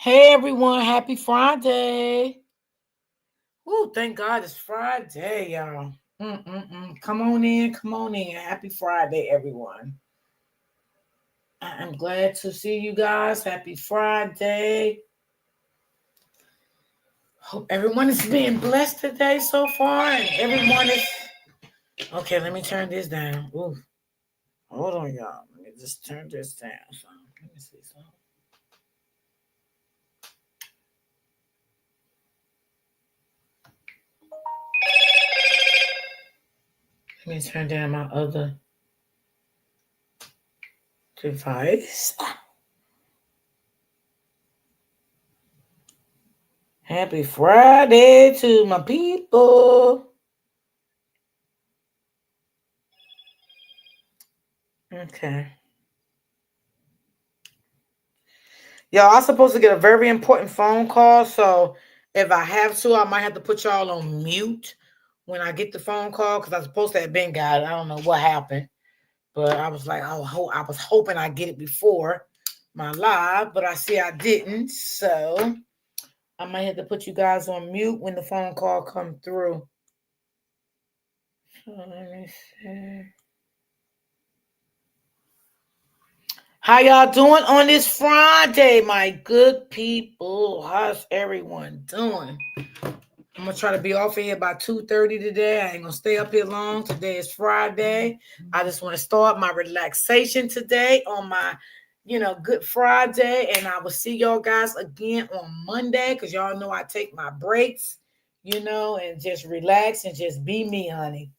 Hey everyone, happy Friday. Woo, thank God it's Friday, y'all. Come on in, come on in. Happy Friday, everyone. I'm glad to see you guys. Happy Friday. Hope everyone is being blessed today so far. And everyone is okay. Let me turn this down. Ooh, hold on, y'all. Let me just turn this down. Let me see something. Let me turn down my other device. Happy Friday to my people. Okay. Y'all, I'm supposed to get a very important phone call. So if I have to, I might have to put y'all on mute when I get the phone call because I'm supposed to have been got it. I don't know what happened. But I was like, I was hoping I get it before my live, but I see I didn't. So I might have to put you guys on mute when the phone call come through. So let me see. How y'all doing on this Friday, my good people? How's everyone doing? I'm gonna try to be off of here by 2:30 today. I ain't gonna stay up here long. Today is Friday. I just want to start my relaxation today on my, Good Friday. And I will see y'all guys again on Monday because y'all know I take my breaks, and just relax and just be me, honey.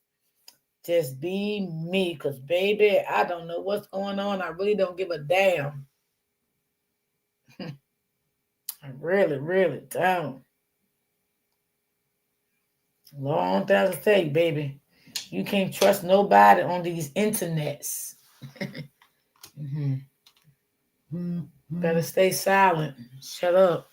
Just be me, because baby, I don't know what's going on. I really don't give a damn. I really, really don't. Long time to tell you, baby. You can't trust nobody on these internets. hmm Better stay silent. Shut up.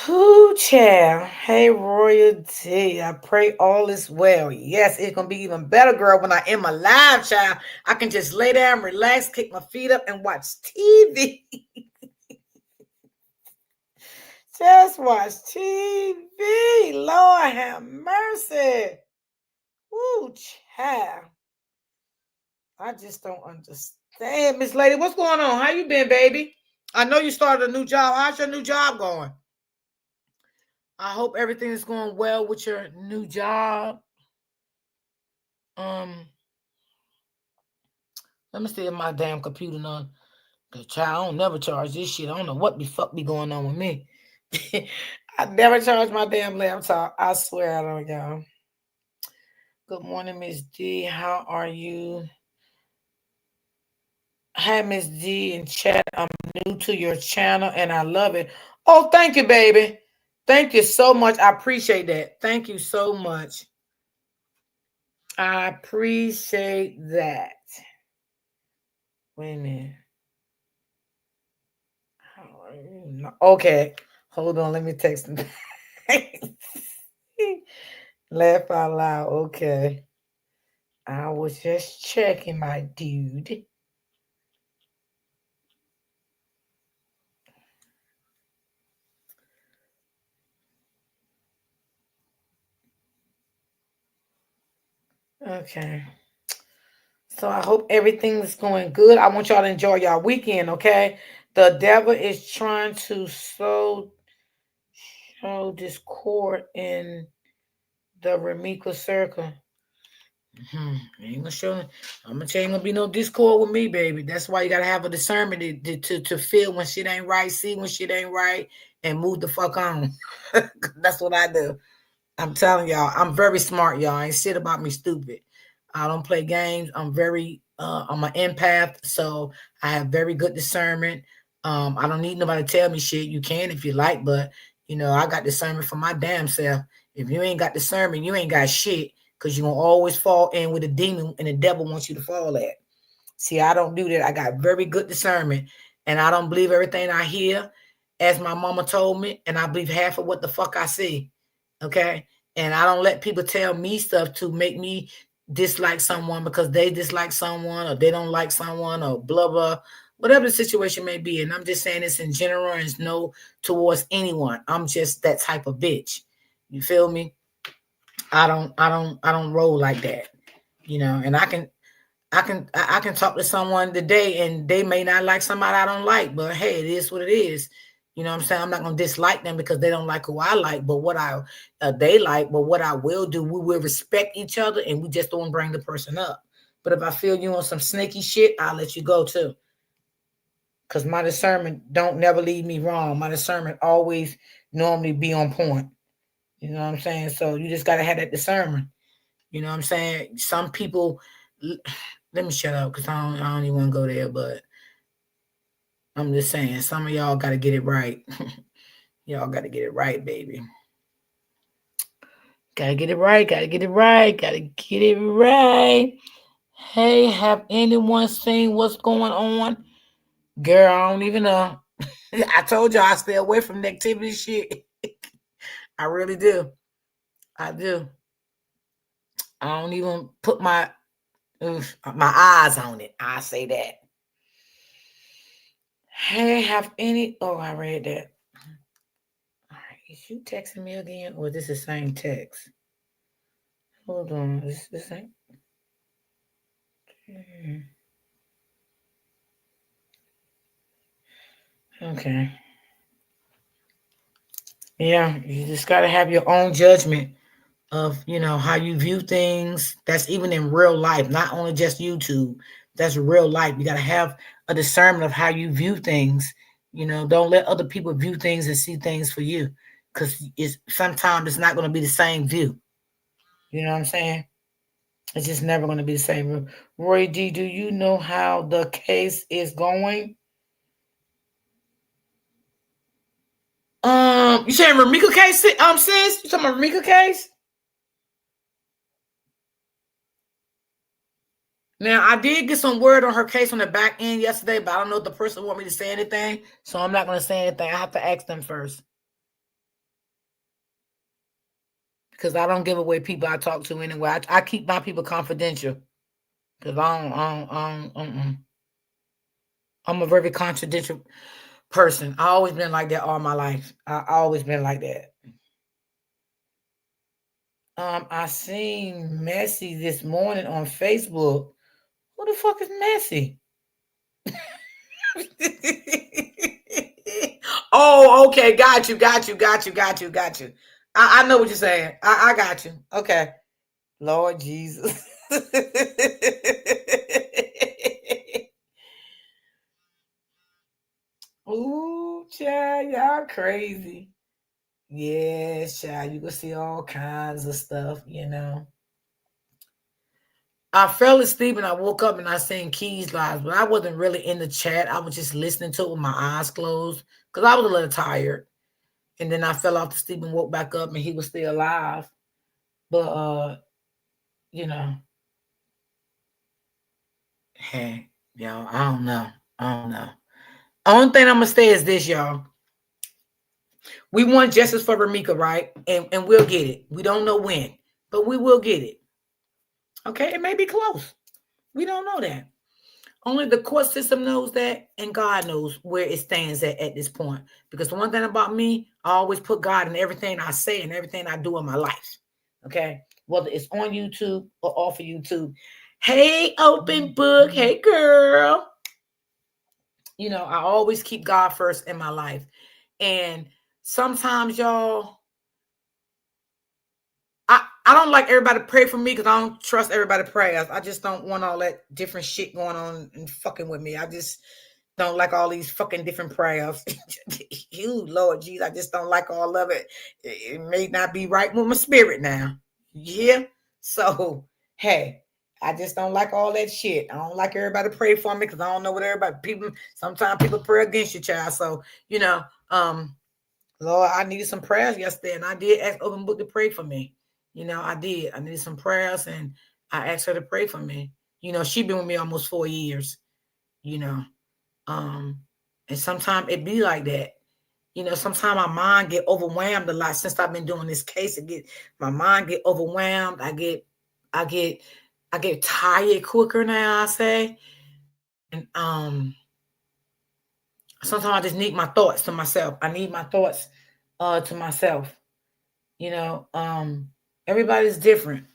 Whoo, child. Hey, Royalty. I pray all is well. Yes, it's going to be even better, girl, when I am my live, child. I can just lay down, relax, kick my feet up, and watch TV. Just watch TV. Lord have mercy. Woo, child. I just don't understand. Miss Lady, what's going on? How you been, baby? I know you started a new job. How's your new job going? I hope everything is going well with your new job. Um, Let me see if my damn computer on. Cause child, I don't never charge this shit. I don't know what the fuck be going on with me. I never charge my damn laptop. I swear I don't, y'all. Good morning, Miss D. How are you? Hi, Miss D in chat. I'm new to your channel and I love it. Oh, thank you, baby. Thank you so much. I appreciate that. Thank you so much. I appreciate that. Wait a minute. Okay. Hold on. Let me text him. Laugh out loud. Okay. I was just checking, my dude. Okay. So I hope everything's going good. I want y'all to enjoy y'all weekend, okay? The devil is trying to show discord in the Remika circle. Ain't gonna show. I'm gonna tell you, ain't gonna be no discord with me, baby. That's why you gotta have a discernment to feel when shit ain't right, see when shit ain't right, and move the fuck on. That's what I do. I'm telling y'all, I'm very smart, y'all. Ain't shit about me stupid. I don't play games. I'm an empath, so I have very good discernment. I don't need nobody to tell me shit. You can if you like, but I got discernment for my damn self. If you ain't got discernment, you ain't got shit, because you're gonna always fall in with a demon and the devil wants you to fall at. See, I don't do that. I got very good discernment, and I don't believe everything I hear, as my mama told me, and I believe half of what the fuck I see. Okay. And I don't let people tell me stuff to make me dislike someone because they dislike someone or they don't like someone or blah blah, whatever the situation may be. And I'm just saying this in general and it's no towards anyone. I'm just that type of bitch. You feel me? I don't roll like that. And I can talk to someone today and they may not like somebody I don't like, but hey, it is what it is. You know what I'm saying? I'm not gonna dislike them because they don't like who I like, but what I they like, but what I will do, we will respect each other and we just don't bring the person up. But if I feel you on some snaky shit, I'll let you go too. Cause my discernment don't never lead me wrong. My discernment always normally be on point. You know what I'm saying? So you just gotta have that discernment. You know what I'm saying? Some people, let me shut up because I don't even want to go there, but I'm just saying, some of y'all got to get it right. Y'all got to get it right, baby. Got to get it right. Got to get it right. Got to get it right. Hey, have anyone seen what's going on? Girl, I don't even know. I told y'all I stay away from negativity shit. I really do. I do. I don't even put my eyes on it. I say that. Hey, have any? Oh, I read that. All right, is you texting me again, or this is the same text? Hold on, this the same. Okay. Yeah, you just gotta have your own judgment of how you view things. That's even in real life, not only just YouTube. That's real life. You gotta have a discernment of how you view things. Don't let other people view things and see things for you, because it's sometimes it's not gonna be the same view. You know what I'm saying? It's just never gonna be the same. Roy D, do you know how the case is going? You saying Ramika case? Sis, you talking about Ramika case? Now, I did get some word on her case on the back end yesterday, but I don't know if the person want me to say anything, so I'm not going to say anything. I have to ask them first because I don't give away people I talk to anyway. I keep my people confidential because I'm a very confidential person. I always been like that all my life. I always been like that. I seen Messi this morning on Facebook. Who the fuck is Messi? Oh, okay. Got you. Got you. Got you. Got you. Got you. I know what you're saying. I got you. Okay. Lord Jesus. Ooh, child, y'all crazy. Yeah, child, you can see all kinds of stuff. I fell asleep and I woke up and I seen Keys live, but I wasn't really in the chat. I was just listening to it with my eyes closed because I was a little tired. And then I fell off to sleep and woke back up and he was still alive. But you know, hey, y'all, I don't know. I don't know. Only thing I'm gonna say is this, y'all. We want justice for Ramika, right? And we'll get it. We don't know when, but we will get it. Okay, it may be close. We don't know that. Only the court system knows that, and God knows where it stands at this point. Because the one thing about me, I always put God in everything I say and everything I do in my life. Okay, whether it's on YouTube or off of YouTube. Hey, open book. Hey, girl. I always keep God first in my life. And sometimes, y'all, I don't like everybody to pray for me because I don't trust everybody prayers. I just don't want all that different shit going on and fucking with me. I just don't like all these fucking different prayers. You, Lord Jesus, I just don't like all of it. It may not be right with my spirit now. Yeah. So, hey, I just don't like all that shit. I don't like everybody to pray for me because I don't know what everybody sometimes people pray against your child. So, Lord, I needed some prayers yesterday, and I did ask Open Book to pray for me. I did. I needed some prayers, and I asked her to pray for me. She been with me almost 4 years. You know, um, and sometimes it be like that. Sometimes my mind get overwhelmed a lot since I've been doing this case. My mind get overwhelmed. I get I get tired quicker now, I say. And sometimes I just need my thoughts to myself. I need my thoughts to myself. You know, everybody's different.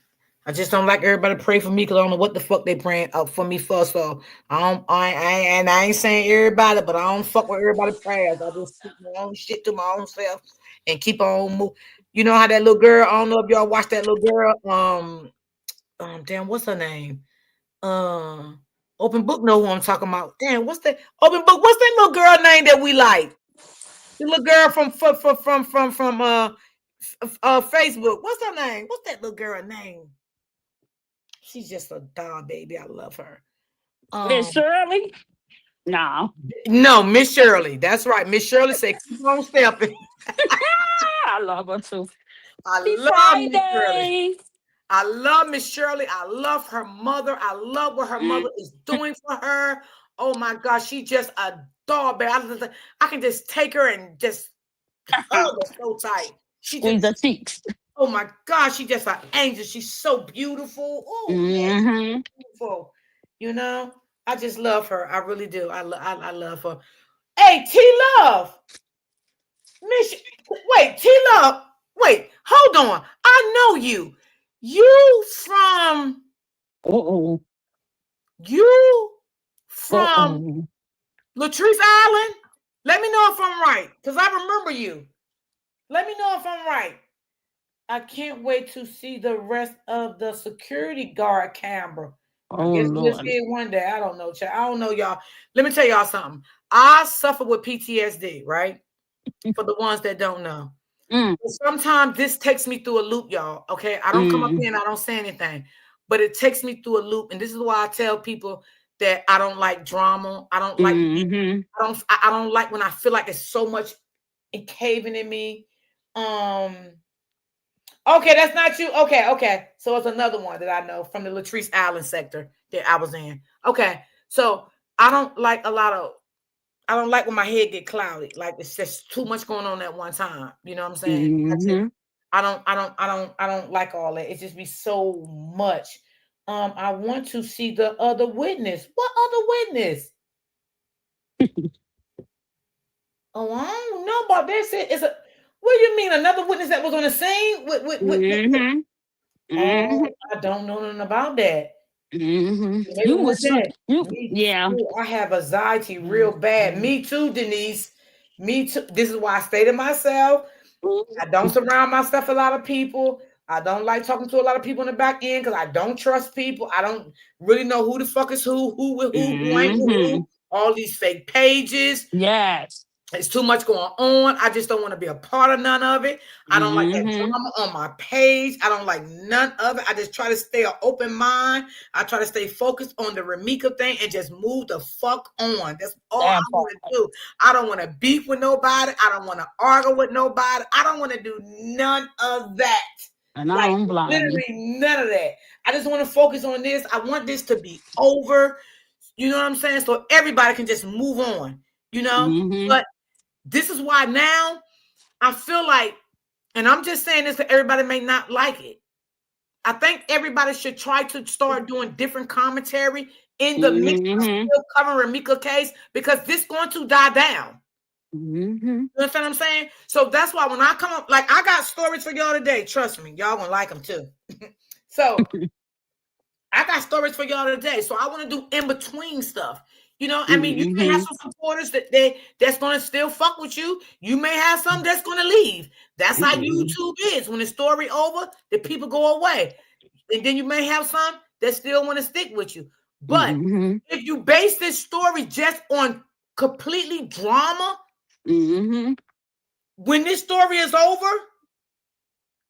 I just don't like everybody to pray for me because I don't know what the fuck they praying up for me for. So and I ain't saying everybody, but I don't fuck with everybody prayers. I just keep my own shit to my own self and keep on move. You know how that little girl? I don't know if y'all watch that little girl. Damn, what's her name? Uh, Open Book know who I'm talking about. Damn, what's that? Open Book. What's that little girl name that we like? The little girl from Facebook. What's her name? What's that little girl name? She's just a doll, baby. I love her. Miss Um, Shirley? No. no, Miss Shirley. That's right. Miss Shirley said, "Keep on stepping." I love her too. I Happy love Miss Shirley. Friday. I love Miss Shirley. I love her mother. I love what her mother is doing for her. Oh my gosh, she just a doll, baby. I can just take her and just hug her so tight. She Squeeze the just, cheeks. oh my gosh, she just an angel. She's so beautiful. Oh man, she's Mm-hmm. beautiful. You know, I just love her. I really do. I love her. Hey, T Love, Miss. Wait, T Love. Wait, hold on. I know you. You from Uh-oh. you from Uh-oh. Latrice Island? Let me know if I'm right, because I remember you. Let me know if I'm right. I can't wait to see the rest of the security guard camera. I Oh, guess we'll Lord. see it one day. I don't know, child. I don't know, y'all. Let me tell y'all something. I suffer with PTSD, right? For the ones that don't know. Mm, Sometimes this takes me through a loop, y'all. Okay. I don't come up mm, here and I don't say anything, but it takes me through a loop. And this is why I tell people that I don't like drama. I don't like mm-hmm. I don't like when I feel like there's so much caving in me. Um Okay, that's not you. Okay, okay. So it's another one that I know from the Latrice Island sector that I was in. Okay. So I don't like a lot of I don't like when my head get cloudy. Like it's just too much going on at one time. You know what I'm saying? Mm-hmm. I don't like all that. It just be so much. I want to see the other witness. What other witness? Oh, I don't know about this. It's a what do you mean another witness that was on the scene Mm-hmm. Oh, Mm-hmm. I don't know nothing about that. Mm-hmm. Maybe You one was day. you, Me yeah. too. I have anxiety real bad. Mm-hmm. Me too, Denise. Me too. This is why I stay to myself. I don't surround myself with a lot of people. I don't like talking to a lot of people in the back end because I don't trust people. I don't really know who the fuck is who with who ain't with Mm-hmm. who. All these fake pages. Yes. It's too much going on. I just don't want to be a part of none of it. I don't like that Mm-hmm. drama on my page. I don't like none of it. I just try to stay an open mind. I try to stay focused on the Ramika thing and just move the fuck on. That's all I That want part. to do. I don't want to beef with nobody. I don't want to argue with nobody. I don't want to do none of that. And I Like don't blame you. literally none of that. I just want to focus on this. I want this to be over. You know what I'm saying? So everybody can just move on. You know, Mm-hmm. but this is why now I feel like, and I'm just saying this because everybody may not like it. I think everybody should try to start doing different commentary in the mix of Mm-hmm. still covering Ramika case because this going to die down. Mm-hmm. You understand what I'm saying? So that's why when I come up, like I got stories for y'all today. Trust me, y'all gonna like them too. So I got stories for y'all today. So I want to do in between stuff. You know, I mean, you may have Mm-hmm. some supporters that's gonna still fuck with you. You may have some that's gonna leave. That's how Mm-hmm. YouTube is. When the story over, the people go away. And then you may have some that still want to stick with you. But Mm-hmm. if you base this story just on completely drama, Mm-hmm. when this story is over,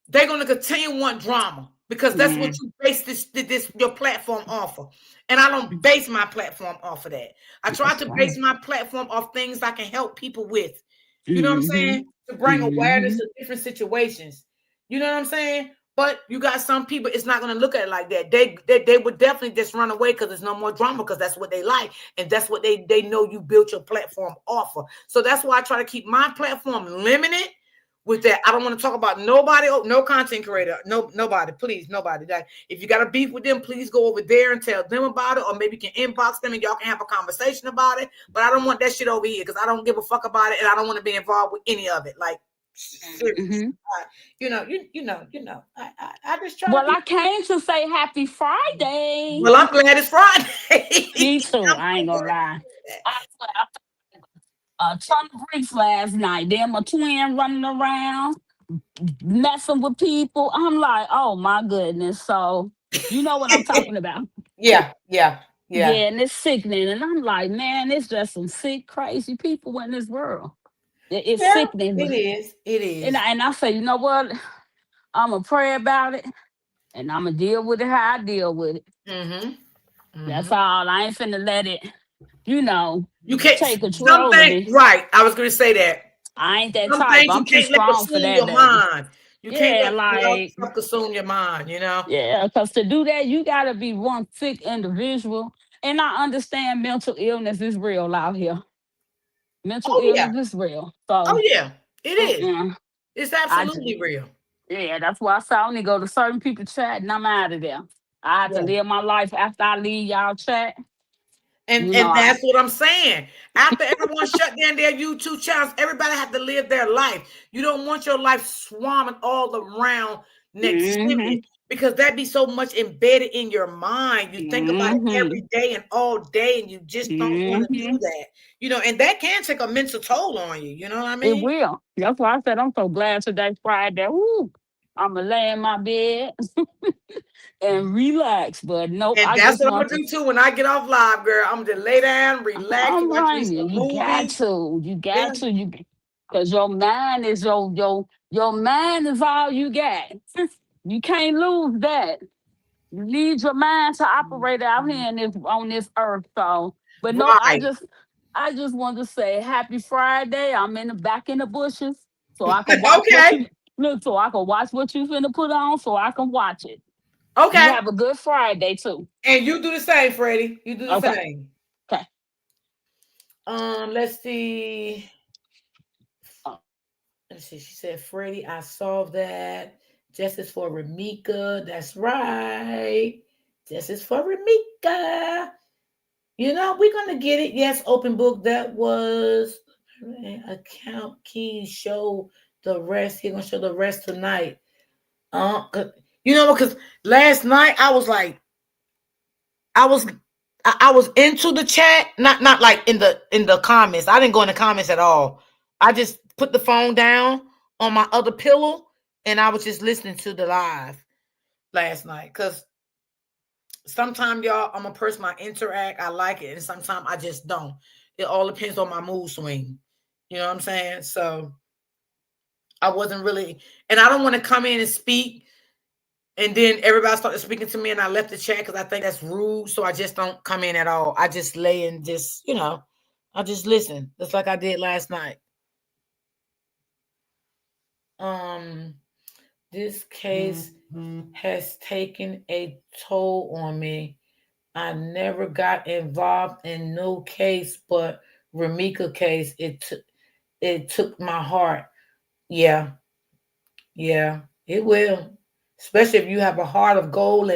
they're going to continue want drama because that's what Yeah. you base this your platform off of. And I don't base my platform off of that. I try That's to right. base my platform off things I can help people with. You know what I'm Mm-hmm. saying? To bring awareness Mm-hmm. to different situations. You know what I'm saying? But you got some people, it's not going to look at it like that. They would definitely just run away because there's no more drama because that's what they like. And that's what they know you built your platform off of. So that's why I try to keep my platform limited with that. I don't want to talk about nobody, no content creator, no nobody, please, nobody. That if you got a beef with them, please go over there and tell them about it, or maybe you can inbox them and y'all can have a conversation about it. But I don't want that shit over here because I don't give a fuck about it and I don't want to be involved with any of it. Like seriously, Hmm. I just try to Well, be. I came to say happy Friday. Well, I'm glad it's Friday. Me too. I'm I so ain't gonna glad lie. that. I slept a ton of bricks last night. Then my twin running around, messing with people. I'm like, oh my goodness. So you know what I'm talking about. Yeah, yeah, yeah. Yeah, and it's sickening. And I'm like, man, it's just some sick, crazy people in this world. It's Yeah, sickening. it is. It And is. I say, you know what? I'm gonna pray about it, and I'm gonna deal with it how I deal with it. Mm-hmm. That's Mm-hmm. all. I ain't finna let it, you know, You can't. take Some control of things, me. right? I was going to say that. I ain't that Some type. things you I'm too can't let strong for consume that, your baby. mind. You can't Yeah, let love like, stuff consume your mind. You know. yeah, because to do that, you gotta be one sick individual. And I understand mental illness is real out here. Mental Oh yeah. illness is real. Oh So, yeah. It is. mm-mm. It's I just, absolutely real. yeah, that's why I say I only go to certain people chat and I'm out of there. I have to Yeah. live my life after I leave y'all chat. And You know, and that's what I'm saying. After everyone shut down their YouTube channels, everybody had to live their life. You don't want your life swarming all around hmm negativity because that be so much embedded in your mind. You think about it hmm every day and all day, and you just don't want to do hmm that. And that can take a mental toll on you. You know what I it mean? will. That's why I said I'm so glad today's Friday. Woo. I'ma lay in my bed and relax. But nope, And I that's just what I'm want gonna to. do too when I get off live, girl. I'm gonna just lay down, relax, I'm watch me telling you, some you got movies. to, you Yeah. got to, you, because your mind is your mind is all you got. You can't lose that. You need your mind to operate out here in this on this earth. So, but nope, Right. I just want to say happy Friday. I'm in the back in the bushes, so I can watch what Okay. you look. So I can watch what you finna put on, so I can watch it. You Okay. have a good Friday too. And you do the same, Freddie. You do the Okay, same. okay. Let's see. Oh, Let's see. She said, Freddie, I solved that. Justice for Ramika. That's right. Justice for Ramika. We're gonna get it. Yes, open book. That was account keys. Show the rest. He's gonna show the rest tonight. 'Cause- because last night I was like, I was I was into the chat, not like in the comments. I didn't go in the comments at all. I just put the phone down on my other pillow and I was just listening to the live last night. Cause sometimes y'all, I'm a person I interact, I like it, and sometimes I just don't. It all depends on my mood swing. You know what I'm saying? So I wasn't really, and I don't want to come in and speak and then everybody started speaking to me, and I left the chat because I think that's rude. So I just don't come in at all. I just lay and I just listen, just like I did last night. Um, this case has taken a toll on me. I never got involved in no case, but Ramika case. It took my heart. Yeah, yeah, it will. Especially if you have a heart of gold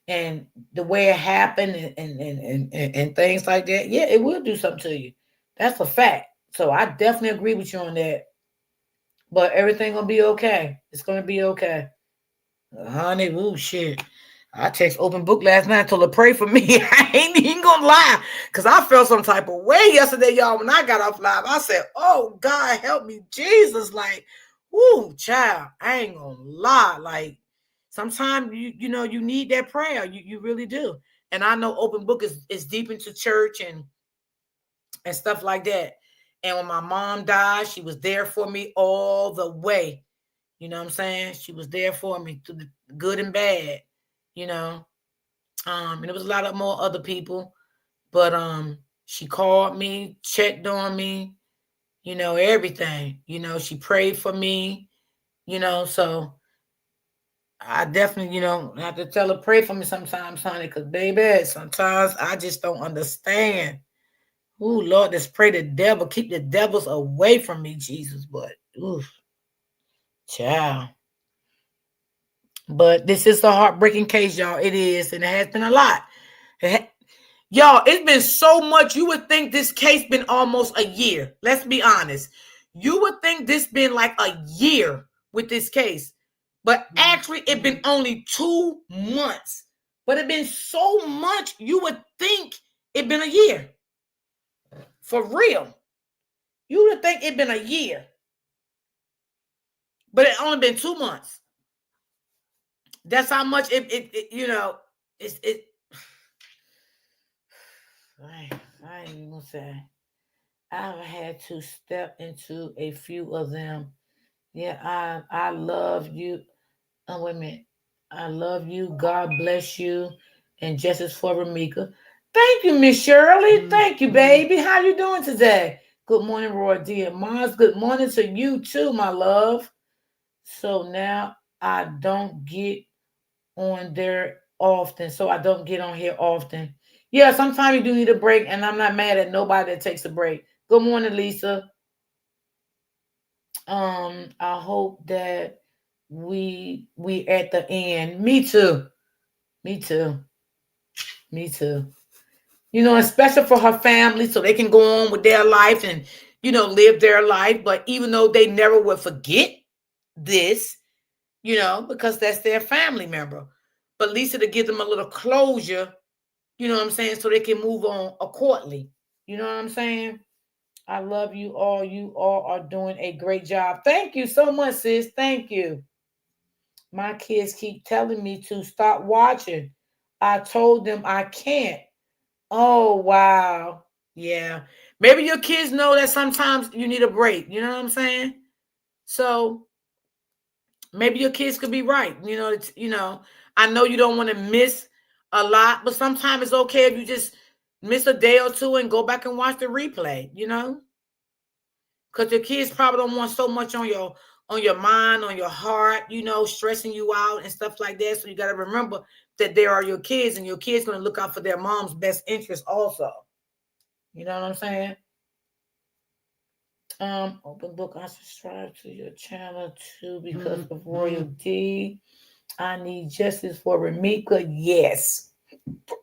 and the way it happened and things like that. Yeah, it will do something to you. That's a fact. So I definitely agree with you on that. But everything gonna be okay. It's gonna be okay. Honey, ooh shit. I text open book last night, told her pray for me. I ain't even gonna lie. Cause I felt some type of way yesterday, y'all. When I got off live, I said, oh God, help me, Jesus. Like, whoo, child. I ain't gonna lie. Like, sometimes you need that prayer. You really do. And I know open book is deep into church and stuff like that. And when my mom died, she was there for me all the way. You know what I'm saying? She was there for me through the good and bad, you know. And it was a lot of more other people, but she called me, checked on me, everything. She prayed for me, so I definitely, have to tell her pray for me sometimes, honey, because baby, sometimes I just don't understand. Ooh, Lord, let's pray the devil, keep the devils away from me, Jesus. But ooh. Ciao. But this is a heartbreaking case, y'all. It is, and it has been a lot. Y'all, it's been so much. You would think this case been almost a year. Let's be honest. You would think this been like a year with this case. But actually, it been only 2 months. But it been so much, you would think it been a year. For real. You would think it been a year. But it only been 2 months. That's how much it it's it I ain't even gonna say. I've had to step into a few of them. Yeah, I love you. Oh, wait a minute. I love you. God bless you. And justice for Ramika. Thank you, Miss Shirley. Thank you, baby. How you doing today? Good morning, Roy dear. Mars, good morning to you too, my love. So now I don't get on there often. So I don't get on here often. Yeah, sometimes you do need a break, and I'm not mad at nobody that takes a break. Good morning, Lisa. I hope that we at the end. Me too. Me too. Me too. Especially for her family, so they can go on with their life and live their life. But even though they never will forget this, because that's their family member. But Lisa to give them a little closure, what I'm saying, so they can move on accordingly. You know what I'm saying? I love you all. You all are doing a great job. Thank you so much, sis. Thank you. My kids keep telling me to stop watching. I told them I can't. Oh, wow. Yeah. Maybe your kids know that sometimes you need a break. You know what I'm saying? So maybe your kids could be right. I know you don't want to miss a lot, but sometimes it's okay if you just miss a day or two and go back and watch the replay. Because your kids probably don't want so much on your mind, on your heart, stressing you out and stuff like that. So you got to remember that there are your kids, and your kids going to look out for their mom's best interest also. You know what I'm saying? Open book. I subscribe to your channel too because of royalty. I need justice for Ramika. Yes.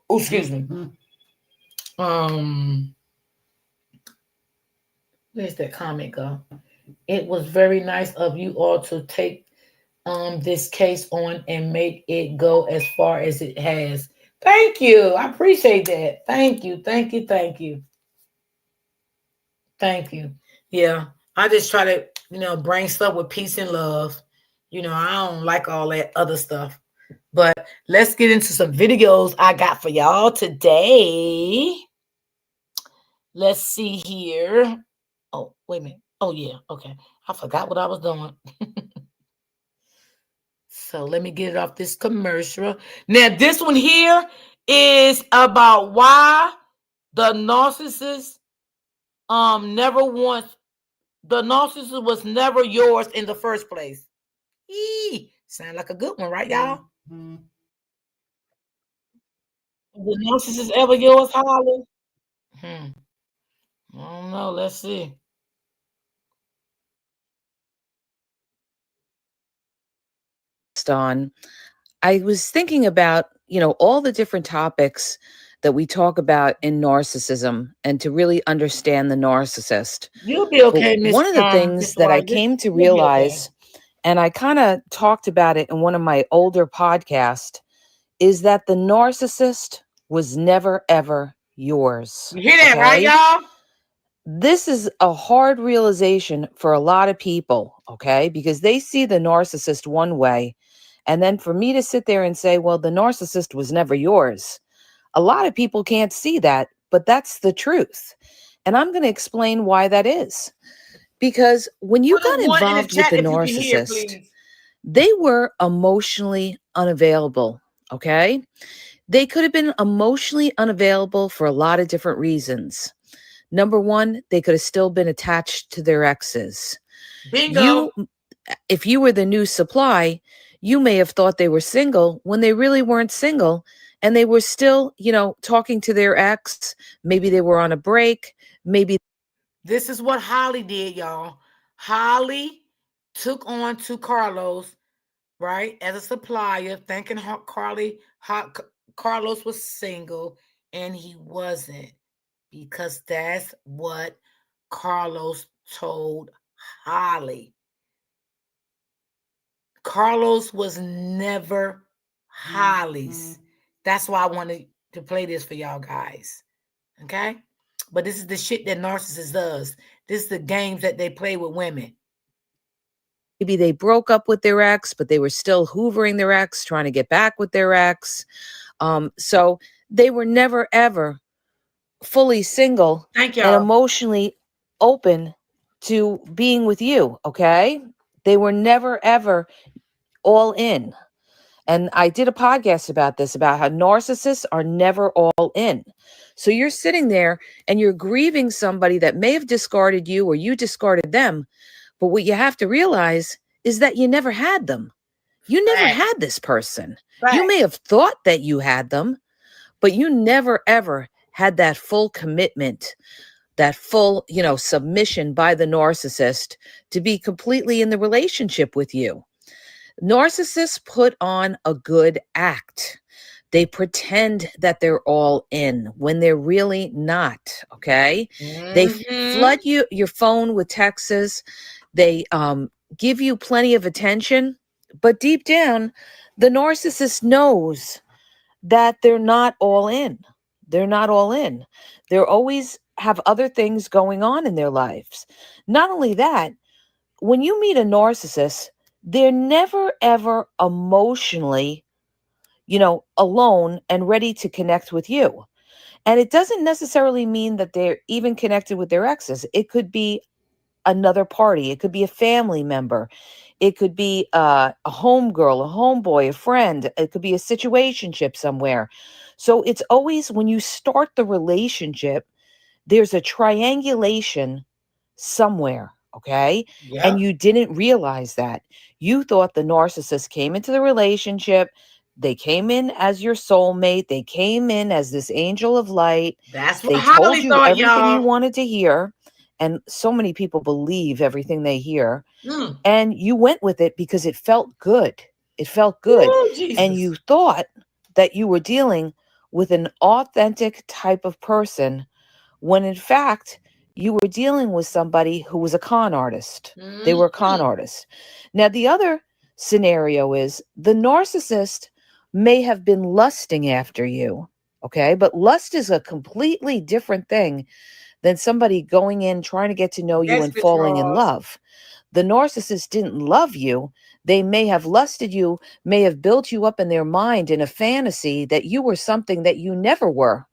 Oh, excuse me. Um, where's that comment go? It was very nice of you all to take this case on and make it go as far as it has. Thank you. I appreciate that. Thank you. Thank you. Thank you. Thank you. Yeah. I just try to, bring stuff with peace and love. I don't like all that other stuff. But let's get into some videos I got for y'all today. Let's see here. Oh, wait a minute. Oh, yeah. Okay. I forgot what I was doing. So let me get it off this commercial. Now, this one here is about why the narcissist never wants the narcissist was never yours in the first place. Sound like a good one, right, y'all? The narcissist ever yours, Holly? Hmm. I don't know. Let's see. On, I was thinking about, all the different topics that we talk about in narcissism and to really understand the narcissist. You'll be But okay, one of the Miss things that I Rodriguez. came to You'll be okay. realize, and I kind of talked about it in one of my older podcasts, is that the narcissist was never, ever yours. You hear that, right, Okay. y'all? This is a hard realization for a lot of people, okay? Because they see the narcissist one way. And then for me to sit there and say, well, the narcissist was never yours, a lot of people can't see that, but that's the truth. And I'm going to explain why that is. Because when you Put a got one in the involved with chat the if you can hear, narcissist, please. they were emotionally unavailable, okay? They could have been emotionally unavailable for a lot of different reasons. Number one, they could have still been attached to their exes. Bingo. You, if you were the new supply, you may have thought they were single when they really weren't single and they were still, talking to their ex. Maybe they were on a break. Maybe This is what Holly did, y'all. Holly took on to Carlos, right, as a supplier, thinking Carlos was single, and he wasn't, because that's what Carlos told Holly. Carlos was never Holly's. That's why I wanted to play this for y'all guys. Okay? But this is the shit that narcissists does. This is the games that they play with women. Maybe they broke up with their ex, but they were still hoovering their ex, trying to get back with their ex. So they were never, ever fully single Thank and y'all. emotionally open to being with you. Okay. They were never, ever all in. And I did a podcast about this, about how narcissists are never all in. So you're sitting there and you're grieving somebody that may have discarded you or you discarded them. But what you have to realize is that you never had them. You never Facts. had this person. You may Facts. have thought that you had them, but you never ever had that full commitment, that full, submission by the narcissist to be completely in the relationship with you. Narcissists put on a good act. They pretend that they're all in when they're really not, okay? They Mm-hmm. flood your phone with texts. They give you plenty of attention, but deep down, the narcissist knows that they're not all in. They're not all in. They're always have other things going on in their lives. Not only that, when you meet a narcissist, they're never ever emotionally, alone and ready to connect with you. And it doesn't necessarily mean that they're even connected with their exes. It could be another party. It could be a family member. It could be a homegirl, a homeboy, a friend. It could be a situationship somewhere. So it's always when you start the relationship, there's a triangulation somewhere, okay? And Yep. you didn't realize that. You thought the narcissist came into the relationship, they came in as your soulmate, they came in as this angel of light, That's what they told Holly you thought, everything you y'all. wanted to hear. And so many people believe everything they hear. Mm. And you went with it because it felt good. It felt good. Woo, And Jesus. you thought that you were dealing with an authentic type of person when in fact you were dealing with somebody who was a con artist. They were a con Mm-hmm. artist. Now, the other scenario is the narcissist may have been lusting after you, okay? But lust is a completely different thing than somebody going in, trying to get to know you and Desperate falling in draws. love. The narcissist didn't love you. They may have lusted you, may have built you up in their mind in a fantasy that you were something that you never were,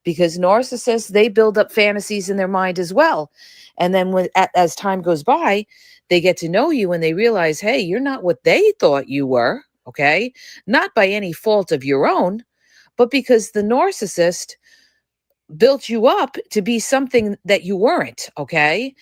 because narcissists, they build up fantasies in their mind as well. And then as time goes by, they get to know you and they realize, hey, you're not what they thought you were. Okay, not by any fault of your own, but because the narcissist built you up to be something that you weren't. Okay,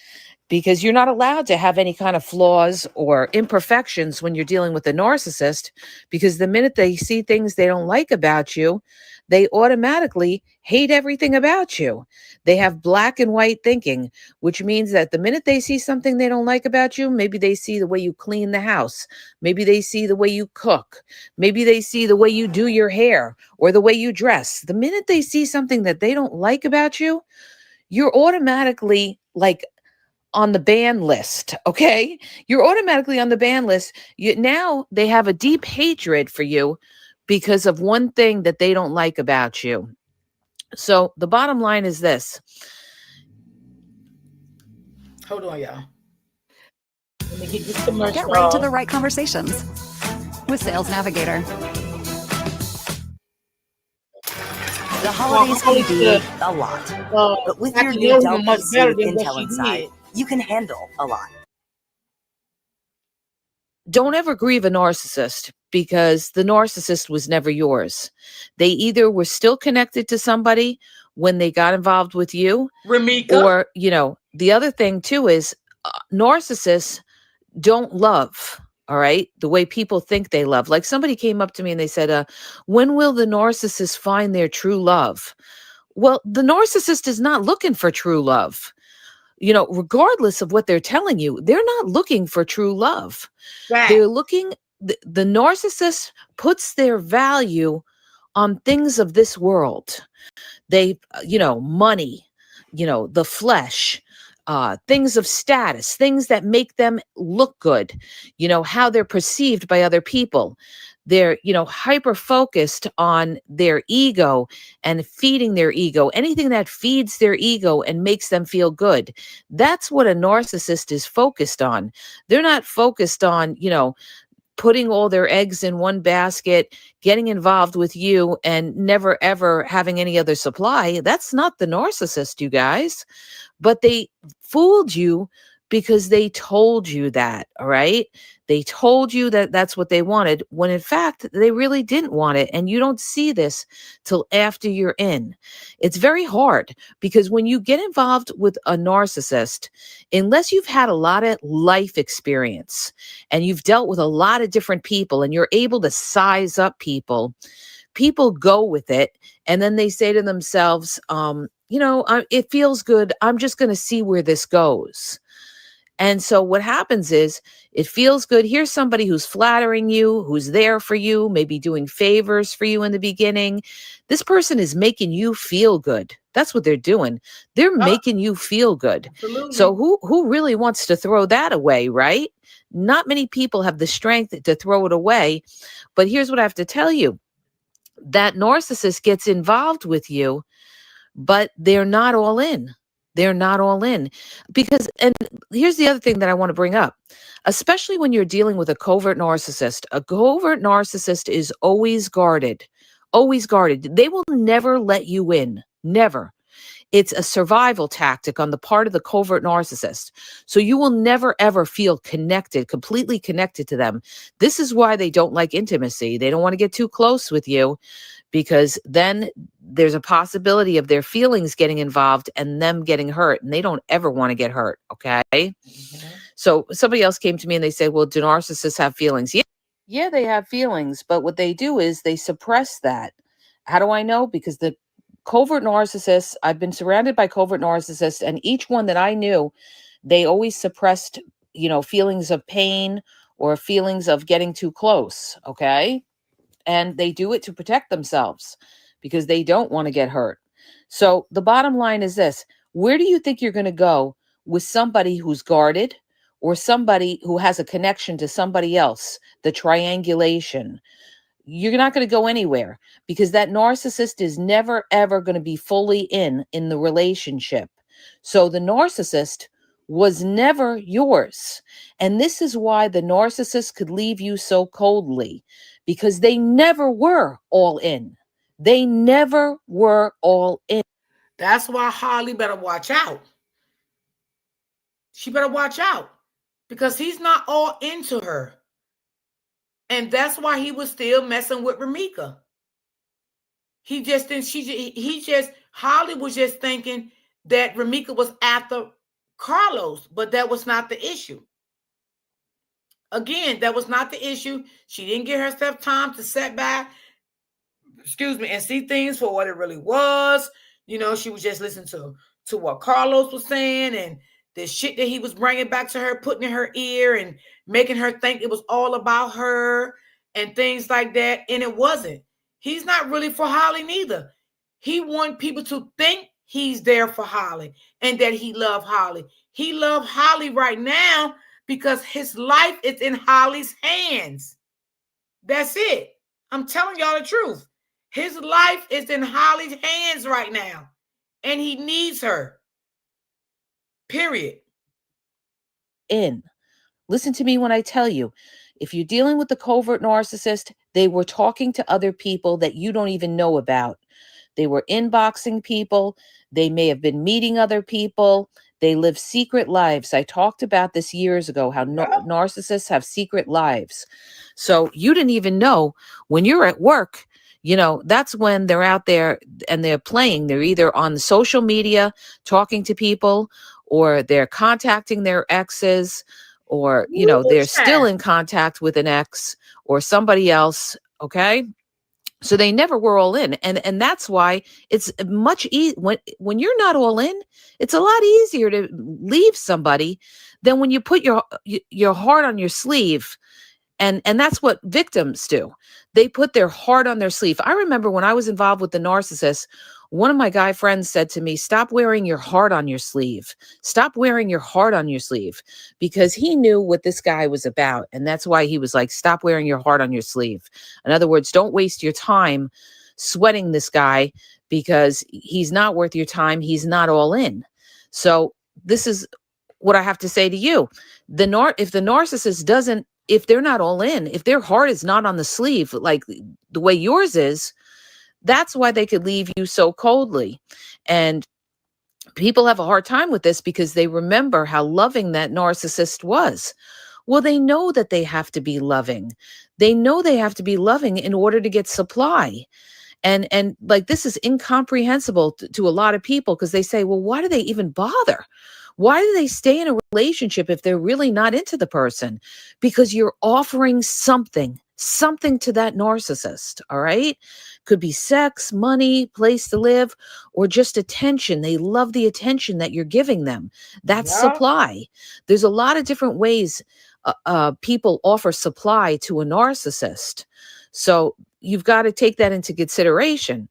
because you're not allowed to have any kind of flaws or imperfections when you're dealing with a narcissist, because the minute they see things they don't like about you, they automatically hate everything about you. They have black and white thinking, which means that the minute they see something they don't like about you, maybe they see the way you clean the house, maybe they see the way you cook, maybe they see the way you do your hair or the way you dress. The minute they see something that they don't like about you, you're automatically like on the ban list, okay? You're automatically on the ban list. Now they have a deep hatred for you because of one thing that they don't like about you. So the bottom line is this. Hold on, y'all. Let me get this Get commercial right to the off. right conversations with Sales Navigator. The Well, holidays Holly can be should a lot, but with got your to new know Dell him much better PC with than what Intel she inside, did. you can handle a lot. Don't ever grieve a narcissist, because the narcissist was never yours. They either were still connected to somebody when they got involved with you, Ramika. or, the other thing too is narcissists don't love, all right, the way people think they love. Like somebody came up to me and they said, when will the narcissist find their true love? Well, the narcissist is not looking for true love. regardless of what they're telling you, they're not looking for true love. Fact. They're looking, the narcissist puts their value on things of this world. They, money, the flesh, things of status, things that make them look good, how they're perceived by other people. They're, hyper focused on their ego and feeding their ego, anything that feeds their ego and makes them feel good. That's what a narcissist is focused on. They're not focused on, putting all their eggs in one basket, getting involved with you, and never ever having any other supply. That's not the narcissist, you guys. But they fooled you because they told you that, all right? They told you that that's what they wanted, when in fact, they really didn't want it. And you don't see this till after you're in. It's very hard because when you get involved with a narcissist, unless you've had a lot of life experience and you've dealt with a lot of different people and you're able to size up people, people go with it. And then they say to themselves, it feels good. I'm just going to see where this goes. And so what happens is it feels good. Here's somebody who's flattering you, who's there for you, maybe doing favors for you in the beginning. This person is making you feel good. That's what they're doing. They're making you feel good. Absolutely. So who really wants to throw that away, right? Not many people have the strength to throw it away. But here's what I have to tell you. That narcissist gets involved with you, but they're not all in. They're not all in because, and here's the other thing that I want to bring up, especially when you're dealing with a covert narcissist is always guarded, always guarded. They will never let you in, never. It's a survival tactic on the part of the covert narcissist. So you will never, ever feel connected, completely connected to them. This is why they don't like intimacy. They don't want to get too close with you because then there's a possibility of their feelings getting involved and them getting hurt. And they don't ever want to get hurt. Okay. Mm-hmm. So somebody else came to me and they said, well, do narcissists have feelings? Yeah, they have feelings. But what they do is they suppress that. How do I know? Because the covert narcissists, I've been surrounded by covert narcissists, and each one that I knew, they always suppressed, feelings of pain or feelings of getting too close. Okay. And they do it to protect themselves because they don't want to get hurt. So the bottom line is this: where do you think you're going to go with somebody who's guarded or somebody who has a connection to somebody else? The triangulation. You're not going to go anywhere because that narcissist is never, ever going to be fully in the relationship. So the narcissist was never yours. And this is why the narcissist could leave you so coldly, because they never were all in. They never were all in. That's why Holly better watch out. She better watch out because he's not all into her. And that's why he was still messing with Ramika. He just didn't, Holly was just thinking that Ramika was after Carlos, but that was not the issue. Again, that was not the issue. She didn't give herself time to set back, and see things for what it really was. She was just listening to what Carlos was saying and the shit that he was bringing back to her, putting in her ear and making her think it was all about her and things like that. And it wasn't. He's not really for Holly neither. He wants people to think he's there for Holly and that he loves Holly. He loves Holly right now because his life is in Holly's hands. That's it. I'm telling y'all the truth. His life is in Holly's hands right now, and he needs her. Period. Listen to me when I tell you, if you're dealing with the covert narcissist, they were talking to other people that you don't even know about. They were inboxing people. They may have been meeting other people. They live secret lives. I talked about this years ago, how narcissists have secret lives. So you didn't even know when you're at work, that's when they're out there and they're playing. They're either on social media talking to people, or they're contacting their exes, or, they're still in contact with an ex or somebody else. Okay. So they never were all in. And that's why it's much when you're not all in, it's a lot easier to leave somebody than when you put your heart on your sleeve. And that's what victims do. They put their heart on their sleeve. I remember when I was involved with the narcissist, one of my guy friends said to me, "Stop wearing your heart on your sleeve. Stop wearing your heart on your sleeve," because he knew what this guy was about. And that's why he was like, "Stop wearing your heart on your sleeve." In other words, don't waste your time sweating this guy because he's not worth your time. He's not all in. So this is what I have to say to you. If the narcissist doesn't, if they're not all in, if their heart is not on the sleeve, like the way yours is, that's why they could leave you so coldly. And people have a hard time with this because they remember how loving that narcissist was. Well, they know that they have to be loving. They know they have to be loving in order to get supply. And like, this is incomprehensible to a lot of people because they say, well, why do they even bother? Why do they stay in a relationship if they're really not into the person? Because you're offering something to that narcissist. All right. Could be sex, money, place to live, or just attention. They love the attention that you're giving them. That's supply. There's a lot of different ways people offer supply to a narcissist. So you've got to take that into consideration.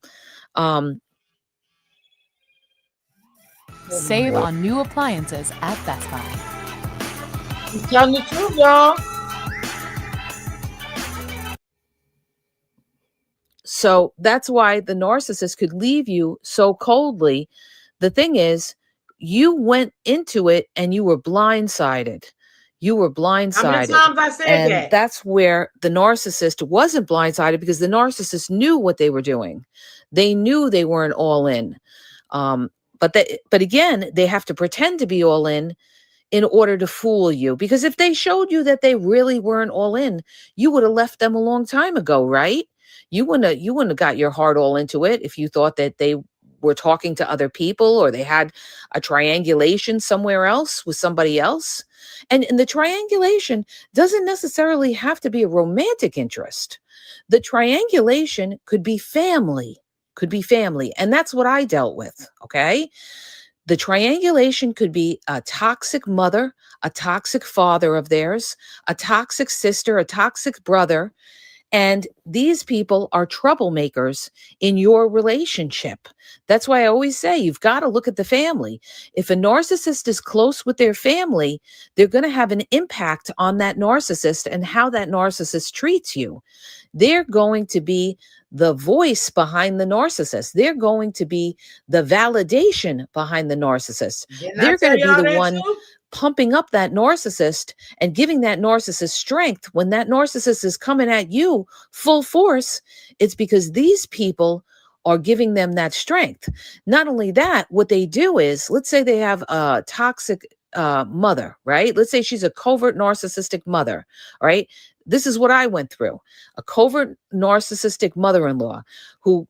Save on new appliances at Best Buy. I'm telling the truth, y'all. So that's why the narcissist could leave you so coldly. The thing is, you went into it and you were blindsided. You were blindsided. How many times I said that? That's where the narcissist wasn't blindsided because the narcissist knew what they were doing. They knew they weren't all in. But again, they have to pretend to be all in order to fool you. Because if they showed you that they really weren't all in, you would have left them a long time ago, right? You wouldn't have got your heart all into it if you thought that they were talking to other people or they had a triangulation somewhere else with somebody else. And the triangulation doesn't necessarily have to be a romantic interest. The triangulation could be family. And that's what I dealt with. Okay. The triangulation could be a toxic mother, a toxic father of theirs, a toxic sister, a toxic brother. And these people are troublemakers in your relationship. That's why I always say you've got to look at the family. If a narcissist is close with their family, they're going to have an impact on that narcissist and how that narcissist treats you. They're going to be the voice behind the narcissist. They're going to be the validation behind the narcissist. They're going to be the one pumping up that narcissist and giving that narcissist strength. When that narcissist is coming at you full force, it's because these people are giving them that strength. Not only that, what they do is, let's say they have a toxic mother, right? Let's say she's a covert narcissistic mother, right? This is what I went through. A covert narcissistic mother-in-law who,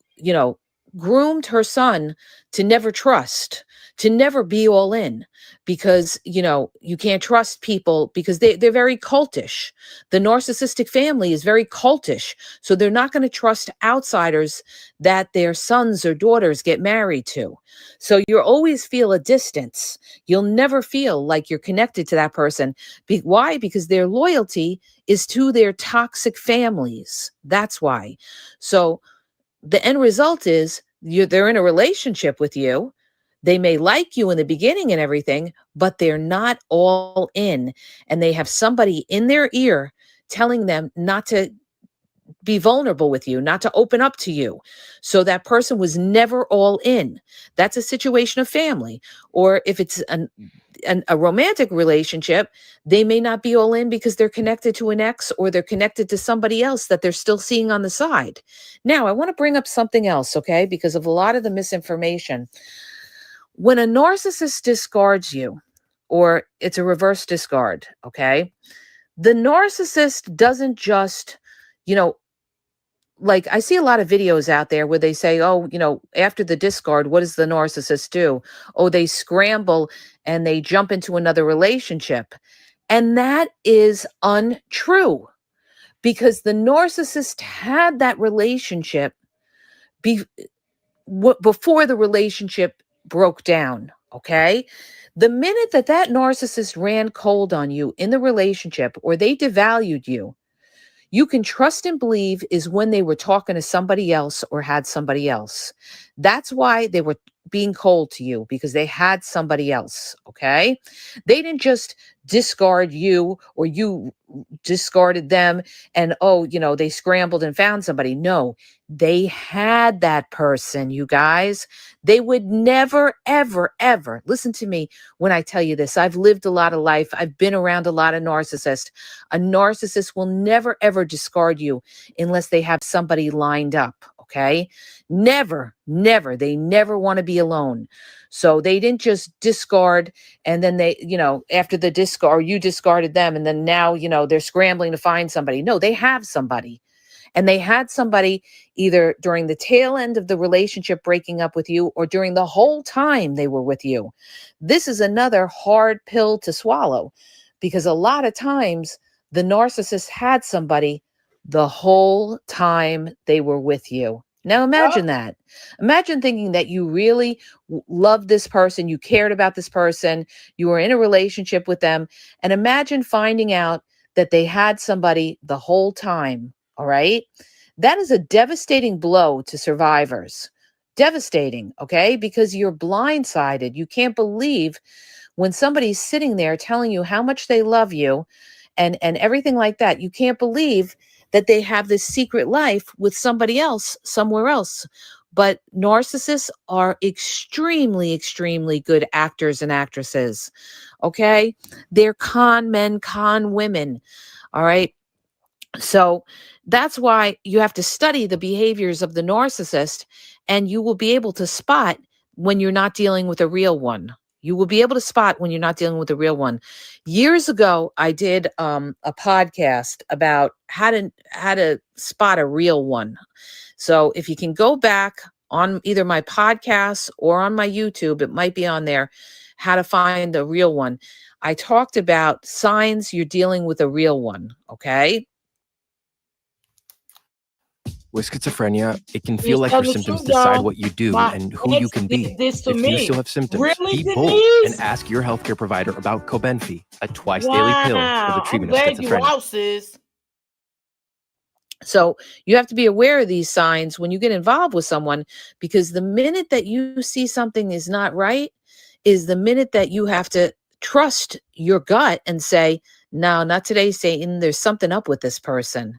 groomed her son to never trust, to never be all in, because, you can't trust people because they're very cultish. The narcissistic family is very cultish. So they're not going to trust outsiders that their sons or daughters get married to. So you'll always feel a distance. You'll never feel like you're connected to that person. Why? Because their loyalty is to their toxic families. That's why. So the end result is they're in a relationship with you. They may like you in the beginning and everything, but they're not all in. And they have somebody in their ear telling them not to be vulnerable with you, not to open up to you. So that person was never all in. That's a situation of family. Or if it's a romantic relationship, they may not be all in because they're connected to an ex or they're connected to somebody else that they're still seeing on the side. Now, I want to bring up something else, okay? Because of a lot of the misinformation. When a narcissist discards you, or it's a reverse discard, okay? The narcissist doesn't just, like I see a lot of videos out there where they say, oh, after the discard, what does the narcissist do? Oh, they scramble and they jump into another relationship. And that is untrue. because the narcissist had that relationship be, before the relationship broke down. Okay. The minute that that narcissist ran cold on you in the relationship or they devalued you can trust and believe is when they were talking to somebody else or had somebody else. That's why they were being cold to you, because they had somebody else. Okay. They didn't just discard you or you discarded them and, oh, they scrambled and found somebody. No, they had that person, you guys. They would never, ever, ever listen to me when I tell you this. I've lived a lot of life. I've been around a lot of narcissists. A narcissist will never, ever discard you unless they have somebody lined up. Okay. Never, never. They never want to be alone. So they didn't just discard and then they, after the discard, you discarded them. And then now, they're scrambling to find somebody. No, they have somebody. And they had somebody either during the tail end of the relationship breaking up with you or during the whole time they were with you. This is another hard pill to swallow because a lot of times the narcissist had somebody the whole time they were with you. Now imagine that. Imagine thinking that you really loved this person, you cared about this person, you were in a relationship with them, and imagine finding out that they had somebody the whole time. All right. That is a devastating blow to survivors. Devastating. Okay. Because you're blindsided. You can't believe when somebody's sitting there telling you how much they love you and everything like that. You can't believe that they have this secret life with somebody else somewhere else. But narcissists are extremely, extremely good actors and actresses. Okay. They're con men, con women. All right. So that's why you have to study the behaviors of the narcissist, and you will be able to spot when you're not dealing with a real one. You will be able to spot when you're not dealing with a real one. Years ago, I did a podcast about how to spot a real one. So if you can go back on either my podcast or on my YouTube, it might be on there, how to find the real one. I talked about signs you're dealing with a real one. Okay. With schizophrenia, it can He's feel like your telling the symptoms truth, decide y'all. what you do My and who you ex can did be. this to If you me. still have symptoms, Really, be bold and Denise? ask your healthcare provider about Cobenfy, a twice-daily pill for the Wow. I'm treatment of glad you schizophrenia. out, sis. So you have to be aware of these signs when you get involved with someone, because the minute that you see something is not right is the minute that you have to trust your gut and say, no, not today, Satan. There's something up with this person.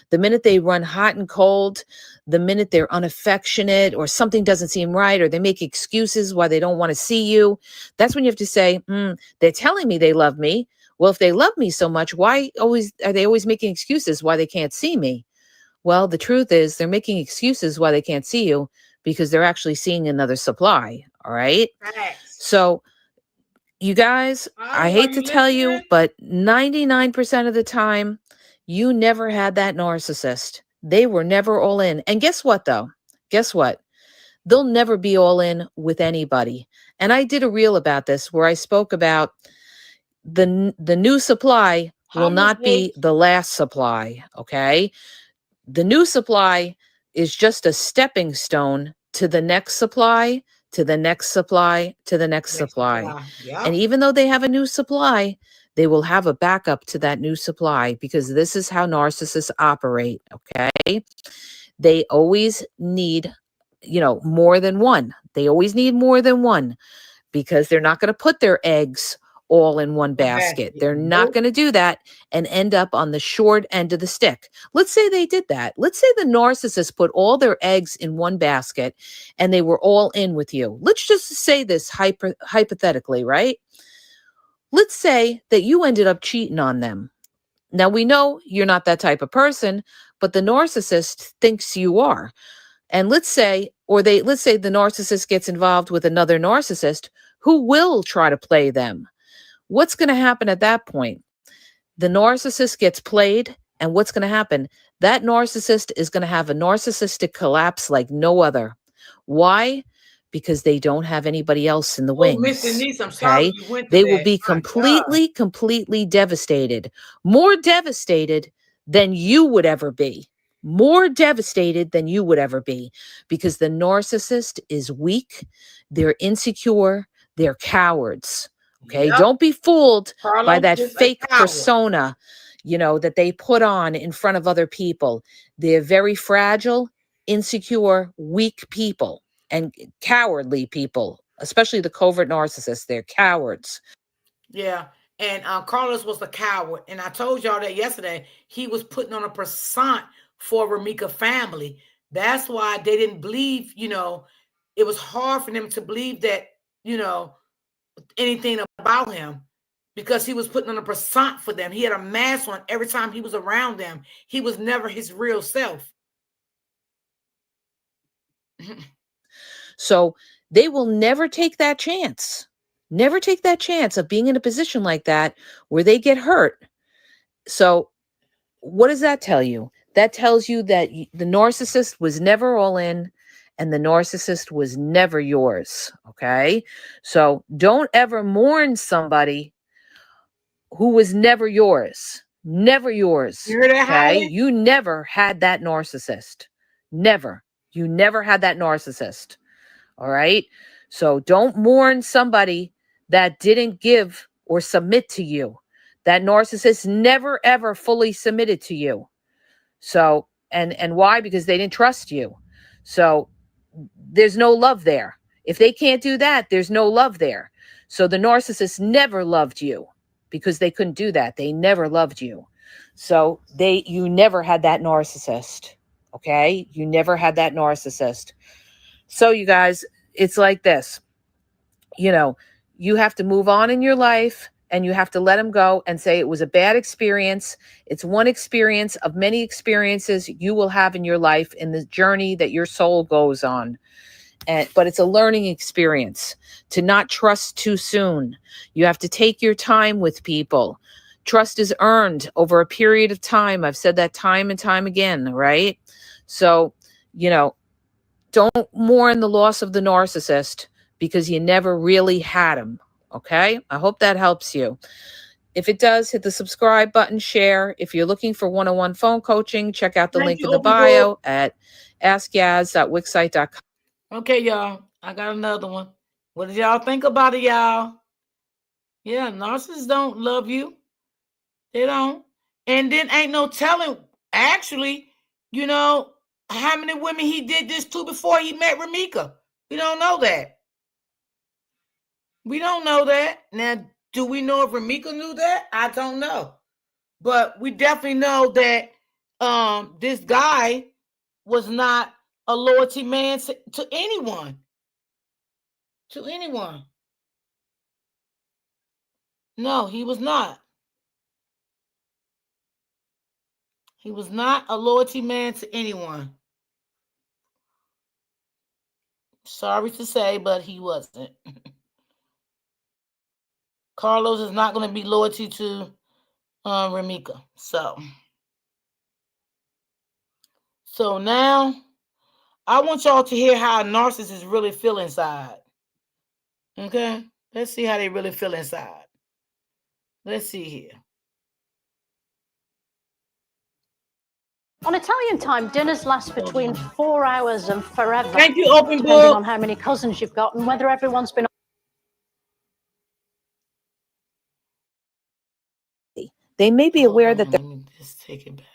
The minute they run hot and cold, the minute they're unaffectionate or something doesn't seem right, or they make excuses why they don't want to see you, that's when you have to say, they're telling me they love me. Well, if they love me so much, why are they always making excuses why they can't see me? Well, the truth is they're making excuses why they can't see you because they're actually seeing another supply. All right. Facts. So you guys, I Are hate you to tell you, listening? but 99% of the time, you never had that narcissist. They were never all in. And guess what, though? Guess what? They'll never be all in with anybody. And I did a reel about this where I spoke about the new supply will How much not be the last supply. Okay. The new supply is just a stepping stone to the next supply, to the next supply, to the next supply. Yeah. And even though they have a new supply, they will have a backup to that new supply because this is how narcissists operate. Okay. They always need, more than one. They always need more than one because they're not going to put their eggs all in one basket. They're not going to do that and end up on the short end of the stick. Let's say they did that. Let's say the narcissist put all their eggs in one basket and they were all in with you. Let's just say this hypothetically, right? Let's say that you ended up cheating on them. Now we know you're not that type of person, but the narcissist thinks you are. And let's say the narcissist gets involved with another narcissist who will try to play them. What's going to happen at that point? The narcissist gets played, and what's going to happen? That narcissist is going to have a narcissistic collapse like no other. Why? Because they don't have anybody else in the wings. Miss Denise, I'm sorry you went through They will that. be completely devastated. More devastated than you would ever be. More devastated than you would ever be, because the narcissist is weak, they're insecure, they're cowards. Okay. Yep. Don't be fooled by Carlos that is a fake coward. persona, that they put on in front of other people. They're very fragile, insecure, weak people and cowardly people, especially the covert narcissists. They're cowards. Yeah. And Carlos was a coward. And I told y'all that yesterday. He was putting on a persona for Ramika family. That's why they didn't believe, it was hard for them to believe that, anything about him, because he was putting on a persona for them. He had a mask on every time he was around them. He was never his real self. So they will never take that chance. Never take that chance of being in a position like that where they get hurt. So what does that tell you? That tells you that the narcissist was never all in and the narcissist was never yours. Okay. So don't ever mourn somebody who was never yours. Never yours. You heard that, Okay. Holly? You never had that narcissist. Never. You never had that narcissist. All right. So don't mourn somebody that didn't give or submit to you. That narcissist never, ever fully submitted to you. So, and why? Because they didn't trust you. So there's no love there. If they can't do that, there's no love there. So the narcissist never loved you because they couldn't do that. They never loved you. So you never had that narcissist. Okay. You never had that narcissist. So you guys, it's like this, you have to move on in your life and you have to let them go and say it was a bad experience. It's one experience of many experiences you will have in your life in the journey that your soul goes on. But it's a learning experience to not trust too soon. You have to take your time with people. Trust is earned over a period of time. I've said that time and time again, right? So, don't mourn the loss of the narcissist because you never really had him. Okay? I hope that helps you. If it does, hit the subscribe button, share. If you're looking for one-on-one phone coaching, check out the link in the bio at askyaz.wixsite.com. Okay, y'all. I got another one. What did y'all think about it, y'all? Yeah, narcissists don't love you. They don't. And then ain't no telling, actually, how many women he did this to before he met Ramika. We don't know that. We don't know that. Now, do we know if Ramika knew that? I don't know. But we definitely know that this guy was not a loyalty man to anyone. To anyone. No, he was not. He was not a loyalty man to anyone. Sorry to say, but he wasn't. Carlos is not going to be loyalty to Ramika. So now I want y'all to hear how a narcissist really feel inside. Okay? Let's see how they really feel inside. Let's see here. On Italian time, dinners last between 4 hours and forever. Thank you, Open depending Book. on how many cousins you've got and whether everyone's been. They may be aware that Let me just take it back.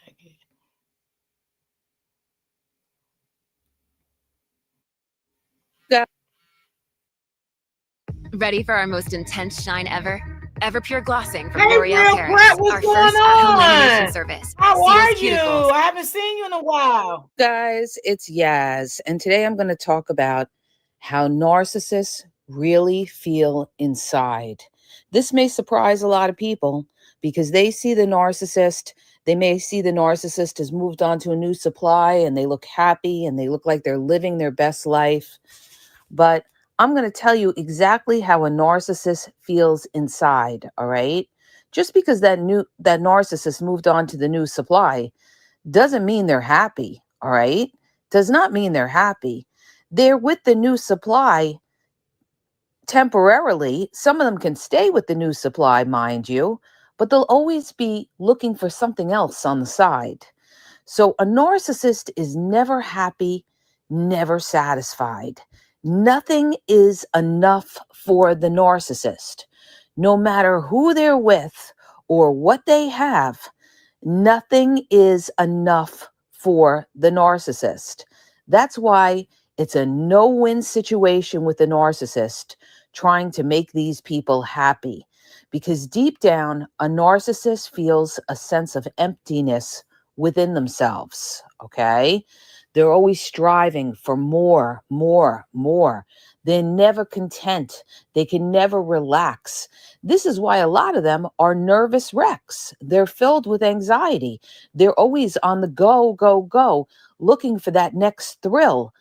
Ready for our most intense shine ever? Everpure Glossing from Hey, L'Oreal Real Paris, Crap, what's our going first at-home lamination on? service. How Seals are you? cuticles. I haven't seen you in a while. Guys, it's Yaz, and today I'm going to talk about how narcissists really feel inside. This may surprise a lot of people because they see the narcissist, they may see the narcissist has moved on to a new supply and they look happy and they look like they're living their best life. But I'm going to tell you exactly how a narcissist feels inside, all right? Just because that narcissist moved on to the new supply doesn't mean they're happy, all right? Does not mean they're happy. They're with the new supply temporarily. Some of them can stay with the new supply, mind you, but they'll always be looking for something else on the side. So a narcissist is never happy, never satisfied. Nothing is enough for the narcissist. No matter who they're with or what they have, nothing is enough for the narcissist. That's why it's a no-win situation with the narcissist trying to make these people happy. Because deep down, a narcissist feels a sense of emptiness within themselves, okay? They're always striving for more, more, more. They're never content. They can never relax. This is why a lot of them are nervous wrecks. They're filled with anxiety. They're always on the go, go, go, looking for that next thrill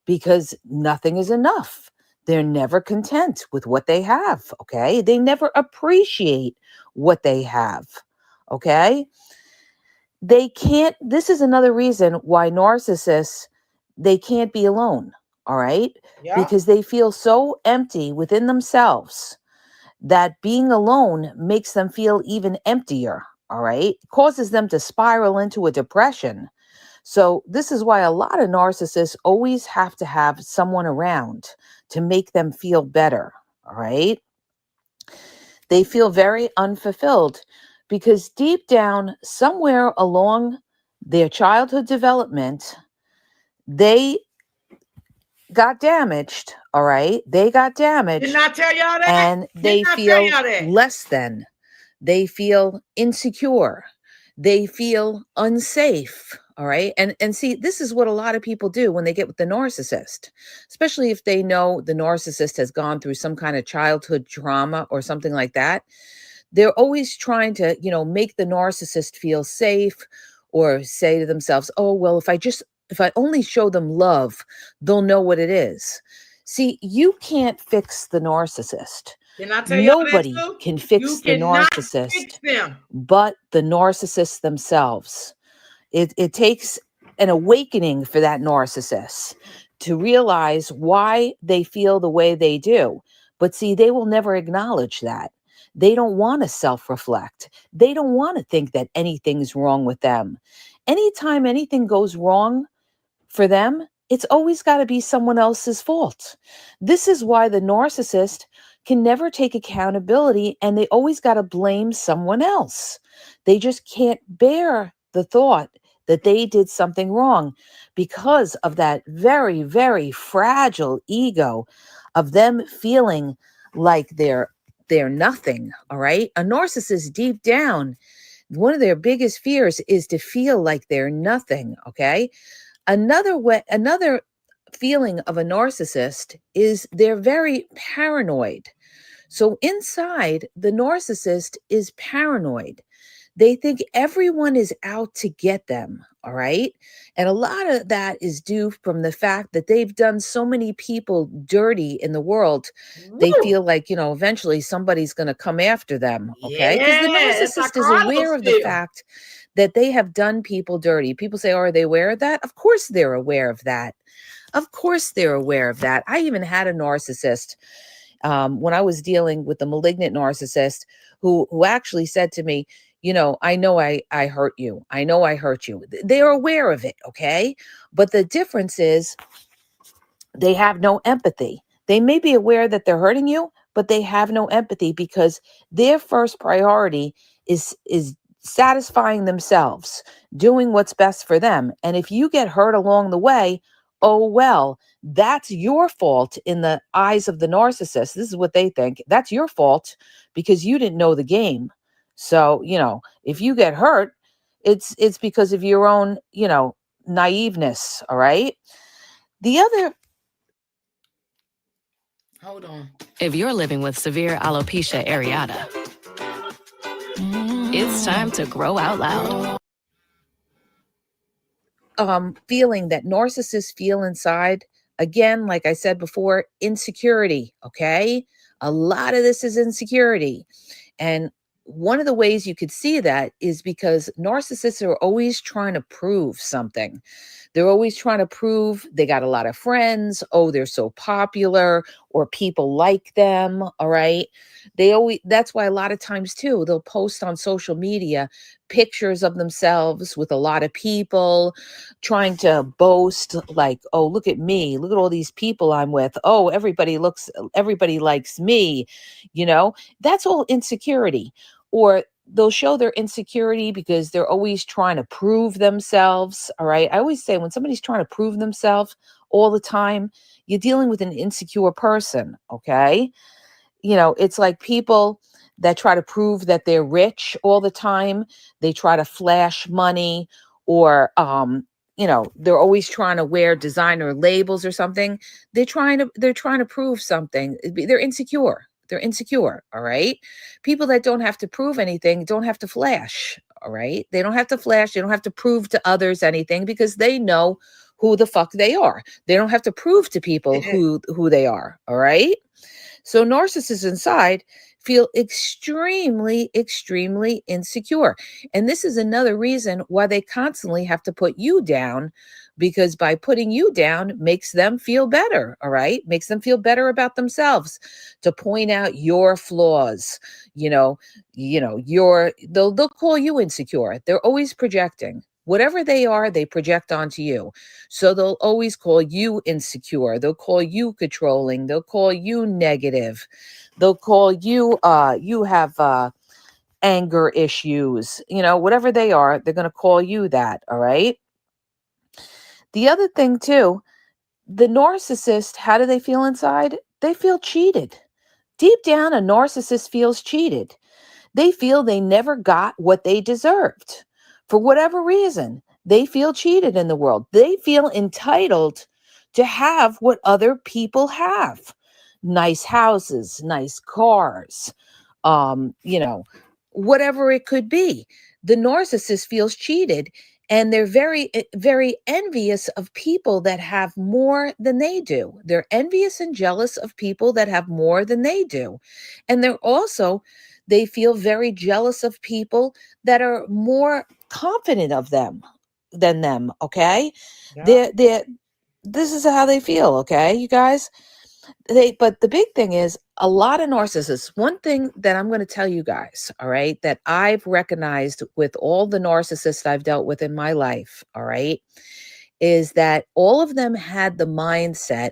because nothing is enough. They're never content with what they have, okay? They never appreciate what they have, okay? They can't, this is another reason why narcissists, they can't be alone, all right? Yeah. Because they feel so empty within themselves that being alone makes them feel even emptier, all right? It causes them to spiral into a depression. So this is why a lot of narcissists always have to have someone around to make them feel better, all right? They feel very unfulfilled because deep down, somewhere along their childhood development, they got damaged, all right? They got damaged. Didn't I tell y'all that? And they Didn't I tell feel y'all that? less than. They feel insecure. They feel unsafe. All right. And see, this is what a lot of people do when they get with the narcissist, especially if they know the narcissist has gone through some kind of childhood trauma or something like that. They're always trying to, make the narcissist feel safe or say to themselves, oh, well, if I only show them love, they'll know what it is. See, you can't fix the narcissist. Didn't I tell y'all that Nobody too? can fix You the cannot narcissist fix them. but the narcissists themselves. It takes an awakening for that narcissist to realize why they feel the way they do. But see, they will never acknowledge that. They don't want to self-reflect. They don't want to think that anything's wrong with them. Anytime anything goes wrong for them, it's always got to be someone else's fault. This is why the narcissist can never take accountability and they always got to blame someone else. They just can't bear the thought that they did something wrong because of that very, very fragile ego of them feeling like they're nothing, all right? A narcissist deep down, one of their biggest fears is to feel like they're nothing, okay? Another feeling of a narcissist is they're very paranoid. So inside, the narcissist is paranoid. They think everyone is out to get them, all right? And a lot of that is due from the fact that they've done so many people dirty in the world. They Woo! feel like, eventually somebody's going to come after them, okay? Because the Yeah, that's how narcissist is Carlos aware of the feel. fact that they have done people dirty. People say, oh, are they aware of that? Of course they're aware of that. Of course they're aware of that. I even had a narcissist when I was dealing with the malignant narcissist who actually said to me, I know I hurt you. I know I hurt you. They're aware of it, okay? But the difference is they have no empathy. They may be aware that they're hurting you, but they have no empathy because their first priority is satisfying themselves, doing what's best for them. And if you get hurt along the way, oh well, that's your fault in the eyes of the narcissist. This is what they think. That's your fault because you didn't know the game. So, if you get hurt, it's because of your own, naiveness, all right? The other Hold on. If you're living with severe alopecia areata, it's time to grow out loud. feeling that narcissists feel inside, again, like I said before, insecurity, okay? A lot of this is insecurity. And one of the ways you could see that is because narcissists are always trying to prove something. They're always trying to prove they got a lot of friends. Oh, they're so popular, or people like them. All right. They always, that's why a lot of times too, they'll post on social media pictures of themselves with a lot of people trying to boast, like, oh, look at me, look at all these people I'm with. Oh, everybody likes me. That's all insecurity. Or they'll show their insecurity because they're always trying to prove themselves. All right. I always say when somebody's trying to prove themselves all the time, you're dealing with an insecure person. Okay. It's like people that try to prove that they're rich all the time. They try to flash money, or they're always trying to wear designer labels or something. They're trying to prove something. They're insecure. They're insecure. All right. People that don't have to prove anything don't have to flash. All right. They don't have to flash. They don't have to prove to others anything because they know who the fuck they are. They don't have to prove to people who they are. All right. So narcissists inside feel extremely, extremely insecure. And this is another reason why they constantly have to put you down, because by putting you down makes them feel better. All right. Makes them feel better about themselves, to point out your flaws. They'll call you insecure. They're always projecting. Whatever they are, they project onto you. So they'll always call you insecure. They'll call you controlling. They'll call you negative. They'll call you, you have anger issues. Whatever they are, they're going to call you that. All right. The other thing too, the narcissist, how do they feel inside? They feel cheated. Deep down, a narcissist feels cheated. They feel they never got what they deserved. For whatever reason, they feel cheated in the world. They feel entitled to have what other people have. Nice houses, nice cars, um, you know, whatever it could be. The narcissist feels cheated, and they're very envious of people that have more than they do. They're envious and jealous of people that have more than they do. And they feel very jealous of people that are more confident of them than them. Okay. Yeah. They're This is how they feel. Okay, you guys. But the big thing is, a lot of narcissists, one thing that I'm going to tell you guys, all right, that I've recognized with all the narcissists I've dealt with in my life, all right, is that all of them had the mindset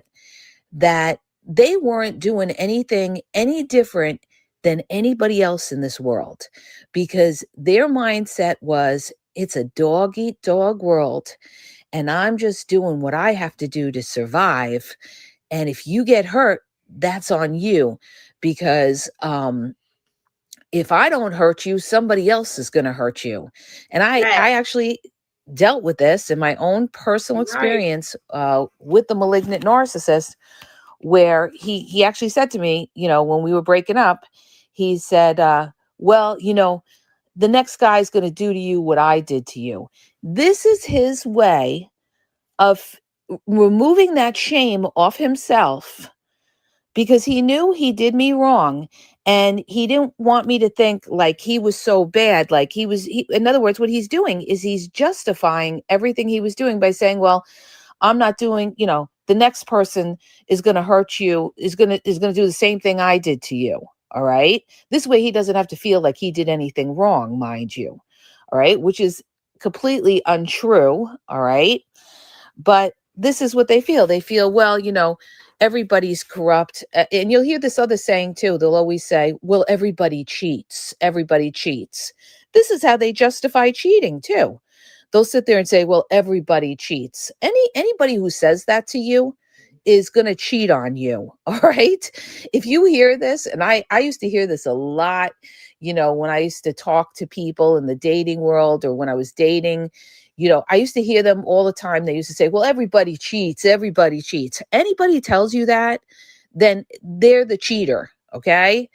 that they weren't doing anything any different than anybody else in this world, because their mindset was, it's a dog eat dog world, and I'm just doing what I have to do to survive. And if you get hurt, that's on you, because if I don't hurt you, somebody else is going to hurt you. And I Fact. actually dealt with this in my own personal Right. experience with the malignant narcissist, where he actually said to me, when we were breaking up, he said, well, the next guy's going to do to you what I did to you. This is his way of removing that shame off himself, because he knew he did me wrong, and he didn't want me to think like he was so bad. Like in other words, what he's doing is he's justifying everything he was doing by saying, well, I'm not doing, the next person is going to hurt you, is going to do the same thing I did to you. All right. This way he doesn't have to feel like he did anything wrong, mind you. All right. Which is completely untrue. All right. But this is what they feel. They feel, well, everybody's corrupt. And you'll hear this other saying too. They'll always say, well, everybody cheats. Everybody cheats. This is how they justify cheating too. They'll sit there and say, well, everybody cheats. Anybody who says that to you is going to cheat on you. All right. If you hear this, and I used to hear this a lot, when I used to talk to people in the dating world, or when I was dating, I used to hear them all the time. They used to say, well, everybody cheats. Everybody cheats. Anybody tells you that, then they're the cheater. Okay.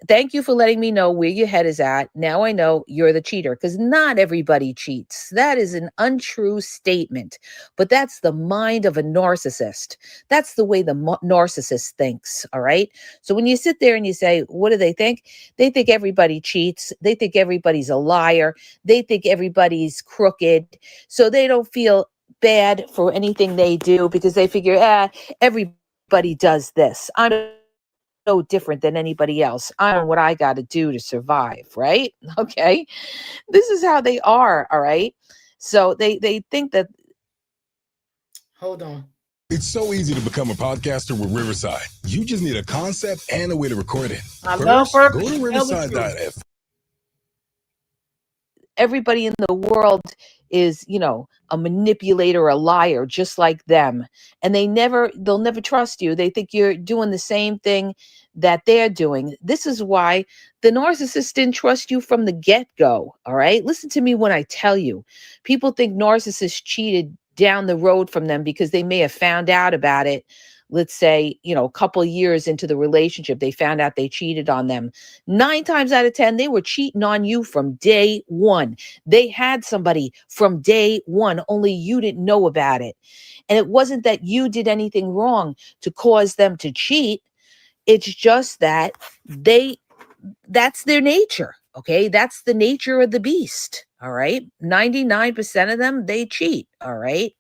Thank you for letting me know where your head is at. Now I know you're the cheater, because not everybody cheats. That is an untrue statement, but that's the mind of a narcissist. That's the way the narcissist thinks. All right. So when you sit there and you say, what do they think? They think everybody cheats. They think everybody's a liar. They think everybody's crooked. So they don't feel bad for anything they do, because they figure, everybody everybody does this. I'm no different than anybody else. I know what I got to do to survive, right? Okay. This is how they are, all right? So they think that Hold on. It's so easy to become a podcaster with Riverside. You just need a concept and a way to record it. I love First, her. go to Tell the truth. riverside.f. everybody in the world is, a manipulator, a liar, just like them. And they'll never trust you. They think you're doing the same thing that they're doing. This is why the narcissist didn't trust you from the get-go. All right. Listen to me when I tell you. People think narcissists cheated down the road from them because they may have found out about it. Let's say, a couple of years into the relationship, they found out they cheated on them. 9 times out of 10, they were cheating on you from day one. They had somebody from day one, only you didn't know about it. And it wasn't that you did anything wrong to cause them to cheat. It's just that that's their nature. Okay. That's the nature of the beast. All right. 99% of them, they cheat. All right.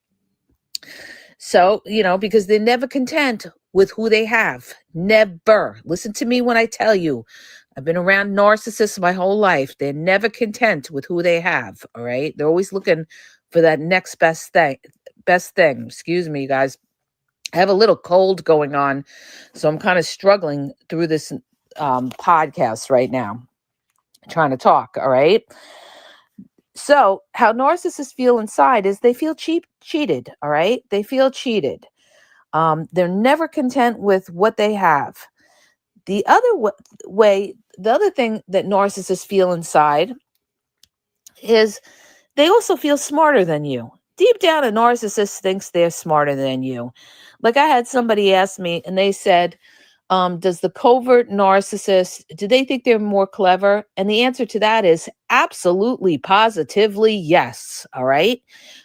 So, because they're never content with who they have. Never. Listen to me when I tell you. I've been around narcissists my whole life. They're never content with who they have. All right. They're always looking for that next best thing. Excuse me, you guys. I have a little cold going on. So I'm kind of struggling through this podcast right now, trying to talk. All right. So how narcissists feel inside is they feel cheated. All right. They feel cheated. They're never content with what they have. The other the other thing that narcissists feel inside is they also feel smarter than you. Deep down, a narcissist thinks they're smarter than you. Like I had somebody ask me and they said, does the covert narcissist, do they think they're more clever? And the answer to that is absolutely, positively, yes. All right.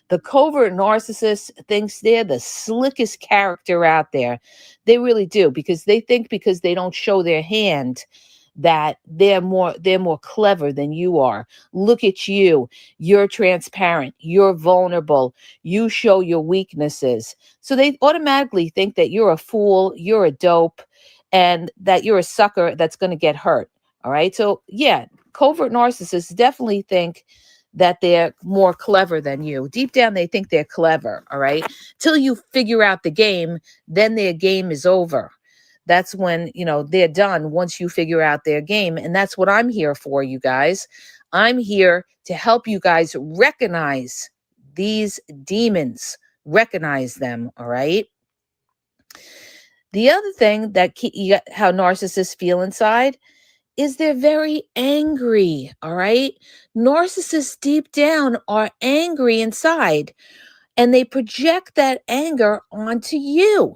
The covert narcissist thinks they're the slickest character out there. They really do, because they think because they don't show their hand that they're more clever than you are. Look at you. You're transparent. You're vulnerable. You show your weaknesses. So they automatically think that you're a fool, you're a dope, and that you're a sucker that's going to get hurt. All right. So yeah, covert narcissists definitely think that they're more clever than you. Deep down, they think they're clever. All right. Till you figure out the game, then their game is over. That's when, they're done once you figure out their game. And that's what I'm here for, you guys. I'm here to help you guys recognize these demons, recognize them. All right. The other thing that how narcissists feel inside is they're very angry. All right. Narcissists deep down are angry inside, and they project that anger onto you.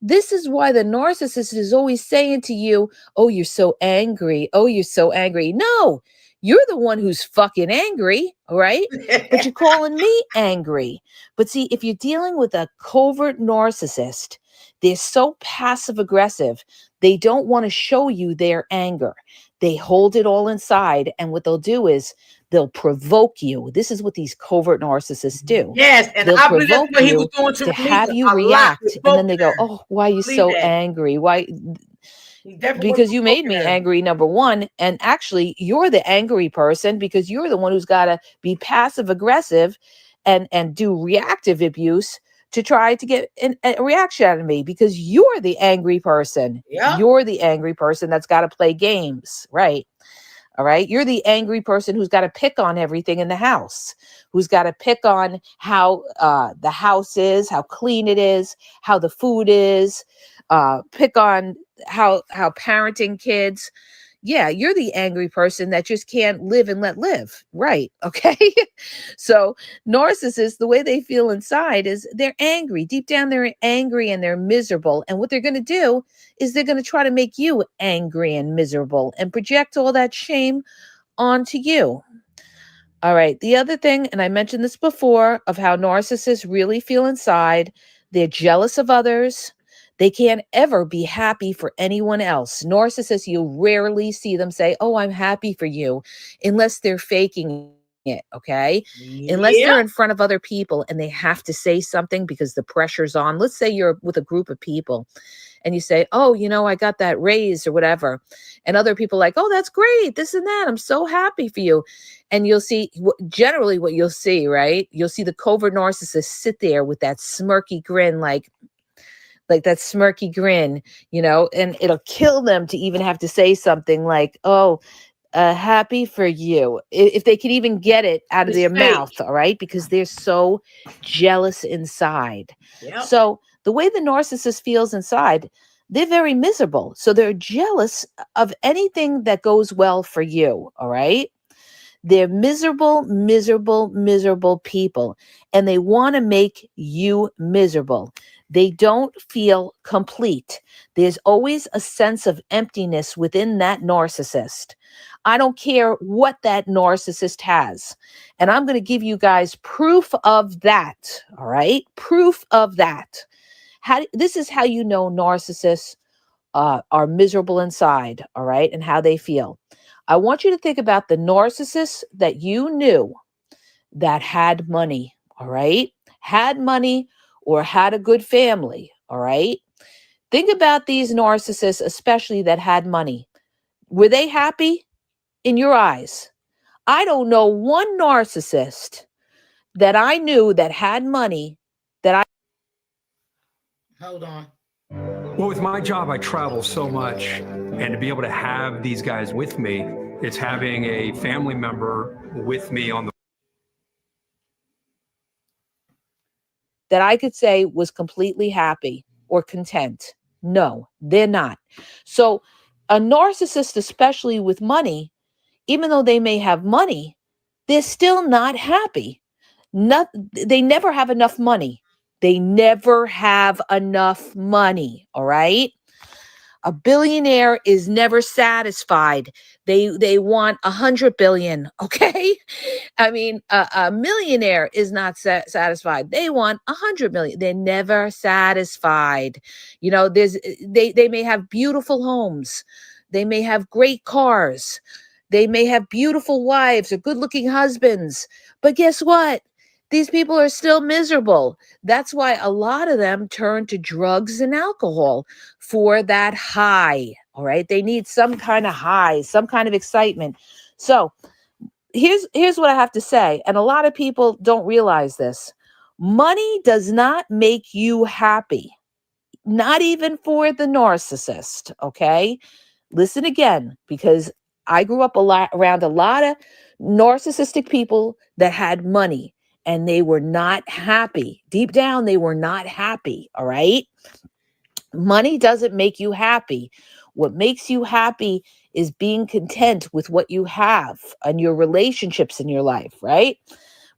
This is why the narcissist is always saying to you, oh, you're so angry. Oh, you're so angry. No, you're the one who's fucking angry, all right? But you're calling me angry. But see, if you're dealing with a covert narcissist, they're so passive aggressive. They don't want to show you their anger. They hold it all inside. And what they'll do is they'll provoke you. This is what these covert narcissists do. Yes, and They'll I believe that's provoke what he was you doing to to have Nika you a lot react. with And then both they of go, them. oh, why are you Believe so that. angry? Why? He definitely was Because you made provoking me her. angry, number one. And actually, you're the angry person because you're the one who's got to be passive aggressive and do reactive abuse to try to get a reaction out of me, because you're the angry person. Yep. You're the angry person that's got to play games, right? All right. You're the angry person who's got to pick on everything in the house, who's got to pick on how the house is, how clean it is, how the food is, pick on how parenting kids. Yeah, you're the angry person that just can't live and let live. Right. Okay. So narcissists, the way they feel inside is they're angry. Deep down, they're angry and they're miserable. And what they're going to do is they're going to try to make you angry and miserable and project all that shame onto you. All right. The other thing, and I mentioned this before, of how narcissists really feel inside, they're jealous of others. They can't ever be happy for anyone else. Narcissists, you rarely see them say, oh, I'm happy for you, unless they're faking it, okay? Unless Yeah. they're in front of other people and they have to say something because the pressure's on. Let's say you're with a group of people and you say, oh, I got that raise or whatever. And other people like, oh, that's great, this and that. I'm so happy for you. And you'll see, generally what you'll see, right? You'll see the covert narcissist sit there with that smirky grin, like that smirky grin, and it'll kill them to even have to say something like, oh, happy for you, if they could even get it out of It's their fake. mouth, all right? Because they're so jealous inside. Yep. So the way the narcissist feels inside, they're very miserable. So they're jealous of anything that goes well for you, all right? They're miserable, miserable, miserable people, and they want to make you miserable. They don't feel complete. There's always a sense of emptiness within that narcissist. I don't care what that narcissist has. And I'm going to give you guys proof of that. All right. Proof of that. This is how you know narcissists are miserable inside. All right. And how they feel. I want you to think about the narcissists that you knew that had money. All right. Had money or had a good family. All right. Think about these narcissists, especially that had money. Were they happy in your eyes? I don't know one narcissist that I knew that had money that I. Hold on. Well, with my job, I travel so much. And to be able to have these guys with me, it's having a family member with me on the. That I could say was completely happy or content. No, they're not. So a narcissist, especially with money, even though they may have money, they're still not happy. They never have enough money. They never have enough money. All right. A billionaire is never satisfied. They want 100 billion. Okay. I mean, a millionaire is not satisfied. They want 100 million. They're never satisfied. They may have beautiful homes. They may have great cars. They may have beautiful wives or good looking husbands. But guess what? These people are still miserable. That's why a lot of them turn to drugs and alcohol for that high. All right. They need some kind of high, some kind of excitement. So here's what I have to say. And a lot of people don't realize this. Money does not make you happy. Not even for the narcissist. Okay. Listen again, because I grew up around a lot of narcissistic people that had money and they were not happy. Deep down, they were not happy. All right. Money doesn't make you happy. What makes you happy is being content with what you have and your relationships in your life, right?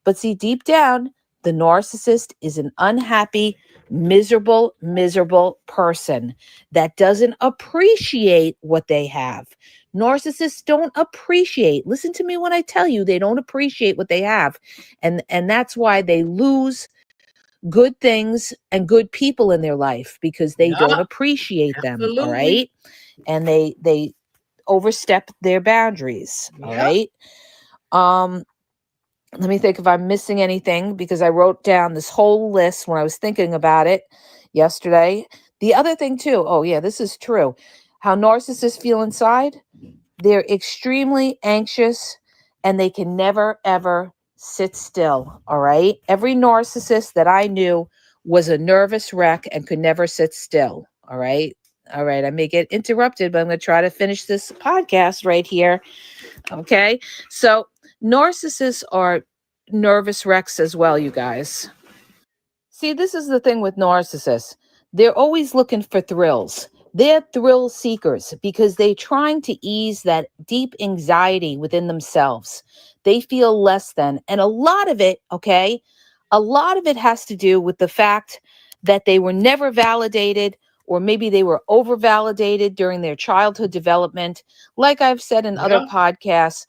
But see, deep down, the narcissist is an unhappy, miserable, miserable person that doesn't appreciate what they have. Narcissists don't appreciate. Listen to me when I tell you they don't appreciate what they have. And that's why they lose good things and good people in their life because they don't Yup. appreciate them. All Absolutely. right. And they overstep their boundaries. All Yep. right. Let me think if I'm missing anything because I wrote down this whole list when I was thinking about it yesterday. The other thing too, oh yeah, this is true. How narcissists feel inside, they're extremely anxious and they can never ever sit still. All right. Every narcissist that I knew was a nervous wreck and could never sit still. All right. All right. I may get interrupted, but I'm going to try to finish this podcast right here. Okay. So narcissists are nervous wrecks as well, you guys. See, this is the thing with narcissists. They're always looking for thrills. They're thrill seekers because they're trying to ease that deep anxiety within themselves. They feel less than. And a lot of it, okay, a lot of it has to do with the fact that they were never validated or maybe they were over validated during their childhood development. Like I've said in other Yep. podcasts,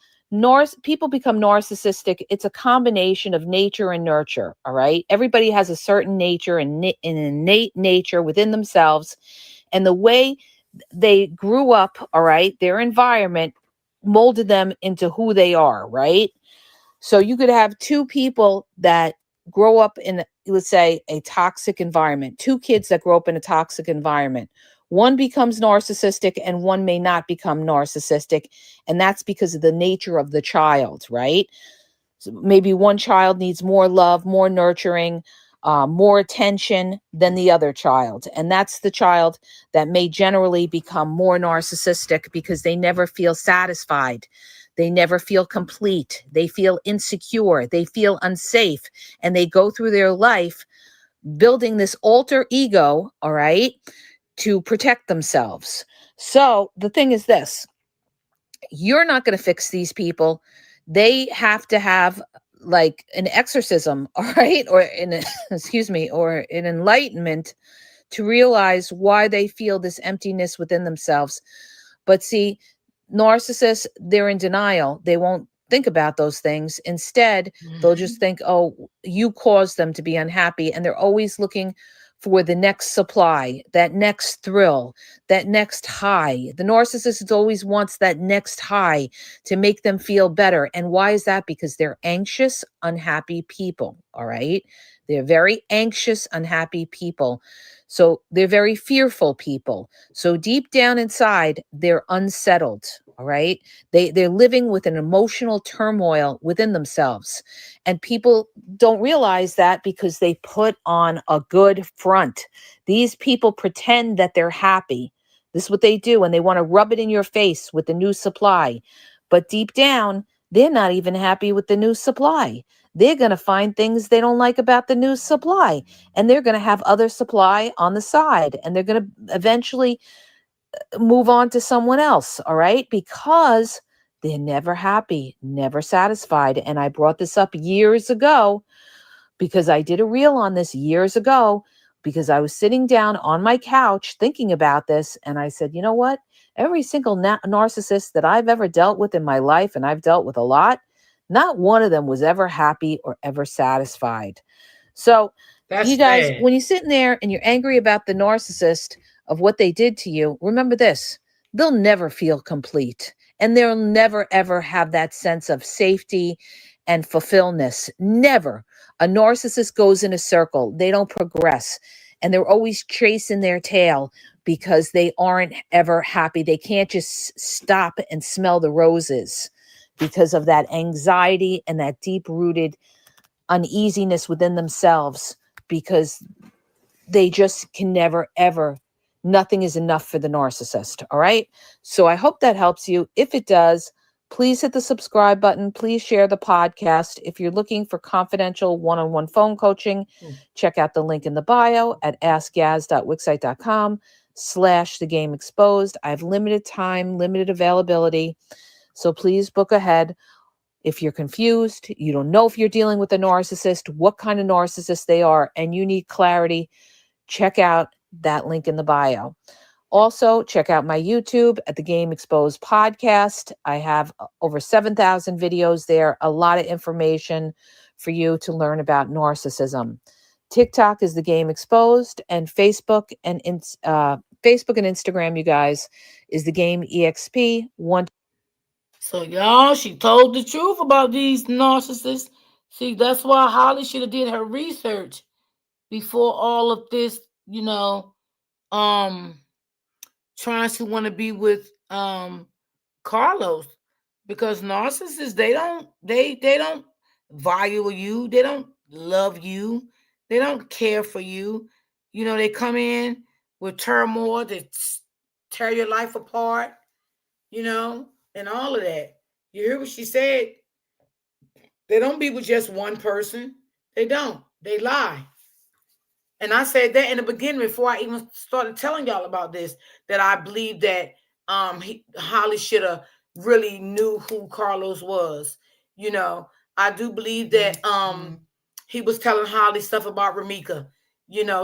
people become narcissistic. It's a combination of nature and nurture. All right. Everybody has a certain nature and an innate nature within themselves. And the way they grew up, all right, their environment molded them into who they are, right? So you could have two people that grow up in, let's say, a toxic environment, two kids that grow up in a toxic environment. One becomes narcissistic and one may not become narcissistic. And that's because of the nature of the child, right? So maybe one child needs more love, more nurturing, more attention than the other child. And that's the child that may generally become more narcissistic because they never feel satisfied. They never feel complete. They feel insecure. They feel unsafe. And they go through their life building this alter ego, all right, to protect themselves. So the thing is this: you're not going to fix these people. They have to have like an exorcism, all right, or excuse me, or an enlightenment to realize why they feel this emptiness within themselves. But see, narcissists, they're in denial. They won't think about those things. Instead, they'll just think, oh, you caused them to be unhappy. And they're always looking for the next supply, that next thrill, that next high. The narcissist always wants that next high to make them feel better. And why is that? Because they're anxious, unhappy people. All right. They're very anxious, unhappy people. So they're very fearful people. So deep down inside, they're unsettled. All right. They're living with an emotional turmoil within themselves. And people don't realize that because they put on a good front. These people pretend that they're happy. This is what they do, and they want to rub it in your face with the new supply. But deep down, they're not even happy with the new supply. They're going to find things they don't like about the new supply, and they're going to have other supply on the side, and they're going to eventually move on to someone else, all right? Because they're never happy, never satisfied. And I brought this up years ago because I did a reel on this years ago because I was sitting down on my couch thinking about this. And I said, you know what? Every single narcissist that I've ever dealt with in my life, and I've dealt with a lot, not one of them was ever happy or ever satisfied. So That's you guys, sad. when you're sitting there and you're angry about the narcissist of what they did to you, remember this: they'll never feel complete, and they'll never ever have that sense of safety and fulfillment. Never. A narcissist goes in a circle. They don't progress, and they're always chasing their tail because they aren't ever happy. They can't just stop and smell the roses because of that anxiety and that deep-rooted uneasiness within themselves, because they just can never, ever, nothing is enough for the narcissist. All right. So I hope that helps you. If it does, please hit the subscribe button. Please share the podcast. If you're looking for confidential one-on-one phone coaching, check out the link in the bio at askgaz.wixsite.com/the game exposed. I have limited time, limited availability. So please book ahead. If you're confused, you don't know if you're dealing with a narcissist, what kind of narcissist they are, and you need clarity, check out that link in the bio. Also, check out my YouTube at the Game Exposed podcast. I have over 7,000 videos there, a lot of information for you to learn about narcissism. TikTok is the Game Exposed, and Facebook and Instagram, you guys, is the Game EXP. So y'all, she told the truth about these narcissists. See, that's why Holly should have did her research before all of this, um, trying to want to be with Carlos, because narcissists, they don't value you, they don't love you, they don't care for you. They come in with turmoil, they tear your life apart, and all of that. You hear what she said? They don't be with just one person. They don't. They lie. And I said that in the beginning before I even started telling y'all about this, that I believe that Holly should have really knew who Carlos was. I do believe that he was telling Holly stuff about Ramika,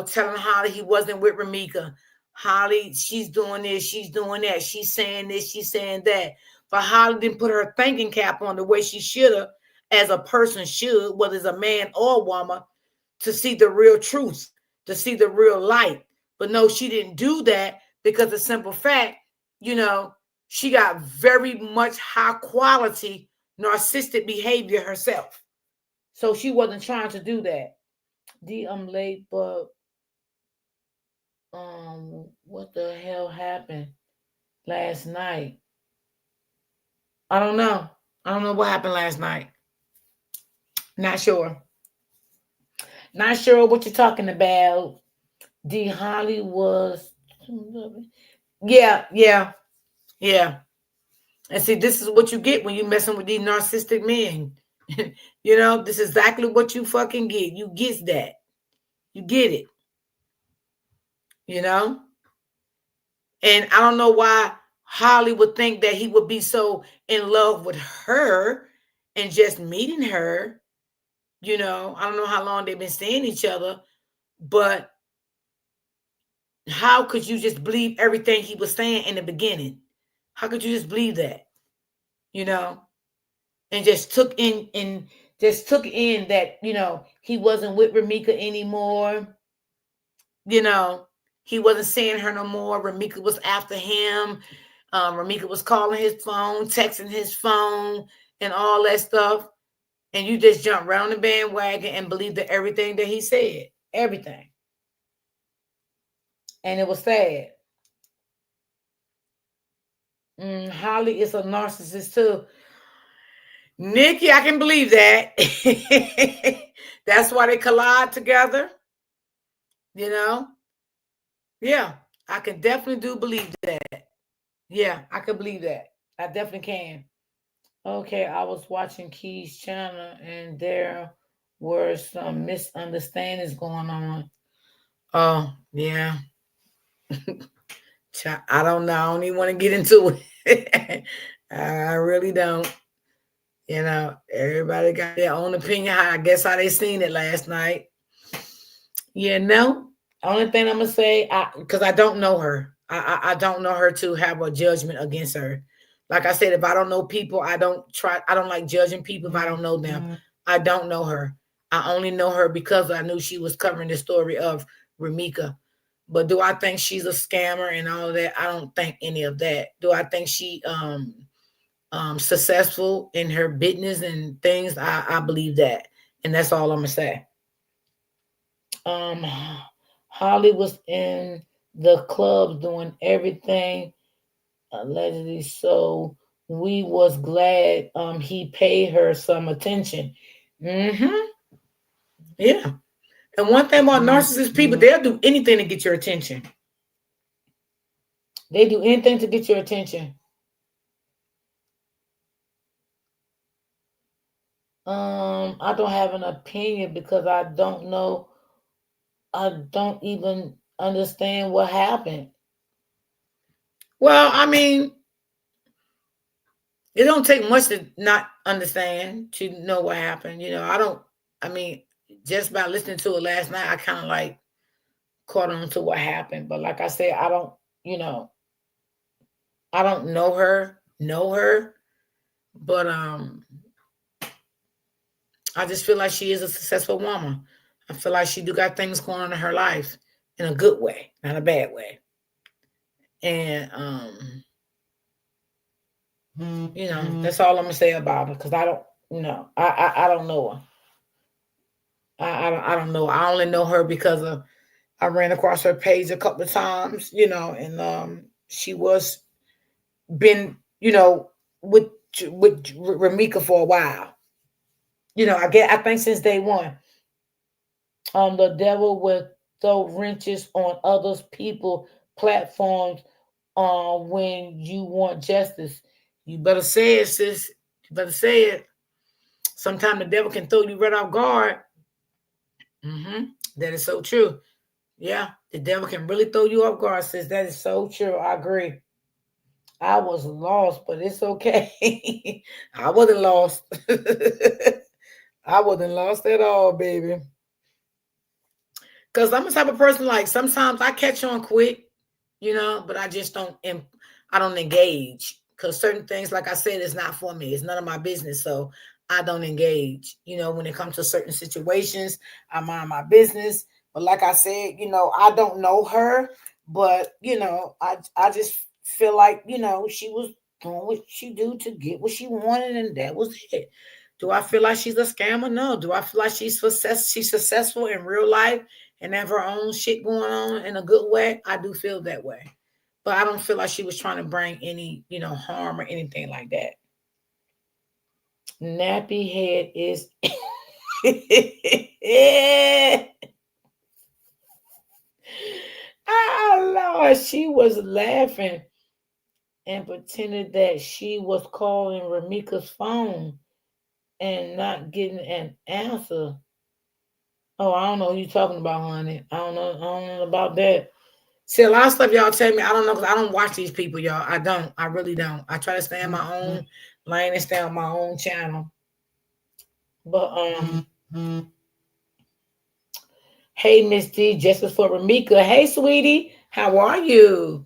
telling Holly he wasn't with Ramika. Holly, she's doing this, she's doing that, she's saying this, she's saying that. But Holly didn't put her thinking cap on the way she should have, as a person should, whether it's a man or a woman, to see the real truth, to see the real light. But no, she didn't do that because the simple fact, she got very much high quality narcissistic behavior herself. So she wasn't trying to do that. I'm late, but what the hell happened last night? I don't know. I don't know what happened last night. Not sure. Not sure what you're talking about. D Holly was yeah, yeah, yeah. And see, this is what you get when you messing with these narcissistic men. You know, this is exactly what you fucking get. You get that. You get it. You know? And I don't know why Holly would think that he would be so in love with her and just meeting her. You know, I don't know how long they've been seeing each other, but how could you just believe everything he was saying in the beginning? How could you just believe that? You know? And just took in that, you know, he wasn't with Ramika anymore. You know, he wasn't seeing her no more. Ramika was after him. Ramika was calling his phone, texting his phone, and all that stuff. And you just jump around the bandwagon and believe that everything that he said. Everything. And it was sad. Holly is a narcissist too. Nikki, I can believe that. That's why they collide together. You know? Yeah, I can definitely do believe that. Yeah, I can believe that. I definitely can. Okay, I was watching Key's channel and there were some misunderstandings going on. Oh, yeah. I don't know. I don't even want to get into it. I really don't. You know, everybody got their own opinion. I guess how they seen it last night. Yeah, no. Only thing I'm gonna say, because I don't know her. I don't know her to have a judgment against her. Like I said, if I don't know people, I don't like judging people if I don't know them. I don't know her. I only know her because I knew she was covering the story of Ramika. But do I think she's a scammer and all of that? I don't think any of that. Do I think she successful in her business and things? I believe that. And that's all I'm gonna say. Holly was in the clubs doing everything allegedly, so we was glad he paid her some attention. Yeah. And one thing about narcissist people, they'll do anything to get your attention. They do anything to get your attention. I don't have an opinion because I don't know. I don't even understand what happened. Well, I mean, it don't take much to not understand to know what happened. You know, I mean, just by listening to it last night, I kind of like caught on to what happened. But like I said, I don't, you know, I don't know her, but I just feel like she is a successful woman. I feel like she do got things going on in her life in a good way, not a bad way. And you know, that's all I'm gonna say about her because I don't, you know, I don't know her. I don't know. I only know her because of I ran across her page a couple of times, you know, and she was been, you know, with Ramika for a while. You know, I think since day one. The devil will throw wrenches on others people platforms when you want justice. You better say it, sis. You better say it. Sometimes the devil can throw you right off guard. That is so true. Yeah, the devil can really throw you off guard, sis. That is so true. I agree. I was lost, but it's okay. I wasn't lost. I wasn't lost at all, baby. Because I'm the type of person like sometimes I catch on quick, you know, but I just don't engage. Because certain things, like I said, is not for me. It's none of my business. So I don't engage. You know, when it comes to certain situations, I mind my business. But like I said, you know, I don't know her, but you know, I just feel like, you know, she was doing what she do to get what she wanted, and that was it. Do I feel like she's a scammer? No. Do I feel like she's successful in real life and have her own shit going on in a good way? I do feel that way. But I don't feel like she was trying to bring any, harm or anything like that. Nappy head is oh Lord, she was laughing and pretended that she was calling Ramika's phone and not getting an answer. Oh, I don't know who you talking about, honey. I don't know about that. See, a lot of stuff y'all tell me, I don't know, because I don't watch these people, y'all. I don't. I really don't. I try to stay in my own lane and stay on my own channel. But hey, Miss D, justice for Ramika. Hey, sweetie, how are you?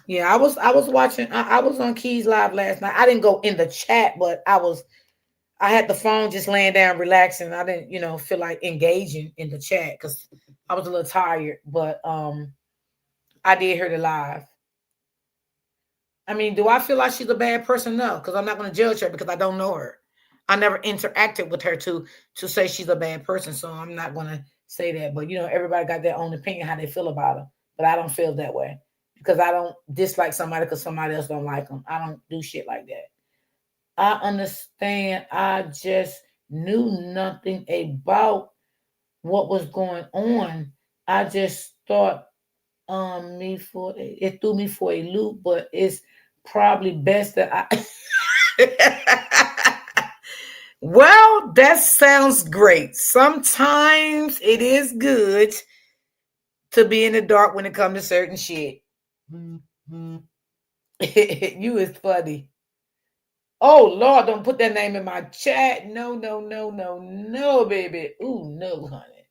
Yeah, I was watching. I was on Keys Live last night. I didn't go in the chat, but I had the phone just laying down, relaxing. I didn't, feel like engaging in the chat because I was a little tired. But I did hear the live. I mean, do I feel like she's a bad person? No, because I'm not going to judge her because I don't know her. I never interacted with her to say she's a bad person, so I'm not going to say that. But everybody got their own opinion how they feel about her, but I don't feel that way because I don't dislike somebody because somebody else don't like them. I don't do shit like that. I understand. I just knew nothing about what was going on. I just thought it threw me for a loop, but it's probably best that I well, that sounds great. Sometimes it is good to be in the dark when it comes to certain shit. You is funny. Oh Lord, don't put that name in my chat. No, baby. Ooh, no, honey.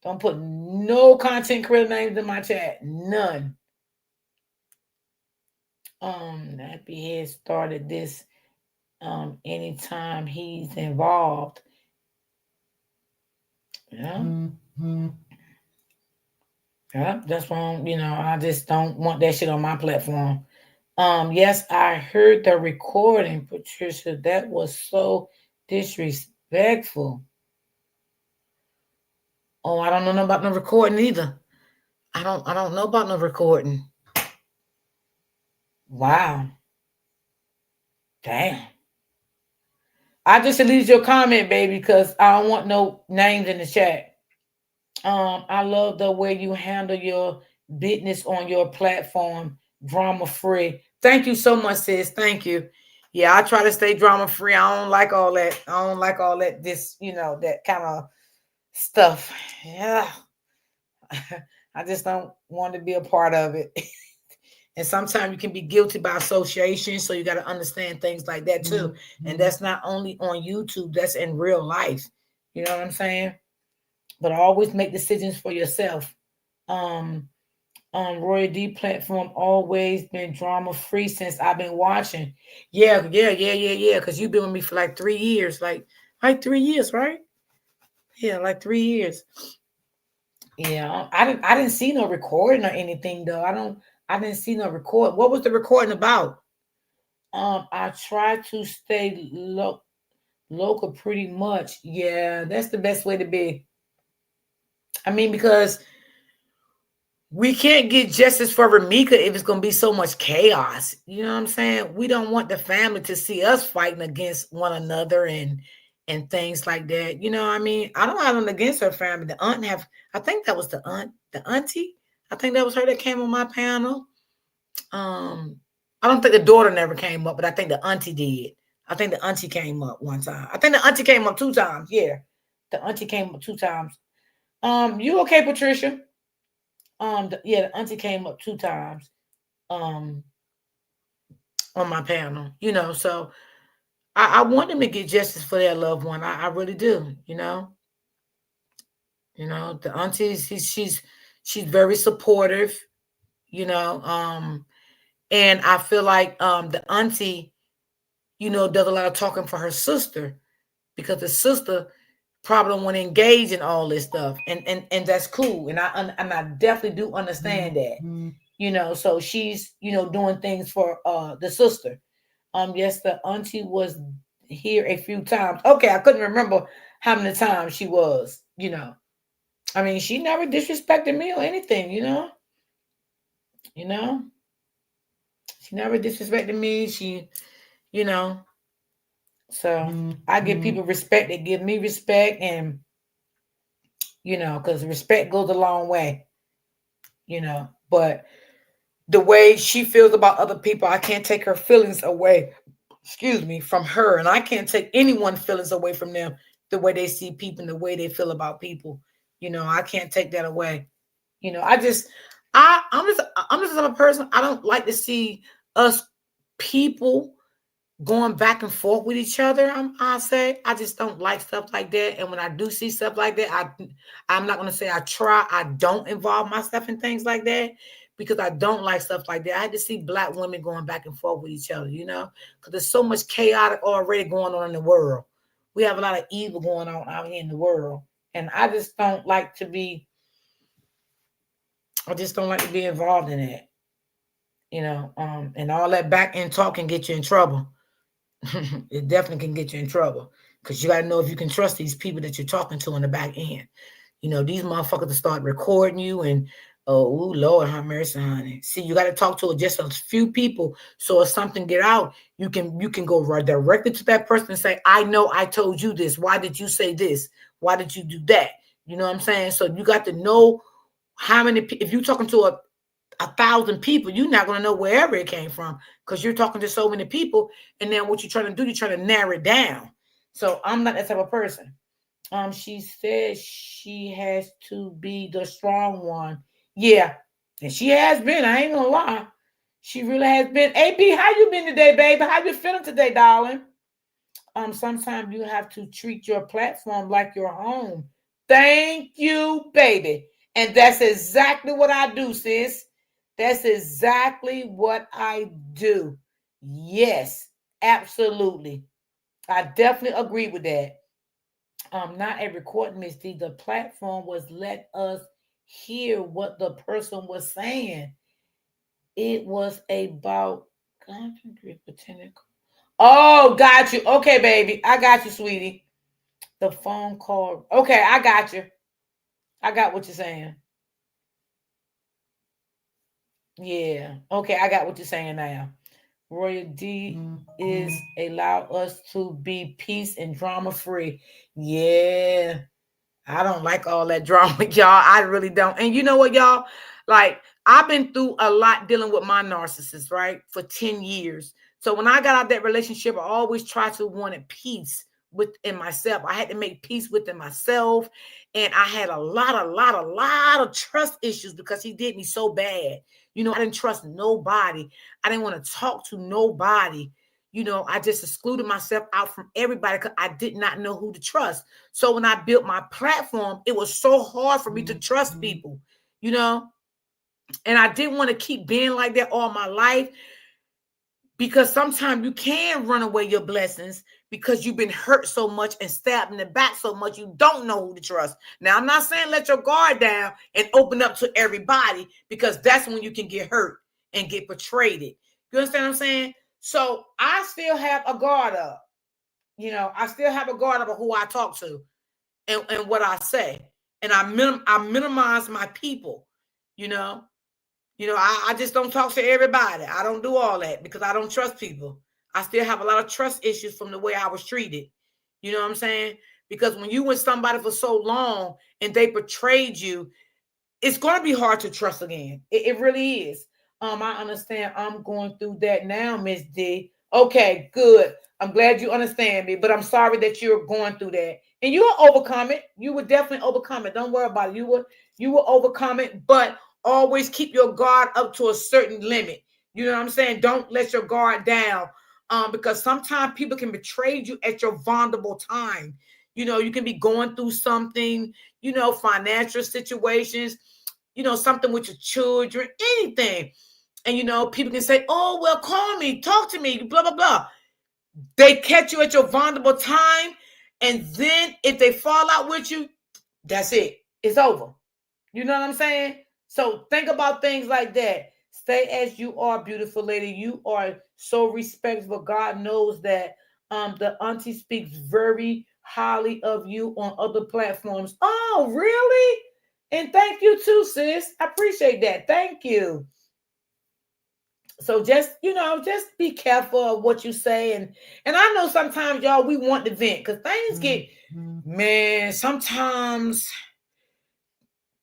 Don't put no content creator names in my chat. None. Nappy Head started this anytime he's involved. Yeah. Yeah, that's wrong. I just don't want that shit on my platform. Yes, I heard the recording, Patricia. That was so disrespectful. Oh, I don't know about no recording either. I don't know about no recording. Wow. Damn. I just deleted your comment, baby, because I don't want no names in the chat. I love the way you handle your business on your platform, drama free. Thank you so much, sis. Thank you. Yeah, I try to stay drama free. I don't like all that. I don't like all that. That kind of stuff. Yeah, I just don't want to be a part of it. And sometimes you can be guilty by association, so you got to understand things like that too. Mm-hmm. And that's not only on YouTube; that's in real life. You know what I'm saying? But always make decisions for yourself. Roy D platform always been drama free since I've been watching. Yeah. Because you've been with me for like 3 years, like 3 years, right? Yeah, like 3 years. Yeah, I didn't see no recording or anything though. I didn't see no record. What was the recording about? I try to stay local pretty much. Yeah, that's the best way to be. I mean, because we can't get justice for Ramika if it's going to be so much chaos. You know what I'm saying? We don't want the family to see us fighting against one another and things like that. You know what I mean? I don't have nothing against her family. The aunt I think that was the auntie. I think that was her that came on my panel. I don't think the daughter never came up, but I think the auntie did. I think the auntie came up one time. I think the auntie came up 2 times. Yeah. The auntie came up 2 times. You okay, Patricia? The auntie came up 2 times on my panel, so I want them to get justice for their loved one. I really do, the auntie, she's very supportive, and I feel like the auntie, does a lot of talking for her sister because the sister probably don't want to engage in all this stuff, and that's cool, and I definitely do understand that. So she's, doing things for the sister. Yes, the auntie was here a few times. Okay, I couldn't remember how many times she was. I mean, she never disrespected me or anything. You know, she never disrespected me. You know, so I give people respect. They give me respect, and because respect goes a long way. But the way she feels about other people, I can't take her feelings away, excuse me, from her. And I can't take anyone's feelings away from them, the way they see people and the way they feel about people. I can't take that away. I just I'm just a person. I don't like to see us people going back and forth with each other. I say I just don't like stuff like that. And when I do see stuff like that, I'm not gonna say I don't involve myself in things like that because I don't like stuff like that. I had to see black women going back and forth with each other, because there's so much chaotic already going on in the world. We have a lot of evil going on out here in the world. And I just don't like to be involved in that. And all that back end talk can get you in trouble. It definitely can get you in trouble because you got to know if you can trust these people that you're talking to in the back end. These motherfuckers to start recording you and oh Lord, have mercy, honey. See, you got to talk to just a few people, so if something get out, you can go right directly to that person and say, I know I told you this. Why did you say this? Why did you do that? You know what I'm saying? So you got to know how many. If you're talking to a 1,000 people, you're not going to know wherever it came from because you're talking to so many people. And then what you're trying to do, you're trying to narrow it down. So I'm not that type of person. She says she has to be the strong one. Yeah, and she has been. I ain't gonna lie. She really has been. AB, how you been today, baby? How you feeling today, darling? Sometimes you have to treat your platform like your home. Thank you, baby. And that's exactly what I do, sis. That's exactly what I do. Yes, absolutely. I definitely agree with that. Not every court, Miss D, the platform was let us hear what the person was saying. It was about Oh, got you. Okay, baby. I got you, sweetie. The phone call. Okay, I got you. I got what you're saying. Yeah. Okay, I got what you're saying now. Royal D is allow us to be peace and drama free. Yeah. I don't like all that drama, y'all. I really don't. And you know what, y'all? Like, I've been through a lot dealing with my narcissist, right? For 10 years. So when I got out of that relationship, I always tried to wanted peace within myself. I had to make peace within myself. And I had a lot of trust issues because he did me so bad. I didn't trust nobody. I didn't want to talk to nobody. I just excluded myself out from everybody because I did not know who to trust. So when I built my platform, it was so hard for me to trust people, and I didn't want to keep being like that all my life because sometimes you can run away your blessings because you've been hurt so much and stabbed in the back so much you don't know who to trust. Now, I'm not saying let your guard down and open up to everybody because that's when you can get hurt and get betrayed. You understand what I'm saying? So I still have a guard up. I still have a guard up of who I talk to and what I say. And I minimize my people, you know. I just don't talk to everybody. I don't do all that because I don't trust people. I still have a lot of trust issues from the way I was treated. You know what I'm saying? Because when you with somebody for so long and they betrayed you, it's going to be hard to trust again. It really is. I understand. I'm going through that now, Miss D. Okay, good. I'm glad you understand me, but I'm sorry that you're going through that, and you will overcome it. You will definitely overcome it. Don't worry about it. You will overcome it, but always keep your guard up to a certain limit. You know what I'm saying? Don't let your guard down, because sometimes people can betray you at your vulnerable time. You can be going through something. Financial situations. Something with your children, anything. And, people can say, oh, well, call me, talk to me, blah, blah, blah. They catch you at your vulnerable time. And then if they fall out with you, that's it. It's over. You know what I'm saying? So think about things like that. Stay as you are, beautiful lady. You are so respectful. God knows that the auntie speaks very highly of you on other platforms. Oh, really? And thank you too, sis. I appreciate that. Thank you. So just, just be careful of what you say. And I know sometimes, y'all, we want to vent because things get, man, sometimes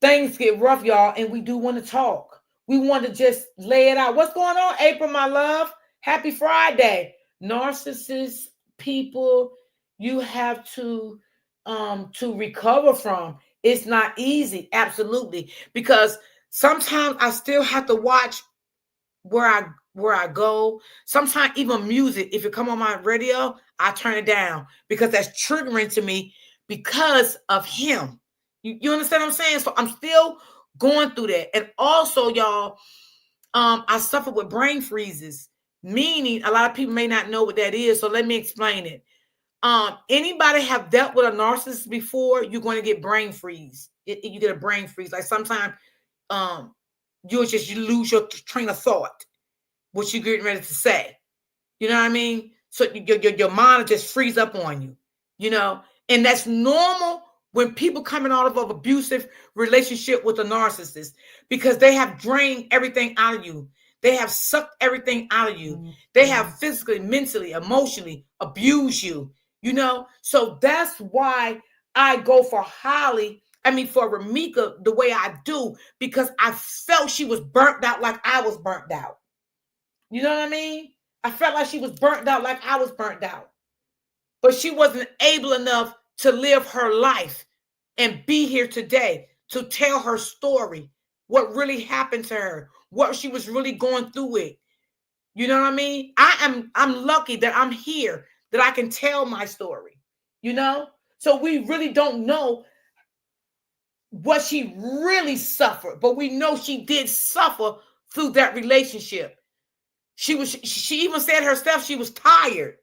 things get rough, y'all, and we do want to talk. We want to just lay it out. What's going on, April, my love? Happy Friday. Narcissists, people, you have to recover from. It's not easy, absolutely, because sometimes I still have to watch where I go. Sometimes even music, if it come on my radio, I turn it down because that's triggering to me because of him. You understand what I'm saying? So I'm still going through that. And also, y'all, I suffer with brain freezes, meaning a lot of people may not know what that is. So let me explain it. Anybody have dealt with a narcissist before, you're going to get brain freeze. You get a brain freeze. Like sometimes you lose your train of thought, what you're getting ready to say. You know what I mean? So your mind just freeze up on you, and that's normal when people coming out of an abusive relationship with a narcissist because they have drained everything out of you. They have sucked everything out of you. They have physically, mentally, emotionally abused you, So that's why I go for Holly. I mean, for Ramika, the way I do, because I felt she was burnt out like I was burnt out. You know what I mean? I felt like she was burnt out like I was burnt out. But she wasn't able enough to live her life and be here today to tell her story, what really happened to her, what she was really going through with. You know what I mean? I'm lucky that I'm here, that I can tell my story. So we really don't know what she really suffered, but we know she did suffer through that relationship. She even said herself she was tired.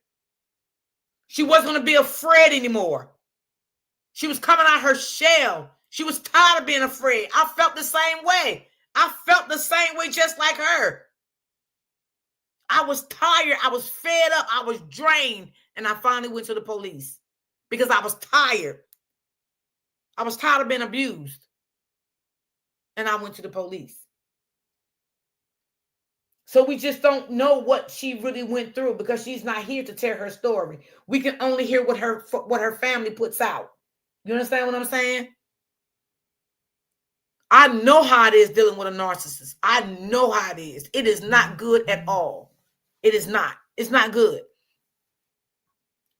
She wasn't going to be afraid anymore. She was coming out her shell. She was tired of being afraid. I felt the same way. I felt the same way just like her. I was tired. I was fed up. I was drained. And I finally went to the police because I was tired. I was tired of being abused. And I went to the police. So we just don't know what she really went through because she's not here to tell her story. We can only hear what her family puts out. You understand what I'm saying? I know how it is dealing with a narcissist. I know how it is. It is not good at all. It is not. It's not good.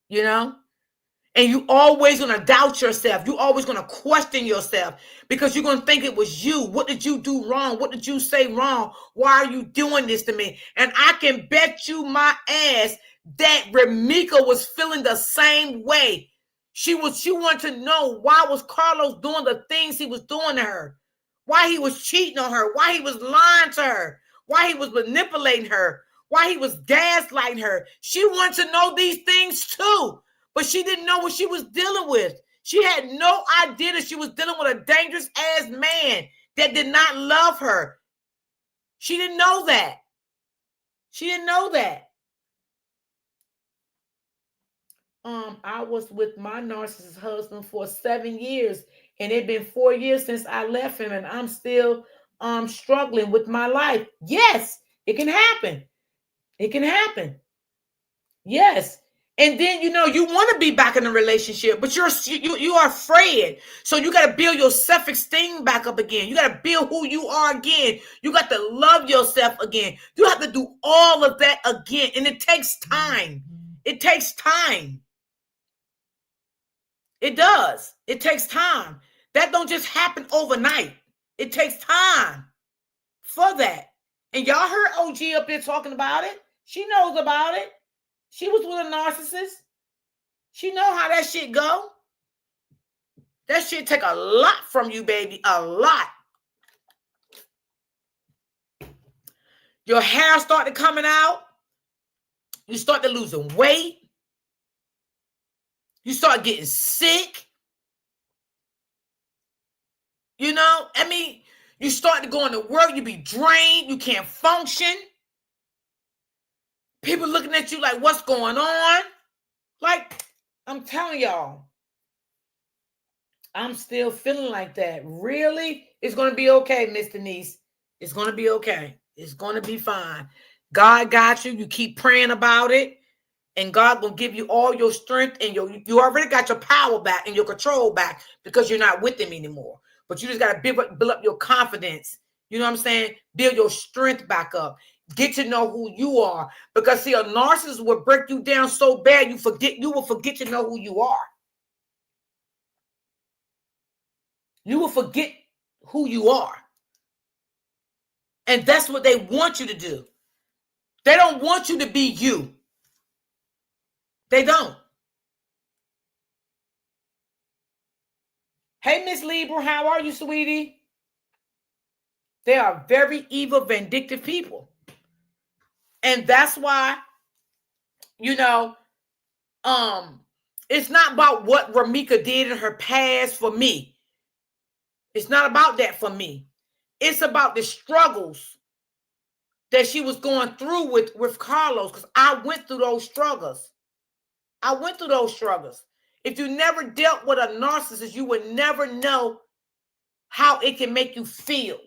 And you always going to doubt yourself. You always going to question yourself because you're going to think it was you. What did you do wrong? What did you say wrong? Why are you doing this to me? And I can bet you my ass that Ramika was feeling the same way. She wanted to know why was Carlos doing the things he was doing to her, why he was cheating on her, why he was lying to her, why he was manipulating her, why he was gaslighting her. She wanted to know these things too. But she didn't know what she was dealing with. She had no idea that she was dealing with a dangerous ass man that did not love her. She didn't know that. She didn't know that. I was with my narcissist husband for 7 years, and it's been 4 years since I left him, and I'm still struggling with my life. Yes, it can happen. It can happen. Yes. And then you want to be back in a relationship, but you are afraid. So you got to build your self-esteem back up again. You got to build who you are again. You got to love yourself again. You have to do all of that again, and it takes time. It takes time. It does. It takes time. That don't just happen overnight. It takes time for that. And y'all heard OG up there talking about it. She knows about it. She was with a narcissist. She know how that shit go. That shit take a lot from you, baby. A lot. Your hair started coming out. You started losing weight. You start getting sick. I mean, You start to go into work, you be drained, you can't function. People looking at you like, what's going on? Like, I'm telling y'all, I'm still feeling like that. Really? It's going to be okay, Miss Denise. It's going to be okay. It's going to be fine. God got you. You keep praying about it. And God will give you all your strength and you already got your power back and your control back because you're not with him anymore. But you just got to build up your confidence. You know what I'm saying? Build your strength back up. Get to know who you are. Because see, a narcissist will break you down so bad you will forget to know who you are. You will forget who you are. And that's what they want you to do. They don't want you to be you. They don't. Hey, Miss Libra, how are you, sweetie? They are very evil, vindictive people. And that's why, it's not about what Ramika did in her past for me. It's not about that for me. It's about the struggles that she was going through with Carlos, because I went through those struggles. If you never dealt with a narcissist, you would never know how it can make you feel.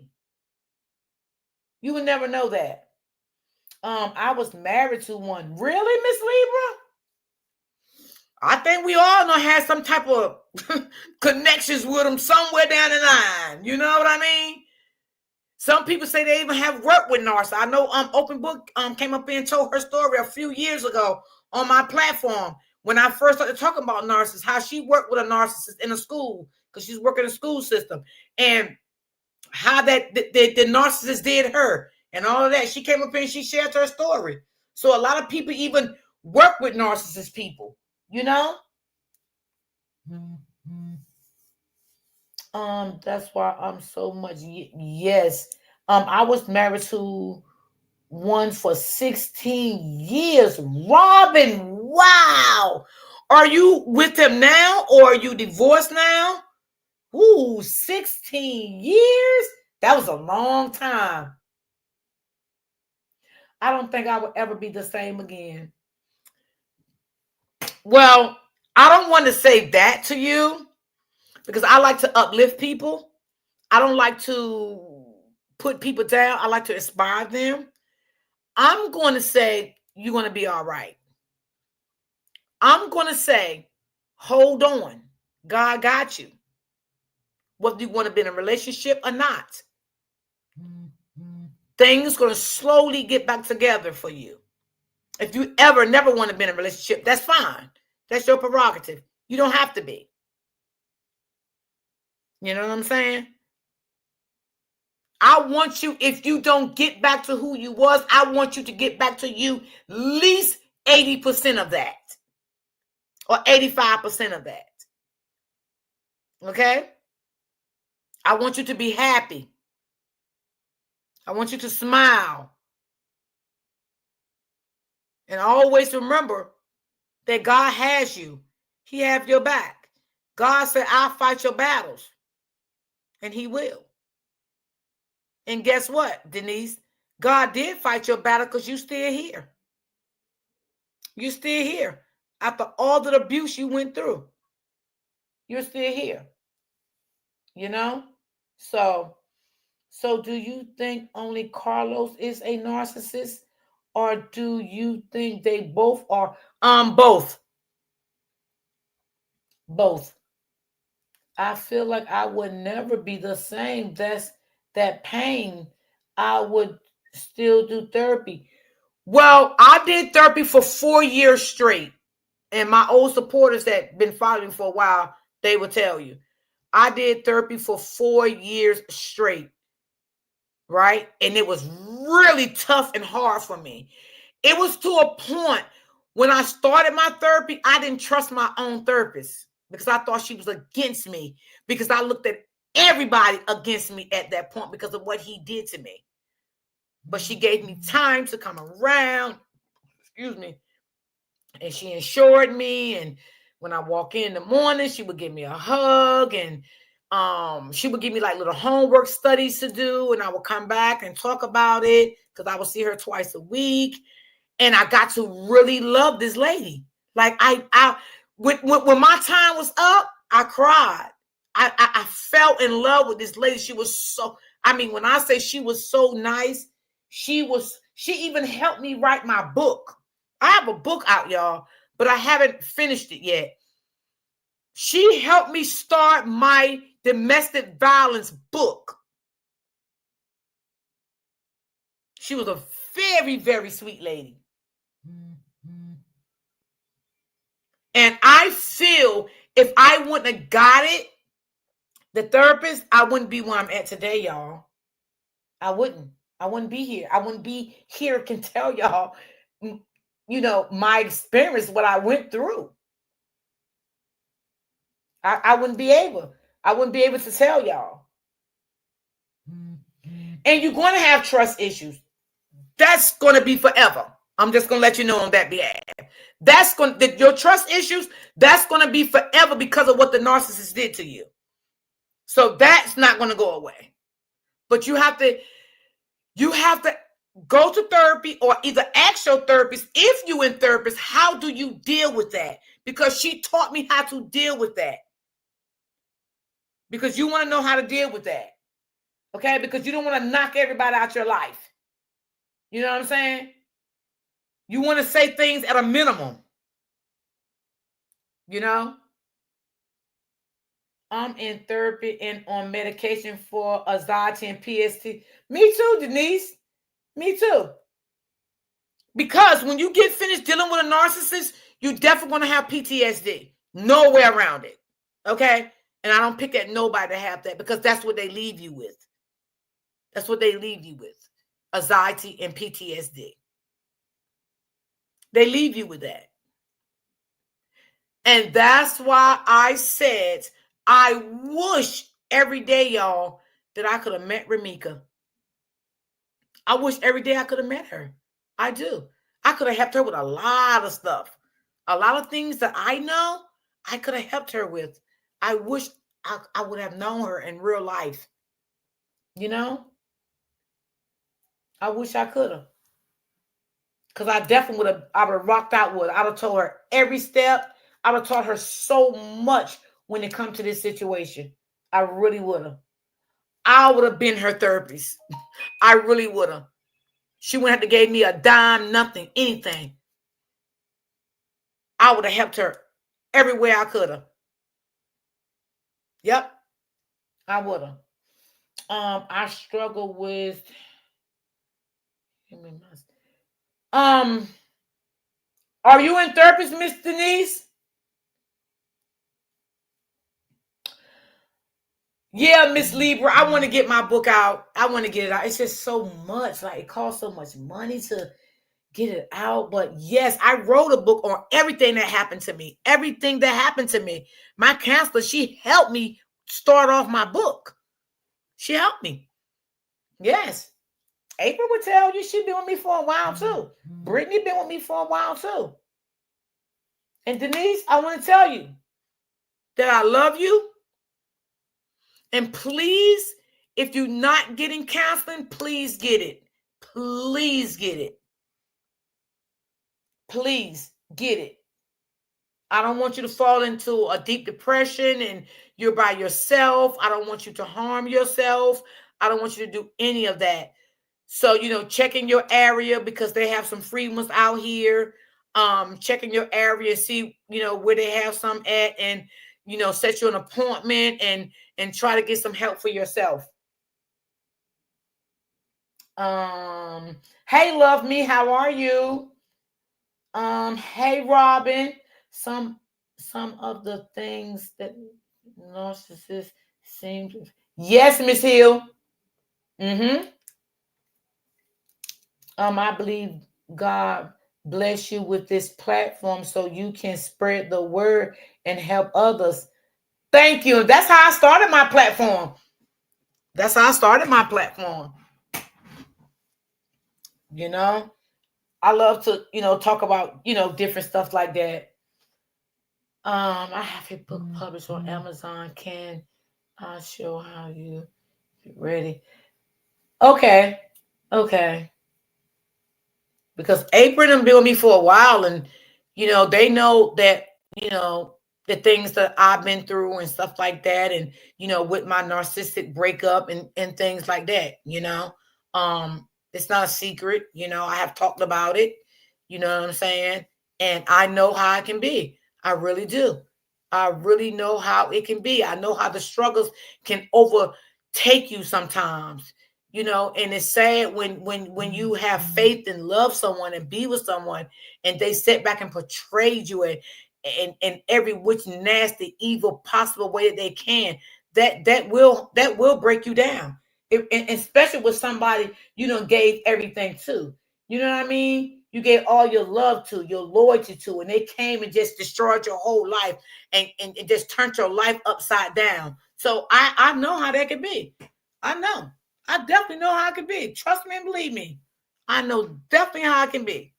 You would never know that. I was married to one. Really, Miss Libra? I think we all know had some type of connections with them somewhere down the line. You know what I mean? Some people say they even have worked with narcissists. I know Open Book came up and told her story a few years ago on my platform when I first started talking about narcissists, how she worked with a narcissist in a school because she's working in a school system, and how that the narcissist did her and all of that. She came up and she shared her story. So a lot of people even work with narcissist people, That's why I'm so much. Yes. I was married to one for 16 years. Robin, wow. Are you with him now or are you divorced now? Ooh, 16 years? That was a long time. I don't think I would ever be the same again. Well, I don't want to say that to you because I like to uplift people. I don't like to put people down. I like to inspire them. I'm going to say you're going to be all right. I'm going to say, hold on. God got you. Whether you want to be in a relationship or not. Things going to slowly get back together for you. If you never want to be in a relationship, that's fine. That's your prerogative. You don't have to be. You know what I'm saying? I want you, if you don't get back to who you was, I want you to get back to you at least 80% of that. Or 85% of that. Okay? I want you to be happy. I want you to smile. And always remember that God has you. He has your back. God said, I'll fight your battles. And he will. And guess what, Denise? God did fight your battle because you're still here. You're still here. After all the abuse you went through, you're still here. So do you think only Carlos is a narcissist? Or do you think they both are? Both. Both. I feel like I would never be the same. That's that pain. I would still do therapy. Well, I did therapy for 4 years straight. And my old supporters that been following for a while, they will tell you. I did therapy for 4 years straight. Right? And it was really tough and hard for me. It was to a point when I started my therapy, I didn't trust my own therapist because I thought she was against me because I looked at everybody against me at that point because of what he did to me. But she gave me time to come around, and she insured me. And when I walk in the morning, she would give me a hug. And She would give me like little homework studies to do, and I would come back and talk about it because I would see her twice a week. And I got to really love this lady. Like when my time was up, I cried. I fell in love with this lady. She was so, I mean, when I say she was so nice, she even helped me write my book. I have a book out, y'all, but I haven't finished it yet. She helped me start my domestic violence book. She was a very, very sweet lady. And I feel if I wouldn't have got it, the therapist, I wouldn't be where I'm at today, y'all. I wouldn't be here. I wouldn't be here, can tell y'all, my experience, what I went through. I wouldn't be able. I wouldn't be able to tell y'all. And you're going to have trust issues. That's going to be forever. I'm just going to let you know on that behalf. Your trust issues, that's going to be forever because of what the narcissist did to you. So that's not going to go away. But you have to go to therapy, or either ask your therapist, if you in therapist, how do you deal with that? Because she taught me how to deal with that. Because you want to know how to deal with that. Okay? Because you don't want to knock everybody out your life. You know what I'm saying? You want to say things at a minimum. You know? I'm in therapy and on medication for anxiety and PST. Me too, Denise. Me too. Because when you get finished dealing with a narcissist, you definitely going to have PTSD. No way around it. Okay? And I don't pick at nobody to have that, because that's what they leave you with. That's what they leave you with. Anxiety and PTSD. They leave you with that. And that's why I said, I wish every day, y'all, that I could have met Ramika. I wish every day I could have met her. I do. I could have helped her with a lot of stuff. A lot of things that I know, I could have helped her with. I wish I would have known her in real life. You know? I wish I could have. Because I definitely would have rocked out with her. I would have told her every step. I would have taught her so much when it comes to this situation. I really would have. I would have been her therapist. I really would have. She wouldn't have to give me a dime, nothing, anything. I would have helped her everywhere I could have. Yep. I would have. I struggle with are you in therapy, Miss Denise? Yeah, Miss Libra. I want to get my book out. I want to get it out. It's just so much. Like, it costs so much money to get it out. But yes, I wrote a book on everything that happened to me. Everything that happened to me. My counselor, she helped me start off my book. She helped me. Yes. April would tell you she's been with me for a while too. Brittany been with me for a while too. And Denise, I want to tell you that I love you. And please, if you're not getting counseling, please get it. Please get it. Please get it. I don't want you to fall into a deep depression and you're by yourself. I don't want you to harm yourself. I don't want you to do any of that. So, check in your area, because they have some free ones out here. Check in your area, see, where they have some at, and, set you an appointment and try to get some help for yourself. Hey, love me, how are you? Hey, Robin. Some of the things that narcissists seem to. Yes, Miss Hill. I believe God bless you with this platform so you can spread the word and help others. Thank you. That's how I started my platform. I love to, talk about, different stuff like that. I have a book published on Amazon. Can I'll show how you get ready. Okay. Okay. Because April and been with me for a while, and they know that the things that I've been through and stuff like that, and with my narcissistic breakup and things like that. It's not a secret. I have talked about it. You know what I'm saying? And I know how it can be. I really do. I really know how it can be. I know how the struggles can overtake you sometimes. And it's sad when you have faith and love someone and be with someone, and they sit back and portray you in every which nasty, evil possible way that they can. That will break you down. And especially with somebody gave everything to. You know what I mean? You gave all your love to, your loyalty to, and they came and just destroyed your whole life and just turned your life upside down. So I know how that could be. I know. I definitely know how it can be. Trust me and believe me. I know definitely how it can be.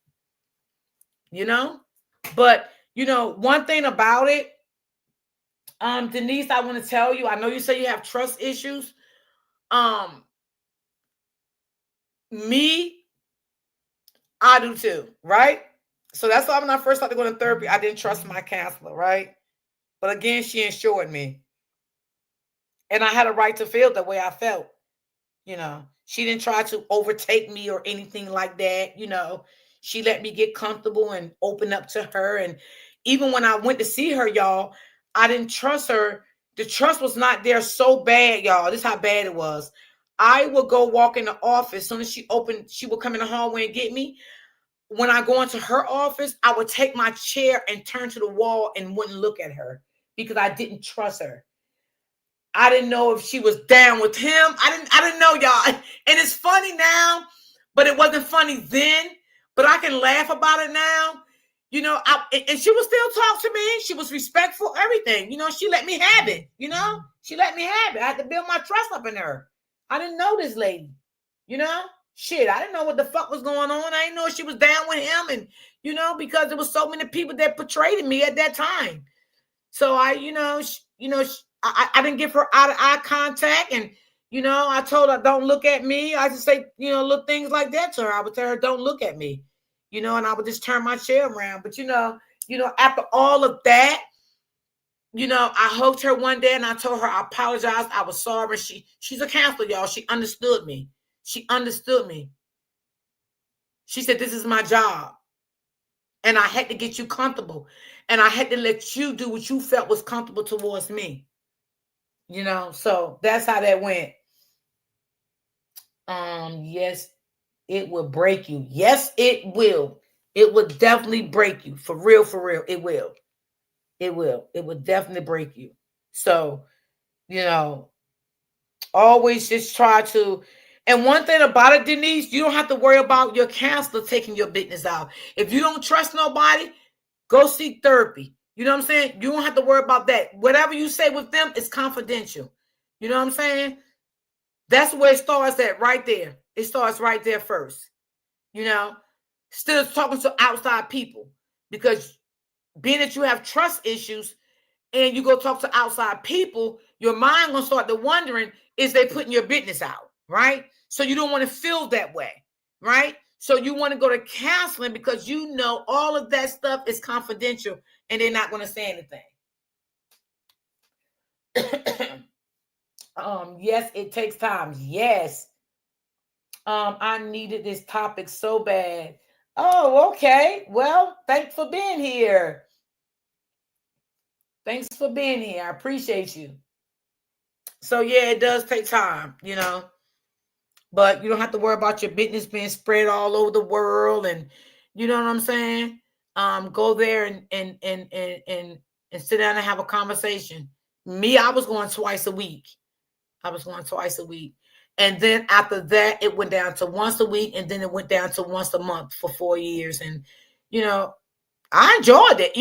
But one thing about it, Denise, I want to tell you, I know you say you have trust issues. Me, I do too, right? So that's why when I first started going to therapy, I didn't trust my counselor, right? But again, she insured me. And I had a right to feel the way I felt. She didn't try to overtake me or anything like that. She let me get comfortable and open up to her. And even when I went to see her, y'all, I didn't trust her. The trust was not there so bad, y'all. This is how bad it was. I would go walk in the office. As soon as she opened, she would come in the hallway and get me. When I go into her office, I would take my chair and turn to the wall and wouldn't look at her because I didn't trust her. I didn't know if she was down with him. I didn't know, y'all. And it's funny now, but it wasn't funny then. But I can laugh about it now. And she would still talk to me. She was respectful, everything. She let me have it. She let me have it. I had to build my trust up in her. I didn't know this lady. Shit, I didn't know what the fuck was going on. I didn't know she was down with him. And, because there was so many people that portrayed me at that time. So I didn't give her eye contact, and I told her don't look at me. I just say little things like that to her. I would tell her don't look at me, and I would just turn my chair around. But after all of that, I hugged her one day and I told her I apologized. I was sorry. She's a counselor, y'all. She understood me. She understood me. She said this is my job. And I had to get you comfortable. And I had to let you do what you felt was comfortable towards me. So that's how that went. Yes, it will break you. Yes, it will. It will definitely break you. For real, it will. It will. It will definitely break you. So, always just try to. And one thing about it, Denise, you don't have to worry about your counselor taking your business out. If you don't trust nobody, go seek therapy. You know what I'm saying? You don't have to worry about that. Whatever you say with them is confidential. You know what I'm saying? That's where it starts at right there. It starts right there first. Still talking to outside people. Because being that you have trust issues and you go talk to outside people, your mind gonna start to wondering, is they putting your business out, right? So you don't want to feel that way, right? So you want to go to counseling because all of that stuff is confidential and they're not going to say anything. Yes, it takes time. Yes. I needed this topic so bad. Oh, okay. Well, thanks for being here. Thanks for being here. I appreciate you. So yeah, it does take time, but you don't have to worry about your business being spread all over the world. And you know what I'm saying? Go there and sit down and have a conversation. Me, I was going twice a week. And then after that, it went down to once a week, and then it went down to once a month for 4 years. And I enjoyed it.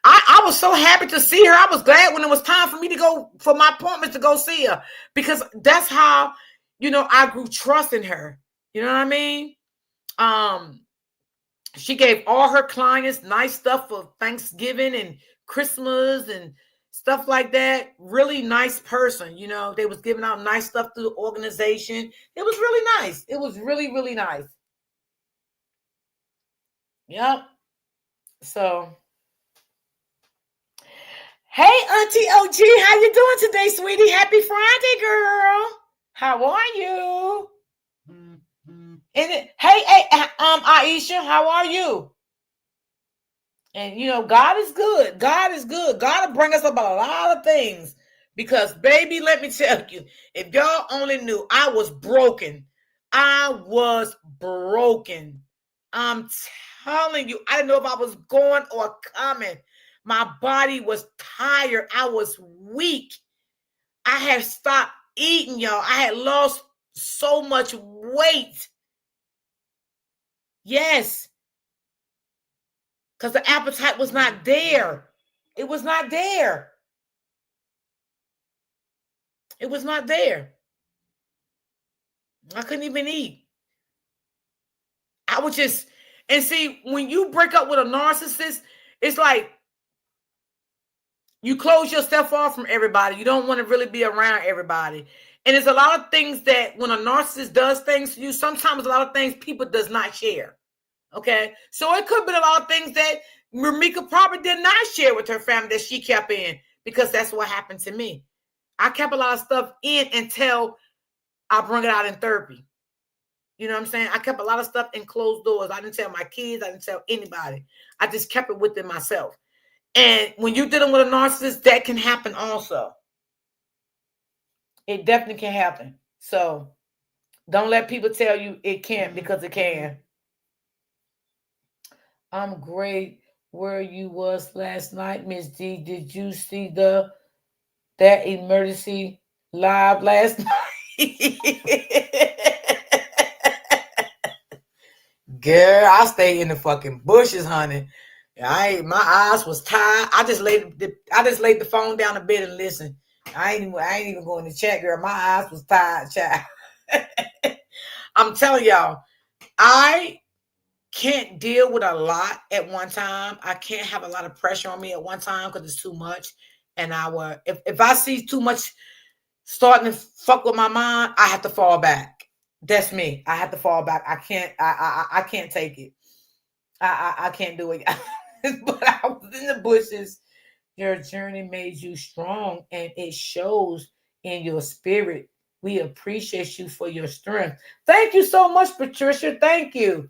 I was so happy to see her. I was glad when it was time for me to go for my appointments to go see her, because that's how, I grew trust in her. You know what I mean? She gave all her clients nice stuff for Thanksgiving and Christmas and stuff like that. Really nice person. You know, they was giving out nice stuff through the organization. It was really nice. It was really, really nice. Yep. So, hey, Auntie OG, how you doing today, sweetie? Happy Friday, girl. How are you? Hey, Aisha, how are you? And you know, God is good. God is good. God will bring us about a lot of things. Because, baby, let me tell you, if y'all only knew, I was broken. I was broken. I'm telling you, I didn't know if I was going or coming. My body was tired. I was weak. I had stopped eating, y'all. I had lost so much weight. Yes. Because the appetite was not there. It was not there. It was not there. I couldn't even eat. I would just, and see, when you break up with a narcissist, it's like you close yourself off from everybody. You don't want to really be around everybody. And there's a lot of things that when a narcissist does things to you, sometimes a lot of things people does not share. Okay? So it could have been a lot of things that Ramika probably did not share with her family that she kept in, because that's what happened to me. I kept a lot of stuff in until I brought it out in therapy. You know what I'm saying? I kept a lot of stuff in closed doors. I didn't tell my kids. I didn't tell anybody. I just kept it within myself. And when you're dealing with a narcissist, that can happen also. It definitely can happen. So don't let people tell you it can't, because it can. I'm great where you was last night, Miss D. Did you see that emergency live last night? Girl, I stayed in the fucking bushes, honey. My eyes was tired. I just laid the phone down the bed and listened. I ain't even going to chat, girl. My eyes was tired, child. I'm telling y'all, I can't deal with a lot at one time. I can't have a lot of pressure on me at one time because it's too much. And if I see too much starting to fuck with my mind, I have to fall back. That's me. I have to fall back. I can't take it. I can't do it. But I was in the bushes. Your journey made you strong, and it shows in your spirit. We appreciate you for your strength. Thank you so much, Patricia. Thank you.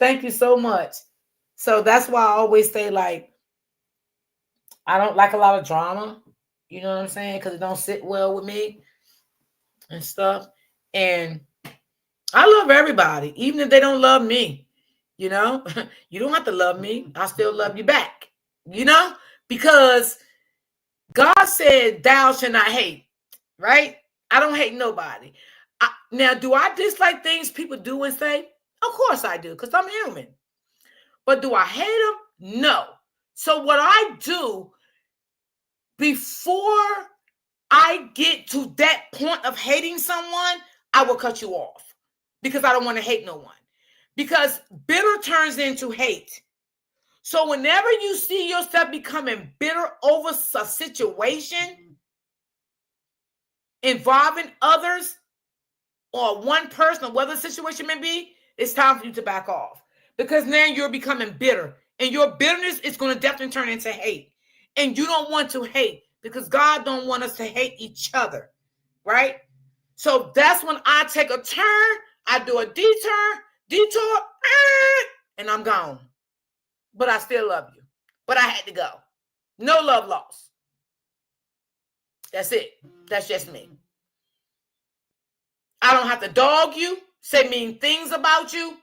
Thank you so much. So that's why I always say, like, I don't like a lot of drama. You know what I'm saying? Because it don't sit well with me and stuff. And I love everybody, even if they don't love me. You know, you don't have to love me. I still love you back. You know, because God said, "Thou shalt not hate." Right? I don't hate nobody. Now, do I dislike things people do and say? Of course I do, because I'm human. But do I hate them? No. So what I do before I get to that point of hating someone, I will cut you off, because I don't want to hate no one. Because bitter turns into hate. So whenever you see yourself becoming bitter over a situation involving others or one person, or whatever the situation may be, it's time for you to back off. Because now you're becoming bitter. And your bitterness is going to definitely turn into hate. And you don't want to hate, because God don't want us to hate each other. Right? So that's when I take a turn, I do a detour, and I'm gone. But I still love you. But I had to go. No love lost. That's it. That's just me. I don't have to dog you, say mean things about you.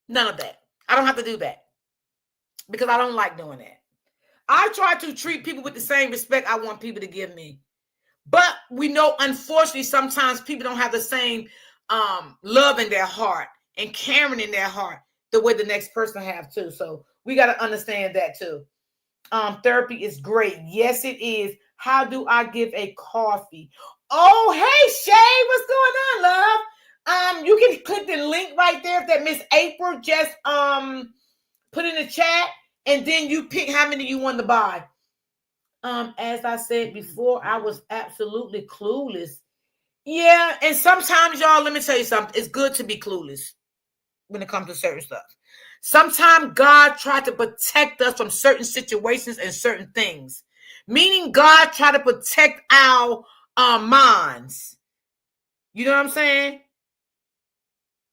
None of that. I don't have to do that, because I don't like doing that. I try to treat people with the same respect I want people to give me. But we know, unfortunately, sometimes people don't have the same love in their heart and caring in their heart the way the next person have too. So we got to understand that too. Therapy is great. Yes, it is. How do I give a coffee? Oh, hey, Shay, what's going on, love? You can click the link right there that Miss April just put in the chat, and then you pick how many you want to buy. as I said before, I was absolutely clueless. Yeah, and sometimes, y'all, let me tell you something. It's good to be clueless when it comes to certain stuff. Sometimes God tried to protect us from certain situations and certain things. Meaning God tried to protect our minds. You know what I'm saying?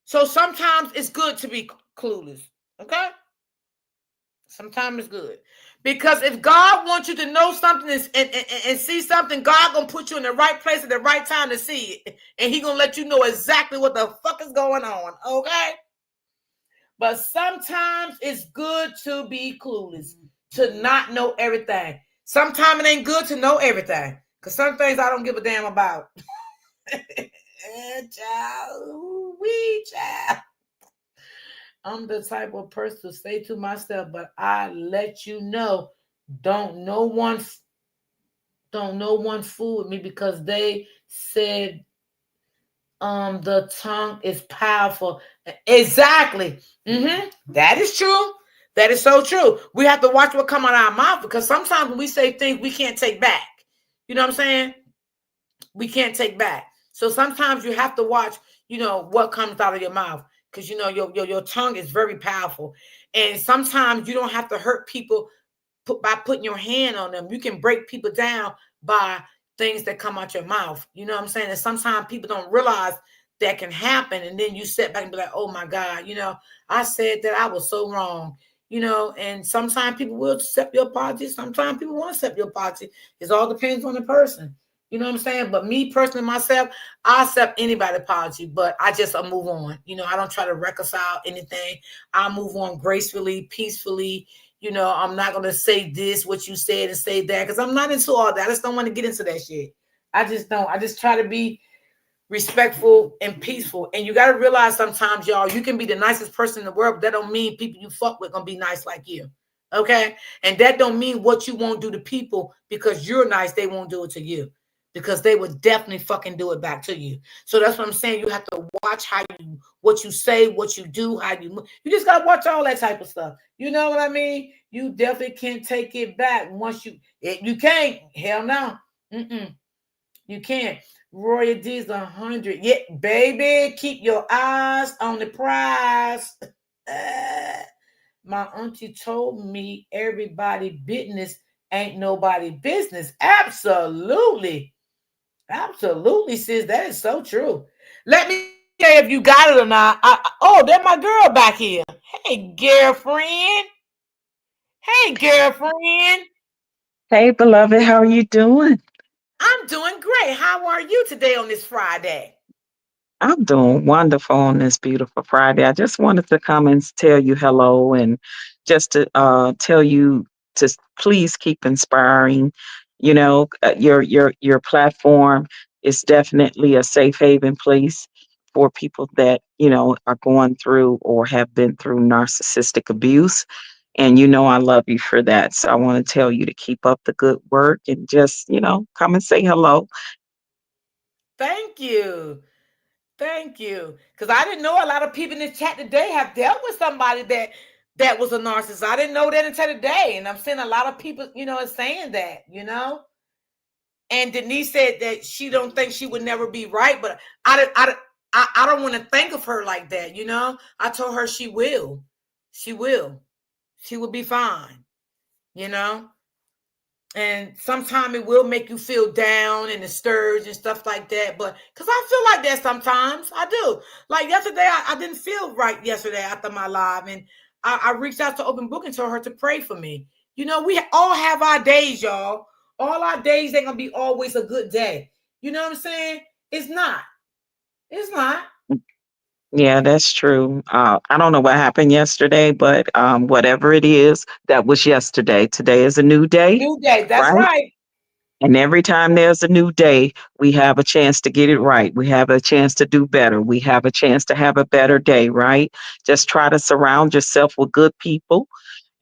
So sometimes it's good to be clueless. Okay? Sometimes it's good. Because if God wants you to know something and see something, God gonna put you in the right place at the right time to see it. And he gonna let you know exactly what the fuck is going on. Okay? But sometimes it's good to be clueless, to not know everything. Sometimes it ain't good to know everything. Because some things I don't give a damn about. Child, child. I'm the type of person to say to myself, but I let you know, don't no one fool with me because they said the tongue is powerful. Exactly. That is true. That is so true. We have to watch what come out of our mouth because sometimes when we say things we can't take back. You know what I'm saying? We can't take back. So sometimes you have to watch, what comes out of your mouth because your tongue is very powerful. And sometimes you don't have to hurt people by putting your hand on them. You can break people down by things that come out your mouth. You know what I'm saying? And sometimes people don't realize that can happen. And then you sit back and be like, oh my God, I said that I was so wrong. And sometimes people will accept your apology. Sometimes people won't accept your apology. It all depends on the person. You know what I'm saying? But me personally, myself, I accept anybody's apology, but I just move on. I don't try to reconcile anything. I move on gracefully, peacefully. I'm not going to say this, what you said, and say that, because I'm not into all that. I just don't want to get into that shit. I just don't. I just try to be respectful and peaceful. And you got to realize sometimes, y'all, you can be the nicest person in the world, but that don't mean people you fuck with going to be nice like you. Okay? And that don't mean what you won't do to people because you're nice, they won't do it to you. Because they would definitely fucking do it back to you. So that's what I'm saying. You have to watch what you say, what you do, how you move. You just gotta watch all that type of stuff. You know what I mean? You definitely can't take it back once you can't. Hell no. You can't. Royal D's 100. Yeah, baby, keep your eyes on the prize. My auntie told me everybody business ain't nobody business. Absolutely. Absolutely, sis. That is so true. Let me say if you got it or not. There's my girl back here. Hey, girlfriend. Hey, girlfriend. Hey, beloved, how are you doing? I'm doing great. How are you today on this Friday? I'm doing wonderful on this beautiful Friday. I just wanted to come and tell you hello and just to tell you to please keep inspiring. Your platform is definitely a safe haven place for people that are going through or have been through narcissistic abuse. And I love you for that. So I want to tell you to keep up the good work and just come and say hello. Thank you. Thank you. Because I didn't know a lot of people in this chat today have dealt with somebody that was a narcissist. I didn't know that until today. And I'm seeing a lot of people, saying that. And Denise said that she don't think she would never be right, but I don't want to think of her like that. I told her she will. She will. She will be fine. And sometimes it will make you feel down and discouraged and stuff like that. But because I feel like that sometimes, I do. Like yesterday, I didn't feel right yesterday after my live, and I reached out to Open Book and told her to pray for me. We all have our days, y'all. All our days ain't gonna be always a good day. You know what I'm saying? It's not. It's not. Yeah, that's true. I don't know what happened yesterday, but whatever it is, that was yesterday. Today is a new day, New day. That's right? right. And every time there's a new day, we have a chance to get it right. We have a chance to do better. We have a chance to have a better day, right? Just try to surround yourself with good people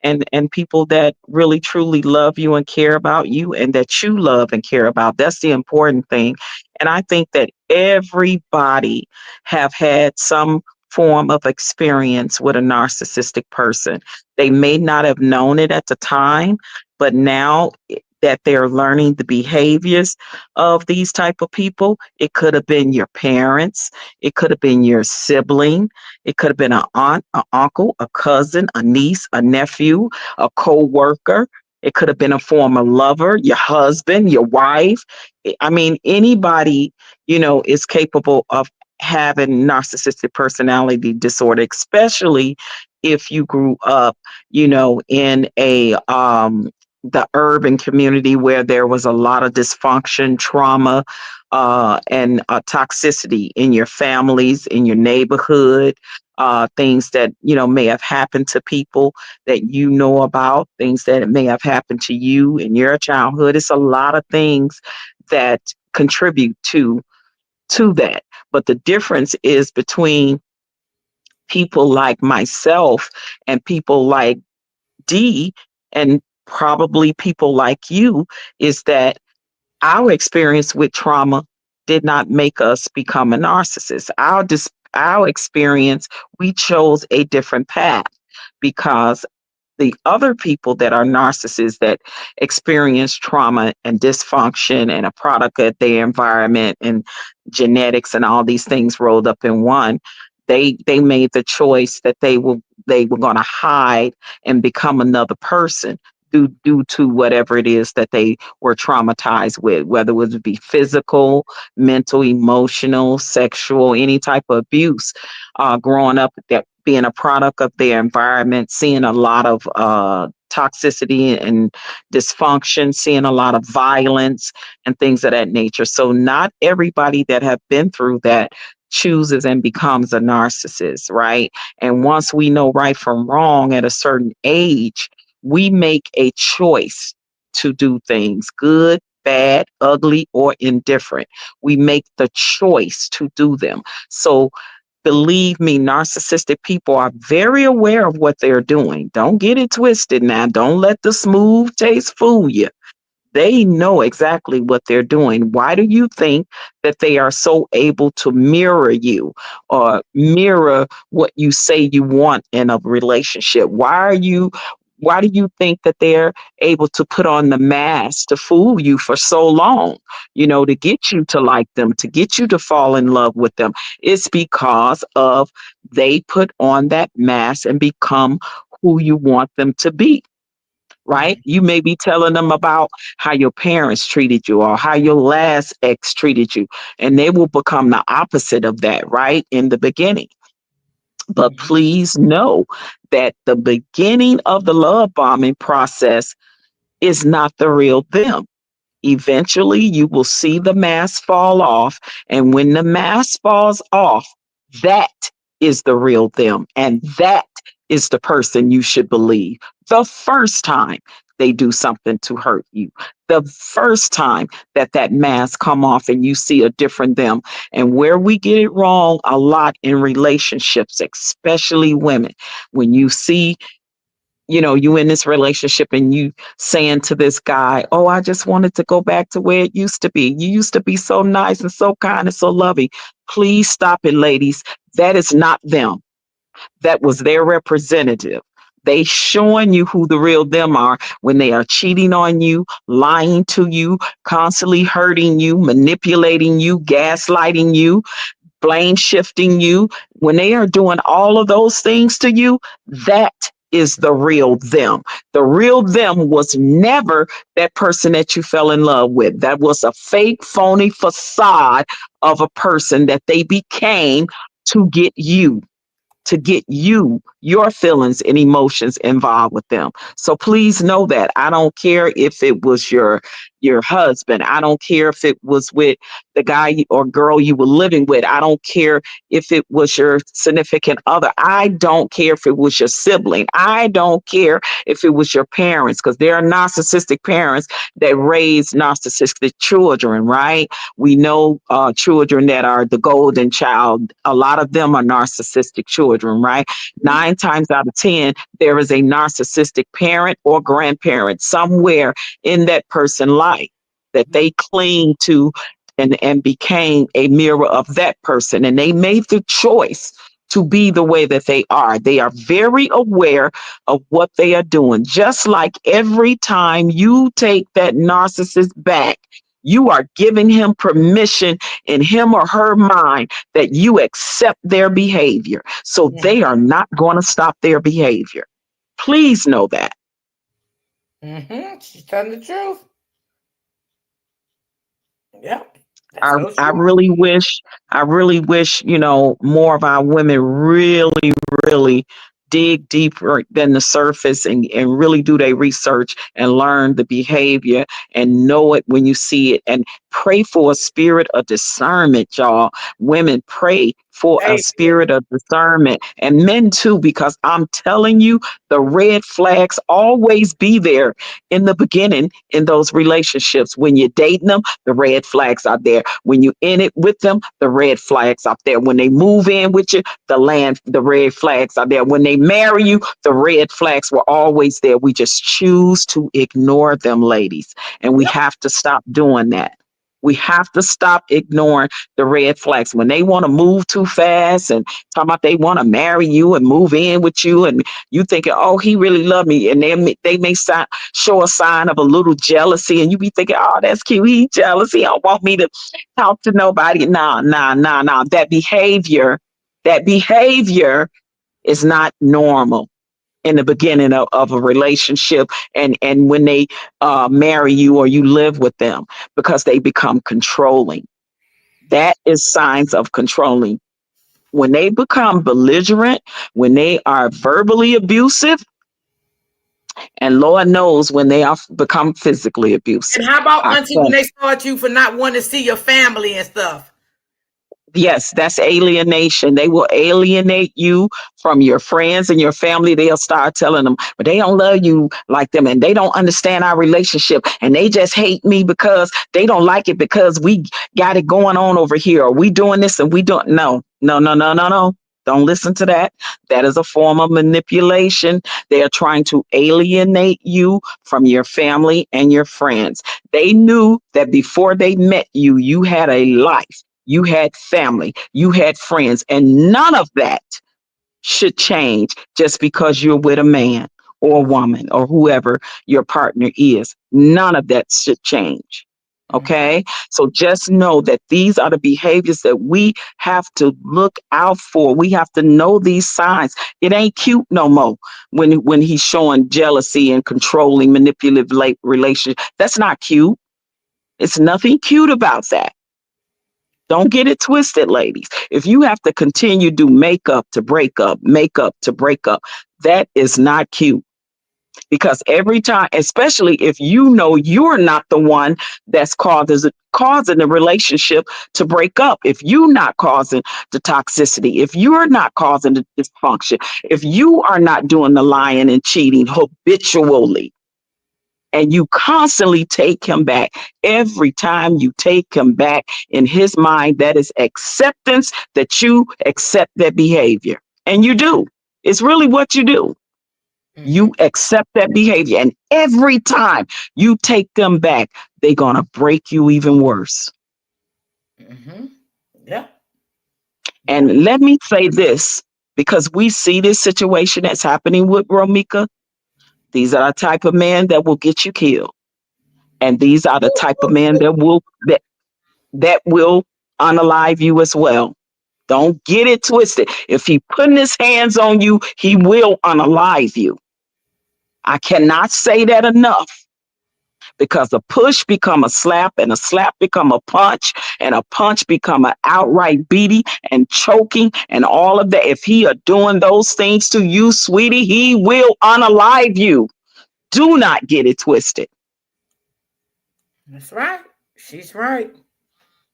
and people that really truly love you and care about you and that you love and care about. That's the important thing. And I think that everybody have had some form of experience with a narcissistic person. They may not have known it at the time, but now that they're learning the behaviors of these type of people. It could have been your parents, it could have been your sibling, it could have been an aunt, an uncle, a cousin, a niece, a nephew, a co-worker. It could have been a former lover, your husband, your wife. I mean, anybody, is capable of having narcissistic personality disorder, especially if you grew up, in a the urban community where there was a lot of dysfunction, trauma, and toxicity in your families, in your neighborhood, things that may have happened to people that about, things that may have happened to you in your childhood. It's a lot of things that contribute to that. But the difference is between people like myself and people like D, and probably people like you, is that our experience with trauma did not make us become a narcissist. Our experience, we chose a different path because the other people that are narcissists that experience trauma and dysfunction and a product of their environment and genetics and all these things rolled up in one, they made the choice that they were going to hide and become another person due to whatever it is that they were traumatized with, whether it would be physical, mental, emotional, sexual, any type of abuse, growing up, that being a product of their environment, seeing a lot of toxicity and dysfunction, seeing a lot of violence and things of that nature. So not everybody that have been through that chooses and becomes a narcissist, right? And once we know right from wrong at a certain age, we make a choice to do things good, bad, ugly, or indifferent. We make the choice to do them. So believe me, narcissistic people are very aware of what they're doing. Don't get it twisted now. Don't let the smooth taste fool you. They know exactly what they're doing. Why do you think that they are so able to mirror you or mirror what you say you want in a relationship? Why do you think that they're able to put on the mask to fool you for so long, to get you to like them, to get you to fall in love with them? It's because of they put on that mask and become who you want them to be. Right? You may be telling them about how your parents treated you or how your last ex treated you, and they will become the opposite of that, right? In the beginning. But please know that the beginning of the love bombing process is not the real them. Eventually, you will see the mask fall off. And when the mask falls off, that is the real them. And that is the person you should believe the first time they do something to hurt you. The first time that mask come off and you see a different them. And where we get it wrong a lot in relationships, especially women, when you see you in this relationship and you saying to this guy, oh, I just wanted to go back to where it used to be. You used to be so nice and so kind and so loving. Please stop it, ladies. That is not them. That was their representative. They showing you who the real them are when they are cheating on you, lying to you, constantly hurting you, manipulating you, gaslighting you, blame shifting you. When they are doing all of those things to you, that is the real them. The real them was never that person that you fell in love with. That was a fake, phony facade of a person that they became to get you, your feelings and emotions involved with them. So please know that. I don't care if it was your husband. I don't care if it was with the guy or girl you were living with. I don't care if it was your significant other. I don't care if it was your sibling. I don't care if it was your parents, because there are narcissistic parents that raise narcissistic children, right? We know children that are the golden child. A lot of them are narcissistic children, right? 9 times out of 10, there is a narcissistic parent or grandparent somewhere in that person's life that they cling to and became a mirror of that person. And they made the choice to be the way that they are. They are very aware of what they are doing. Just like every time you take that narcissist back, you are giving him permission in him or her mind that you accept their behavior. So they are not going to stop their behavior. Please know that. She's telling the truth. Yep. I really wish, more of our women really dig deeper than the surface and really do their research and learn the behavior and know it when you see it and pray for a spirit of discernment, y'all. Women, pray for a spirit of discernment, and men too, because I'm telling you, the red flags always be there in the beginning in those relationships. When you're dating them, the red flags are there. When you in it with them, the red flags are there. When they move in with you, the red flags are there. When they marry you, the red flags were always there. We just choose to ignore them, ladies. And we have to stop doing that. We have to stop ignoring the red flags. When they want to move too fast and talk about they want to marry you and move in with you, and you thinking, oh, he really love me. And they may show a sign of a little jealousy, and you be thinking, oh, that's cute. He jealous. He don't want me to talk to nobody. Nah. That behavior is not normal in the beginning of a relationship and when they marry you or you live with them, because they become controlling. That is signs of controlling. When they become belligerent, when they are verbally abusive, and Lord knows when they are become physically abusive. And how about, Auntie, when they start you for not wanting to see your family and stuff? Yes, that's alienation. They will alienate you from your friends and your family. They'll start telling them, but they don't love you like them and they don't understand our relationship and they just hate me because they don't like it because we got it going on over here, or we doing this and we don't. No. Don't listen to that. That is a form of manipulation. They are trying to alienate you from your family and your friends. They knew that before they met you, you had a life. You had family, you had friends, and none of that should change just because you're with a man or a woman or whoever your partner is. None of that should change. Okay. So just know that these are the behaviors that we have to look out for. We have to know these signs. It ain't cute no more when he's showing jealousy and controlling, manipulative relationship. That's not cute. It's nothing cute about that. Don't get it twisted, ladies. If you have to continue to do makeup to break up, that is not cute. Because every time, especially if you know you're not the one that's causing the relationship to break up, if you're not causing the toxicity, if you're not causing the dysfunction, if you are not doing the lying and cheating habitually, and you constantly take him back. Every time you take him back, in his mind, that is acceptance that you accept that behavior. And you do. It's really what you do. You accept that behavior. And every time you take them back, they're going to break you even worse. Yeah. And let me say this, because we see this situation that's happening with Romika. These are the type of men that will get you killed. And these are the type of men that will unalive you as well. Don't get it twisted. If he putting his hands on you, he will unalive you. I cannot say that enough, because a push become a slap and a slap become a punch and a punch become an outright beating and choking and all of that. If he are doing those things to you, sweetie, he will unalive you. Do not get it twisted. That's right. She's right.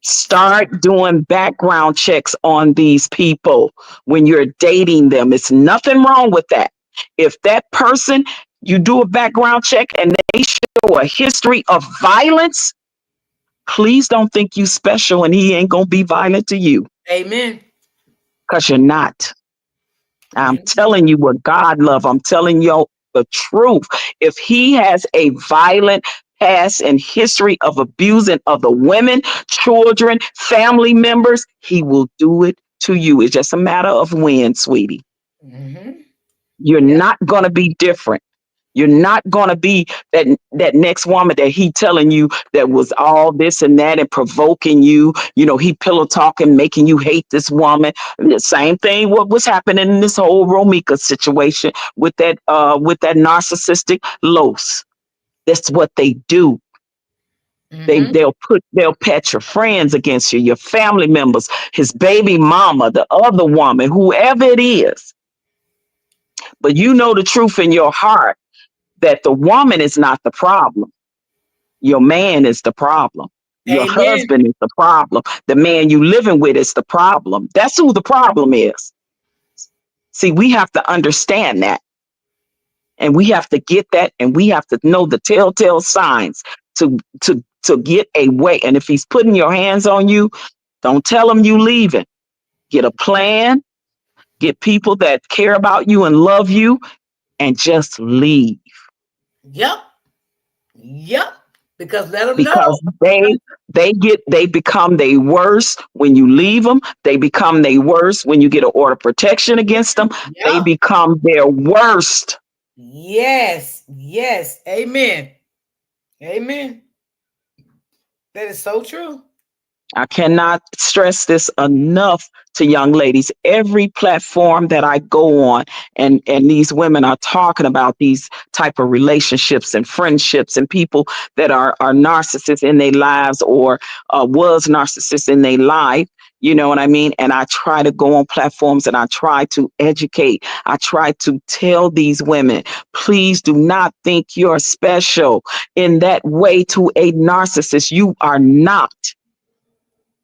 Start doing background checks on these people when you're dating them. It's nothing wrong with that. If that person, you do a background check and they show a history of violence, please don't think you special and he ain't going to be violent to you. Amen. Because you're not. I'm telling you what God loves. I'm telling you the truth. If he has a violent past and history of abusing other women, children, family members, he will do it to you. It's just a matter of when, sweetie. Mm-hmm. You're Yep. not going to be different. You're not going to be that next woman that he telling you that was all this and that and provoking you. You know, he pillow talking, making you hate this woman. The same thing what was happening in this whole Romika situation with that narcissistic Los. That's what they do. Mm-hmm. They'll pet your friends against you, your family members, his baby mama, the other woman, whoever it is. But you know the truth in your heart that the woman is not the problem. Your man is the problem. Your Amen. husband is the problem. The man you living with is the problem. That's who the problem is. See, we have to understand that. And we have to get that, and we have to know the telltale signs to get away. And if he's putting your hands on you, don't tell him you leaving. Get a plan, get people that care about you and love you, and just leave. Yep. Yep. Because let them know. Because they become they worse when you leave them. They become they worse when you get an order of protection against them. They Yep. become their worst. Yes. Yes. Amen. Amen. That is so true. I cannot stress this enough to young ladies. Every platform that I go on and these women are talking about these type of relationships and friendships and people that are narcissists in their lives or was narcissists in their life. You know what I mean? And I try to go on platforms and I try to educate. I try to tell these women, please do not think you're special in that way to a narcissist. You are not.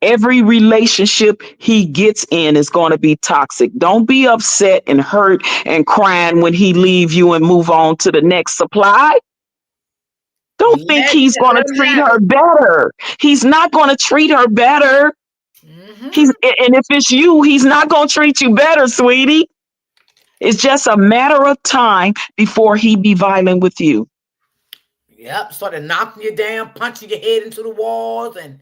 Every relationship he gets in is going to be toxic. Don't be upset and hurt and crying when he leave you and move on to the next supply. Don't think he's going to Let them treat have her it. better. He's not going to treat her better. Mm-hmm. And if it's you, he's not going to treat you better, sweetie. It's just a matter of time before he be violent with you. Yep. Started knocking you down, punching your head into the walls, and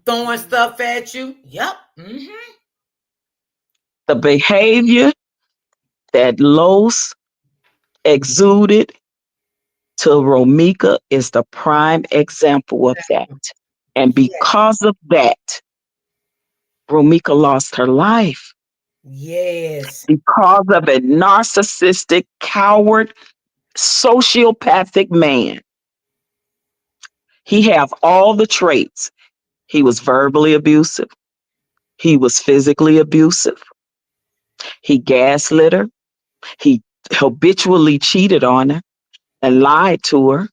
throwing stuff at you. Yep. Mm-hmm. The behavior that Los exuded to Romika is the prime example of that. And Yes. because of that, Romika lost her life Yes. because of a narcissistic, coward, sociopathic man. He have all the traits. He was verbally abusive. He was physically abusive. He gaslit her. He habitually cheated on her and lied to her.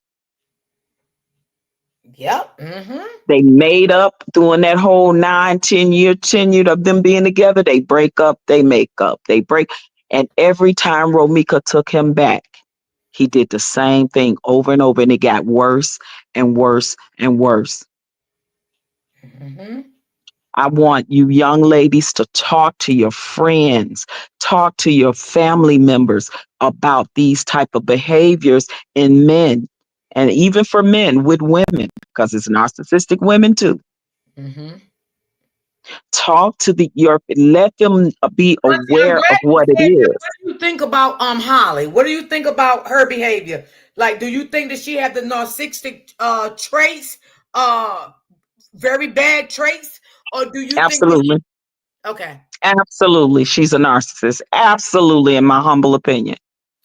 Yep. Mm-hmm. They made up during that whole 9, 10 year tenure of them being together. They break up, they make up, they break. And every time Romika took him back, he did the same thing over and over, and it got worse and worse and worse. Mm-hmm. I want you young ladies to talk to your friends, talk to your family members about these type of behaviors in men, and even for men with women, because it's narcissistic women too. Mm-hmm. Talk to let them be Auntie, I'm aware glad of you what it said that. is. What do you think about Holly? What do you think about her behavior? Like, do you think that she had the narcissistic traits, uh, very bad traits, or do you think that Absolutely. okay, Absolutely. She's a narcissist. Absolutely, in my humble opinion.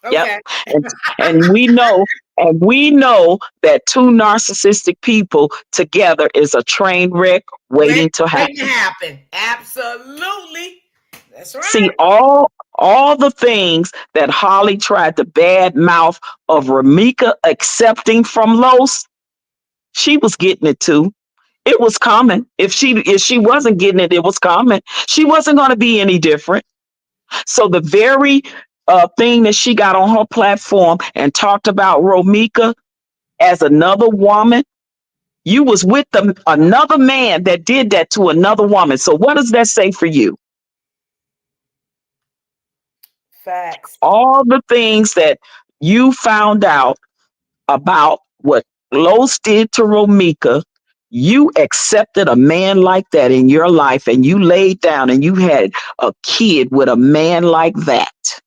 Yep. okay, And and we know that two narcissistic people together is a train wreck waiting to waiting to happen. happen? Absolutely, that's See, right. all the things that Holly tried to bad mouth of Ramika accepting from Los, she was getting it too. It was coming. If she wasn't getting it, it was coming. She wasn't going to be any different. So the very thing that she got on her platform and talked about Romika as another woman, you was with another man that did that to another woman. So what does that say for you? Facts. All the things that you found out about what Los did to Romika, You accepted a man like that in your life, and you laid down and you had a kid with a man like that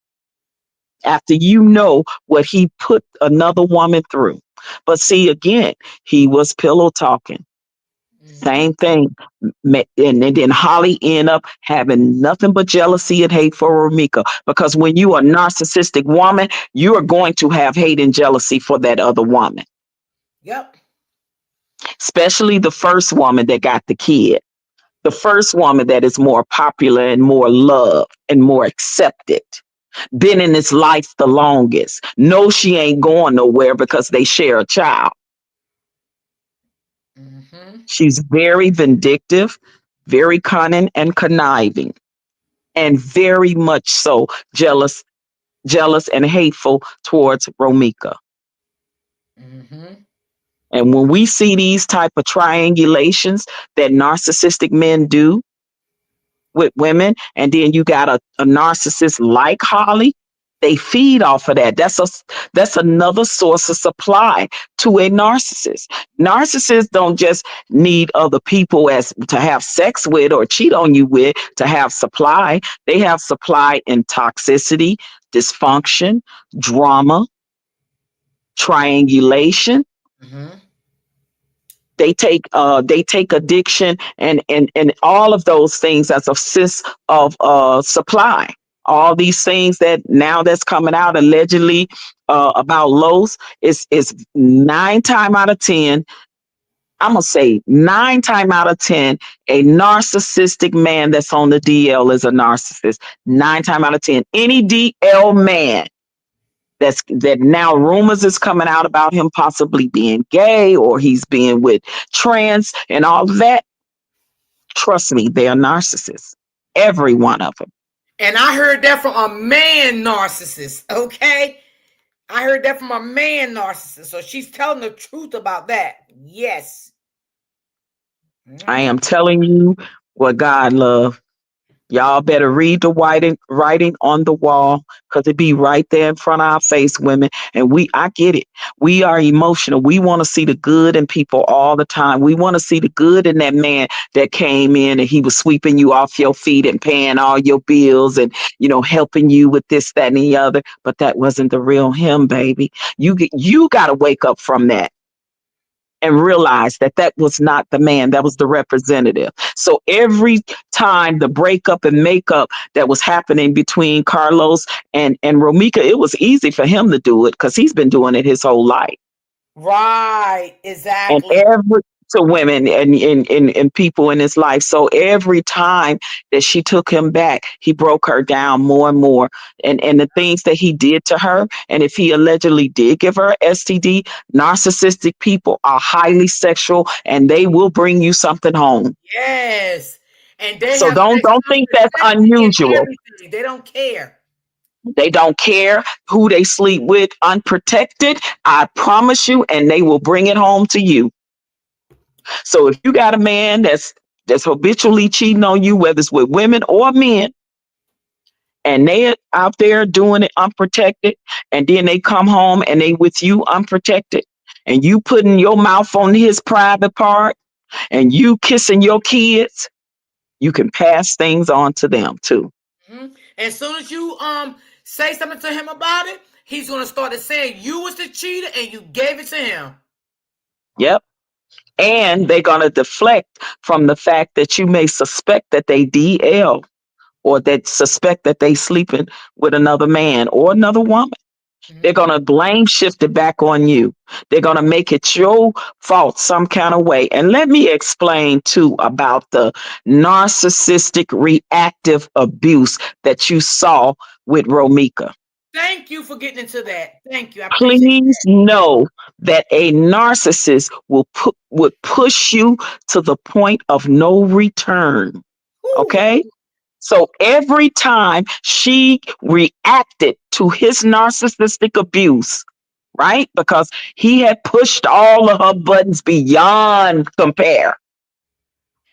after you know what he put another woman through. But see, again, he was pillow talking. Mm-hmm. Same thing. And then Holly end up having nothing but jealousy and hate for Ramika. Because when you are a narcissistic woman, you are going to have hate and jealousy for that other woman, Yep. especially the first woman that got the kid. The first woman that is more popular and more loved and more accepted. Been in this life the longest. No, she ain't going nowhere because they share a child. Mm-hmm. She's very vindictive, very cunning and conniving, and very much so jealous and hateful towards Romika. Mm-hmm. And when we see these type of triangulations that narcissistic men do with women, and then you got a narcissist like Holly, they feed off of that. That's another source of supply to a narcissist. Narcissists don't just need other people as to have sex with or cheat on you with to have supply. They have supply in toxicity, dysfunction, drama, triangulation. Mm-hmm. They take addiction and all of those things as a source of supply. All these things that now that's coming out allegedly about Lowe's is 9 times out of 10. I'm gonna say 9 times out of 10, a narcissistic man that's on the DL is a narcissist. 9 times out of 10, any DL man that now rumors is coming out about him possibly being gay or he's being with trans and all of that. Trust me, they are narcissists. Every one of them. And I heard that from a man narcissist. Okay. I heard that from a man narcissist. So she's telling the truth about that. Yes. I Mm-hmm. am telling you what God loves. Y'all better read the writing on the wall because it be right there in front of our face, women. And I get it. We are emotional. We want to see the good in people all the time. We want to see the good in that man that came in and he was sweeping you off your feet and paying all your bills and, helping you with this, that, and the other. But that wasn't the real him, baby. You got to wake up from that and realize that was not the man, that was the representative. So every time the breakup and makeup that was happening between Carlos and Romika, it was easy for him to do it because he's been doing it his whole life. Right. And Exactly. every to women and people in his life. So every time that she took him back, he broke her down more and more. And the things that he did to her, and if he allegedly did give her STD, narcissistic people are highly sexual and they will bring you something home. Yes. And they So have don't sex think that's and unusual. everything. They don't care. They don't care who they sleep with unprotected. I promise you, and they will bring it home to you. So if you got a man that's habitually cheating on you, whether it's with women or men, and they out there doing it unprotected, and then they come home and they with you unprotected, and you putting your mouth on his private part, and you kissing your kids, you can pass things on to them too. Mm-hmm. As soon as you say something to him about it, he's gonna start to saying you was the cheater and you gave it to him. Yep. And they're gonna deflect from the fact that you may suspect that they DL or that suspect that they sleeping with another man or another woman. They're Mm-hmm. going to blame shift it back on you. They're going to make it your fault some kind of way. And let me explain too about the narcissistic reactive abuse that you saw with Romika. Thank you for getting into that. Thank you. I appreciate Please that. know that a narcissist would push you to the point of no return. Ooh. Okay? So every time she reacted to his narcissistic abuse, right? Because he had pushed all of her buttons beyond compare.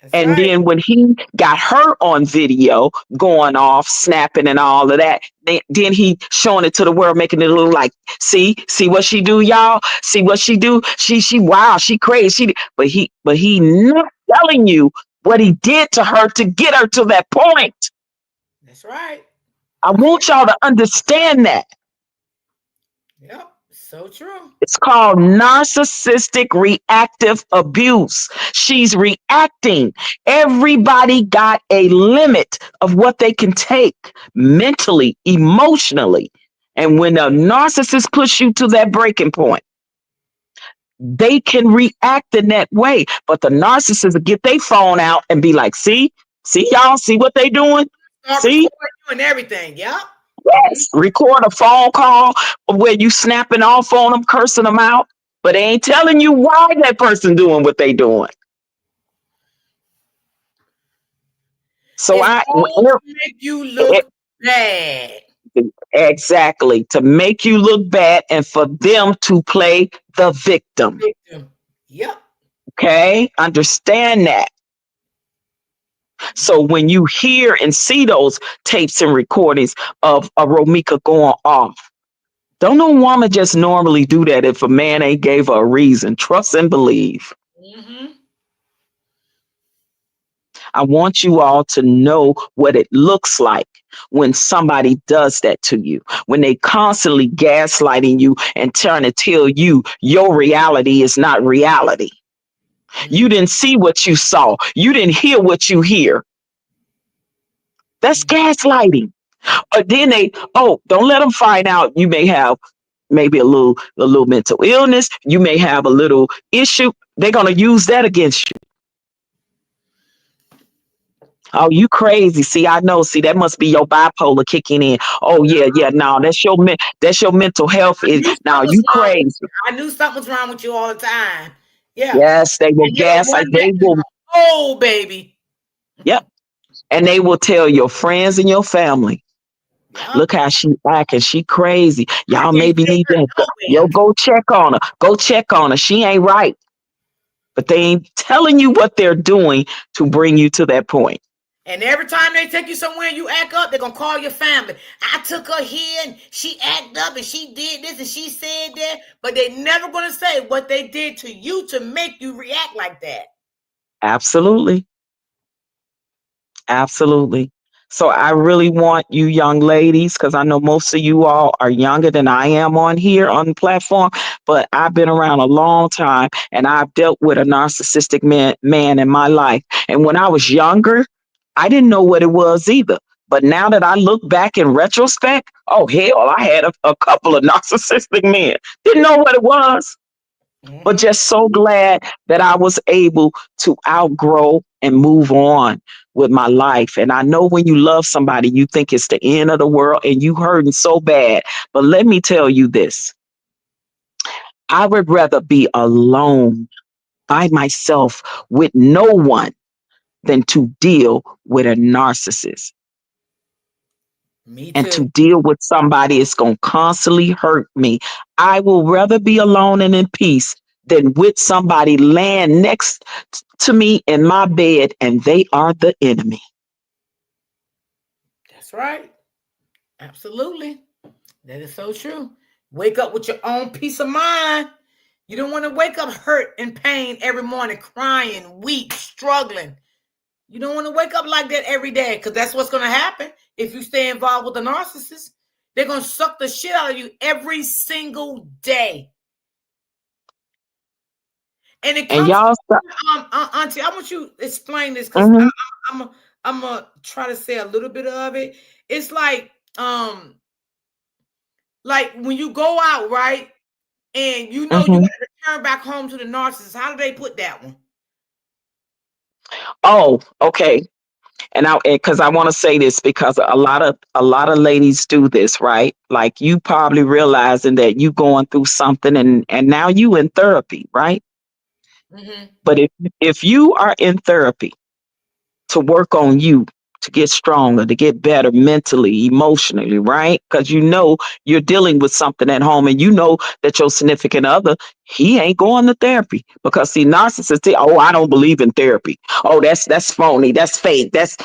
That's And right. then when he got her on video going off, snapping and all of that, then he showing it to the world, making it look like, see what she do, y'all. See what she do. Wow, she crazy. But he not telling you what he did to her to get her to that point. That's right. I want y'all to understand that. Yep. So true. It's called narcissistic reactive abuse. She's reacting. Everybody got a limit of what they can take mentally, emotionally. And when a narcissist push you to that breaking point, they can react in that way. But the narcissist will get their phone out and be like, see y'all, see what they doing? Start See? recording you and everything. Yep. Yes, record a phone call where you snapping off on them, cursing them out, but they ain't telling you why that person doing what they doing. So It's all to make you look bad. Exactly, to make you look bad and for them to play the victim. Yep. Okay, understand that. So when you hear and see those tapes and recordings of a Romika going off, don't no woman just normally do that if a man ain't gave her a reason. Trust and believe. Mm-hmm. I want you all to know what it looks like when somebody does that to you, when they constantly gaslighting you and trying to tell you your reality is not reality. You didn't see what you saw. You didn't hear what you hear. That's gaslighting. Or then don't let them find out you may have maybe a little mental illness. You may have a little issue. They're going to use that against you. Oh, you crazy. See, I know. See, that must be your bipolar kicking in. Oh, yeah. No, that's your mental health. Now you crazy. I knew something was wrong with you all the time. Yeah. Yes, they will gaslight. They will. Oh, baby. Yep. And they will tell your friends and your family. Yep. Look how she acting. She crazy. Y'all maybe need to go check on her. Go check on her. She ain't right. But they ain't telling you what they're doing to bring you to that point. And every time they take you somewhere and you act up, they're going to call your family. I took her here and she acted up and she did this and she said that. But they never going to say what they did to you to make you react like that. Absolutely. Absolutely. So I really want you young ladies, because I know most of you all are younger than I am on here on the platform, but I've been around a long time and I've dealt with a narcissistic man in my life. And when I was younger, I didn't know what it was either. But now that I look back in retrospect, oh, hell, I had a couple of narcissistic men. Didn't know what it was. But just so glad that I was able to outgrow and move on with my life. And I know when you love somebody, you think it's the end of the world and you hurting so bad. But let me tell you this. I would rather be alone by myself with no one than to deal with a narcissist. Me too. And to deal with somebody is going to constantly hurt me. I will rather be alone and in peace than with somebody laying next to me in my bed and they are the enemy. That's right. Absolutely. That is so true. Wake up with your own peace of mind. You don't want to wake up hurt and pain every morning, crying, weak, struggling. You don't want to wake up like that every day, because that's what's going to happen if you stay involved with the narcissist. They're going to suck the shit out of you every single day. And it comes Auntie, I want you to explain this, because I'm going to try to say a little bit of it. It's like when you go out, right? And you know you got to return back home to the narcissist. How do they put that one? Oh, okay. And because I want to say this, because a lot of ladies do this, right? Like you probably realizing that you going through something and now you in therapy, right? Mm-hmm. But if you are in therapy to work on you to get stronger, to get better mentally, emotionally, right? Because you know you're dealing with something at home and you know that your significant other, he ain't going to therapy. Because see, narcissists say, oh, I don't believe in therapy. Oh, that's phony, that's fake, that's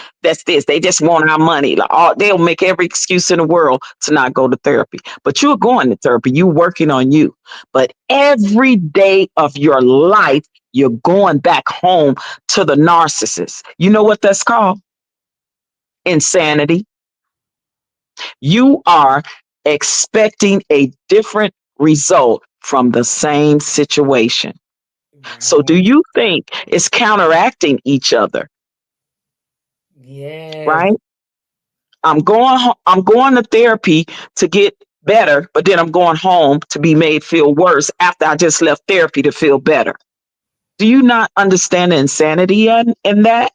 this. They just want our money. Like, oh, they'll make every excuse in the world to not go to therapy. But you're going to therapy, you're working on you. But every day of your life, you're going back home to the narcissist. You know what that's called? Insanity. You are expecting a different result from the same situation. So do you think it's counteracting each other, Yes. right? I'm going to therapy to get better, but then I'm going home to be made feel worse after I just left therapy to feel better. Do you not understand the insanity in that?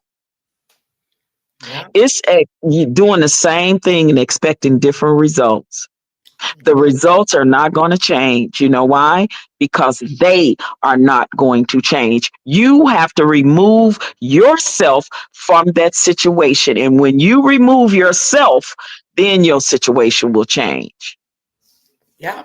Yeah. It's you doing the same thing and expecting different results. The results are not going to change. You know why? Because they are not going to change. You have to remove yourself from that situation. And when you remove yourself, then your situation will change. Yeah.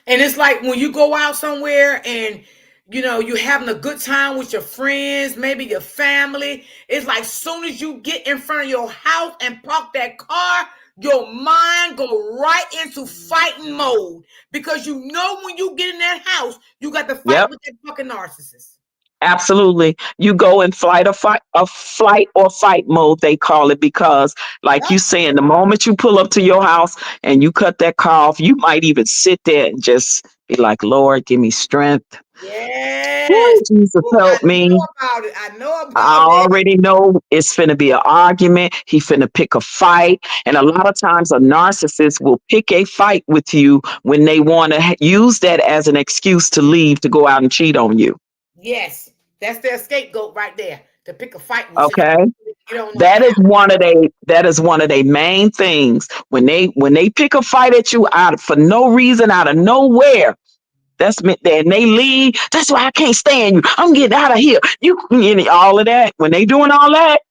And it's like when you go out somewhere and you're having a good time with your friends, maybe your family. It's like soon as you get in front of your house and park that car, your mind go right into fighting mode because you know when you get in that house, you got to fight Yep. with that fucking narcissist. Absolutely. You go in flight or fight mode, they call it, because like Yep. you saying, the moment you pull up to your house and you cut that car off, you might even sit there and just be like, Lord, give me strength. Yes. Ooh, Jesus, Ooh, I help know me. about it. I know I about it. already know it's finna be an argument. He finna pick a fight. And a lot of times a narcissist will pick a fight with you when they want to use that as an excuse to leave to go out and cheat on you. Yes. That's their scapegoat right there to pick a fight with so you Okay. can get on out the house. That is one of their main things. When they pick a fight at you out for no reason, out of nowhere, that's meant that, and they leave. That's why I can't stand you. I'm getting out of here. You and all of that. When they doing all that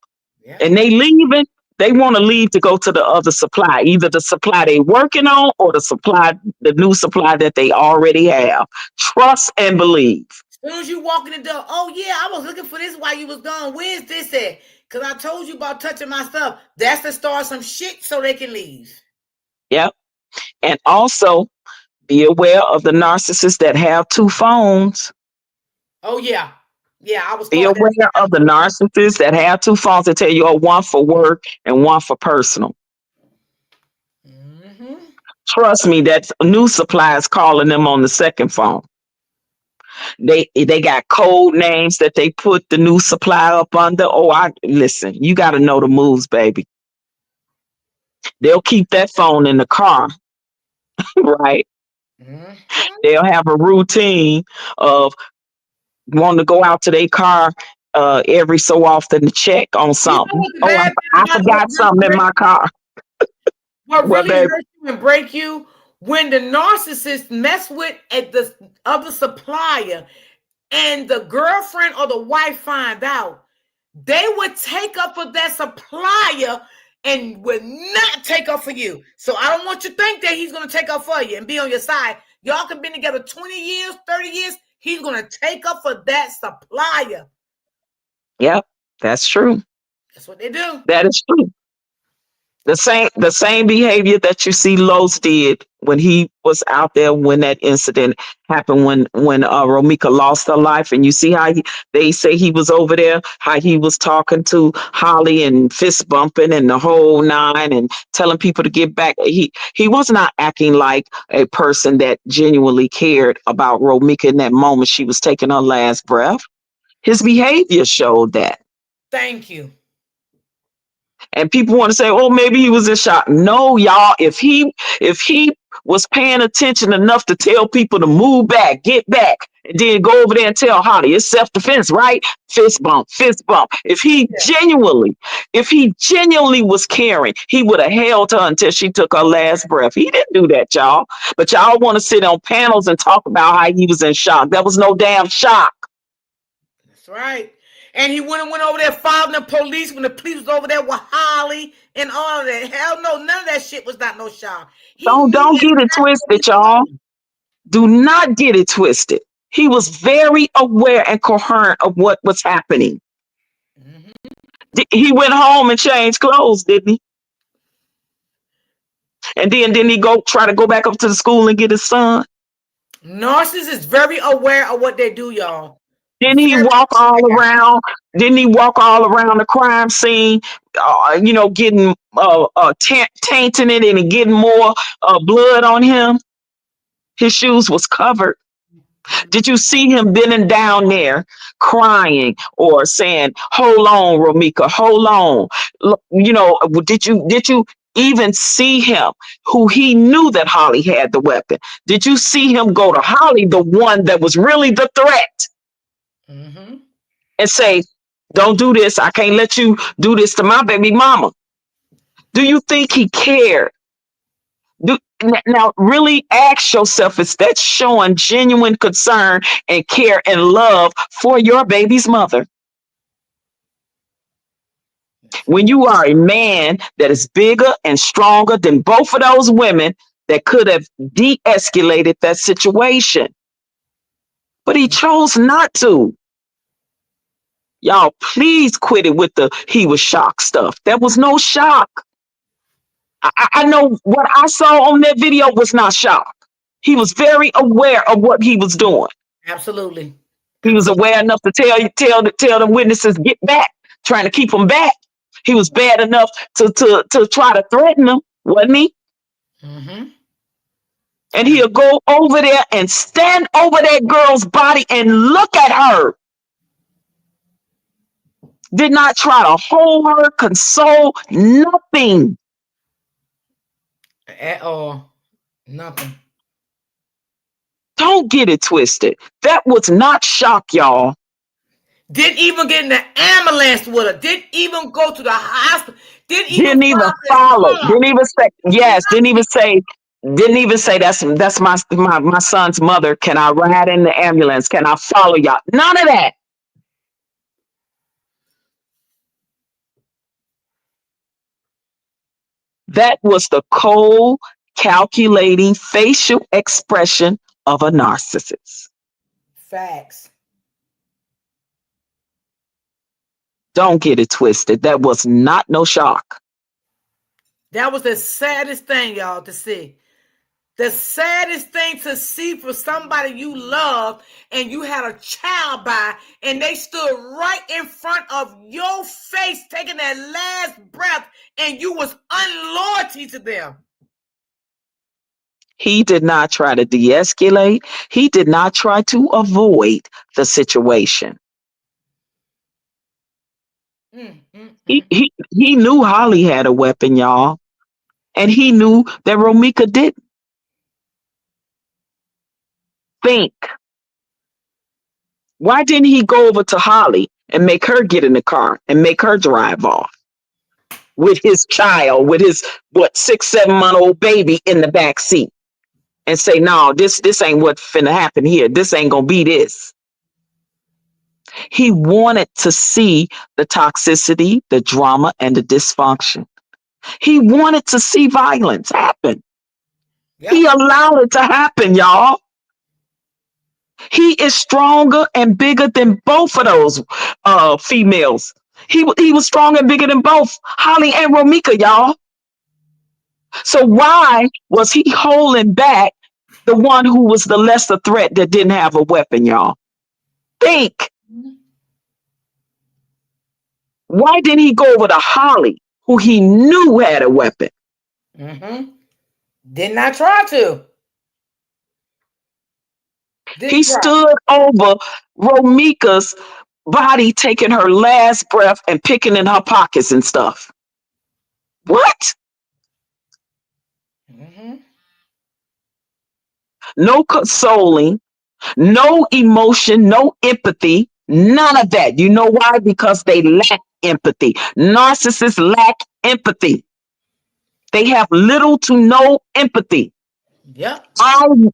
Yeah. and they leaving, they want to leave to go to the other supply, either the supply they working on or the new supply that they already have. Trust and believe. As soon as you walk in the door, oh yeah, I was looking for this while you was gone. Where's this at? Cause I told you about touching my stuff. That's to start some shit so they can leave. Yep. And also be aware of the narcissists that have two phones. Oh yeah. Yeah, I was Be taught that. aware of the narcissists that have two phones that tell you, oh, one for work and one for personal. Mm-hmm. Trust me, that new supply is calling them on the second phone. They got code names that they put the new supply up under. Oh, I listen, you got to know the moves, baby. They'll keep that phone in the car, right? Mm-hmm. They'll have a routine of wanting to go out to their car every so often to check on You know something. what the Oh, bad I thing about what forgot really something in breaks my car. what Well, really baby, hurts you and break you when the narcissist mess with at the other supplier and the girlfriend or the wife find out, they would take up for that supplier and would not take up for you. So I don't want you to think that he's going to take up for you and be on your side. Y'all can be together 20 years, 30 years. He's going to take up for that supplier. yep, that's true. That's what they do. That is true. The same behavior that you see Los did when he was out there when that incident happened when Romika lost her life, and you see how they say he was over there, how he was talking to Holly and fist bumping and the whole nine and telling people to get back. He was not acting like a person that genuinely cared about Romika in that moment she was taking her last breath. His behavior showed that. Thank you. And people want to say, "Oh, maybe he was in shock." No, y'all. If he was paying attention enough to tell people to move back, get back, and then go over there and tell Holly it's self-defense, right? Fist bump, fist bump. If he genuinely was caring, he would have held her until she took her last breath. He didn't do that, y'all. But y'all want to sit on panels and talk about how he was in shock. That was no damn shock. That's right. And he went over there following the police when the police was over there with Holly and all of that. Hell no, none of that shit was not no shock. He knew Don't get it exactly what he twisted, was y'all. doing. Do not get it twisted. He was very aware and coherent of what was happening. He went home and changed clothes, didn't he? And then didn't he go try to go back up to the school and get his son? Narcissists is very aware of what they do, y'all. Didn't he walk all around? Didn't he walk all around the crime scene? Getting tainting it and getting more blood on him. His shoes was covered. Did you see him bending down there crying or saying, "Hold on, Romika, hold on"? Look, did you even see him who he knew that Holly had the weapon? Did you see him go to Holly, the one that was really the threat, and say, "Don't do this. I can't let you do this to my baby mama"? Do you think he cared? Now, really ask yourself, is that showing genuine concern and care and love for your baby's mother? When you are a man that is bigger and stronger than both of those women that could have de-escalated that situation, but he chose not to. Y'all, please quit it with the he was shocked stuff. There was no shock. I know what I saw on that video was not shock. He was very aware of what he was doing. Absolutely. He was aware enough to tell the witnesses get back, trying to keep them back. He was bad enough to try to threaten them, wasn't he? And he'll go over there and stand over that girl's body and look at her. Did not try to hold her, console, nothing. At all. Nothing. Don't get it twisted. That was not shock, y'all. Didn't even get in the ambulance with her. Didn't even go to the hospital. Didn't even follow. Didn't even say yes. Didn't even say that's my son's mother. Can I ride in the ambulance? Can I follow y'all? None of that. That was the cold, calculating facial expression of a narcissist. Facts. Don't get it twisted. That was not no shock. That was the saddest thing, y'all, to see. The saddest thing to see for somebody you love and you had a child by and they stood right in front of your face taking that last breath and you was unloyalty to them. He did not try to de-escalate. He did not try to avoid the situation. He knew Holly had a weapon, y'all. And he knew that Romika didn't. Think. Why didn't he go over to Holly and make her get in the car and make her drive off with his child, with his 6-7-month-old baby in the back seat, and say, "No, this ain't what finna happen here. This ain't gonna be this." He wanted to see the toxicity, the drama, and the dysfunction. He wanted to see violence happen. Yep. He allowed it to happen, y'all. He is stronger and bigger than both of those females. He was stronger and bigger than both Holly and Romika, y'all. So why was he holding back the one who was the lesser threat that didn't have a weapon, y'all? Think. Why didn't he go over to Holly, who he knew had a weapon? Did not try to. He stood over Romika's body, taking her last breath and picking in her pockets and stuff. What? No consoling, no emotion, no empathy, none of that. You know why? Because they lack empathy. Narcissists lack empathy. They have little to no empathy. Yep.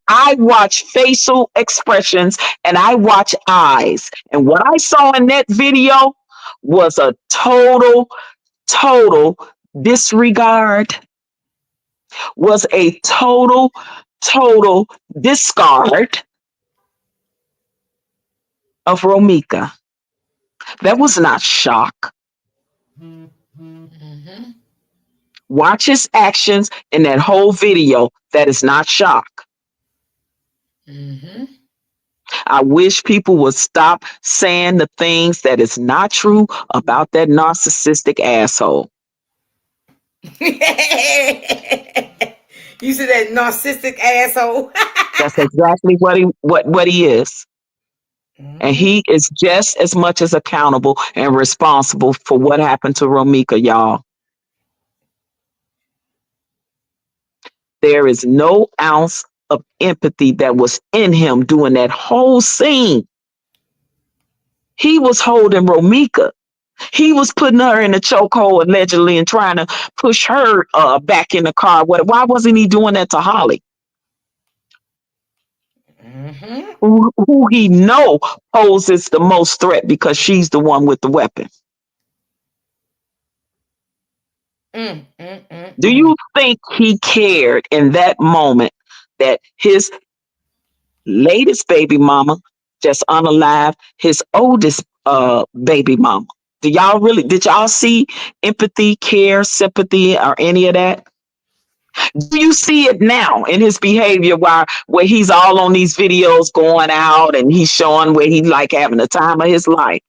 I watch facial expressions and I watch eyes. And what I saw in that video was a total disregard, was a total discard of Romika. That was not shock. Mm-hmm. Watch his actions in that whole video. That is not shock. Mm-hmm. I wish people would stop saying the things that is not true about that narcissistic asshole. You see that narcissistic asshole? That's exactly what he is. And Mm-hmm. he is just as much as accountable and responsible for what happened to Romika, y'all. There is no ounce of empathy that was in him doing that whole scene. He was holding Romika. He was putting her in a chokehold allegedly and trying to push her back in the car. Why wasn't he doing that to Holly, Mm-hmm. who he know poses the most threat because she's the one with the weapon? Do Mm-hmm. you think he cared in that moment that his latest baby mama just unalived his oldest baby mama? Did y'all see empathy, care, sympathy, or any of that? Do you see it now in his behavior where he's all on these videos going out and he's showing where he like having the time of his life?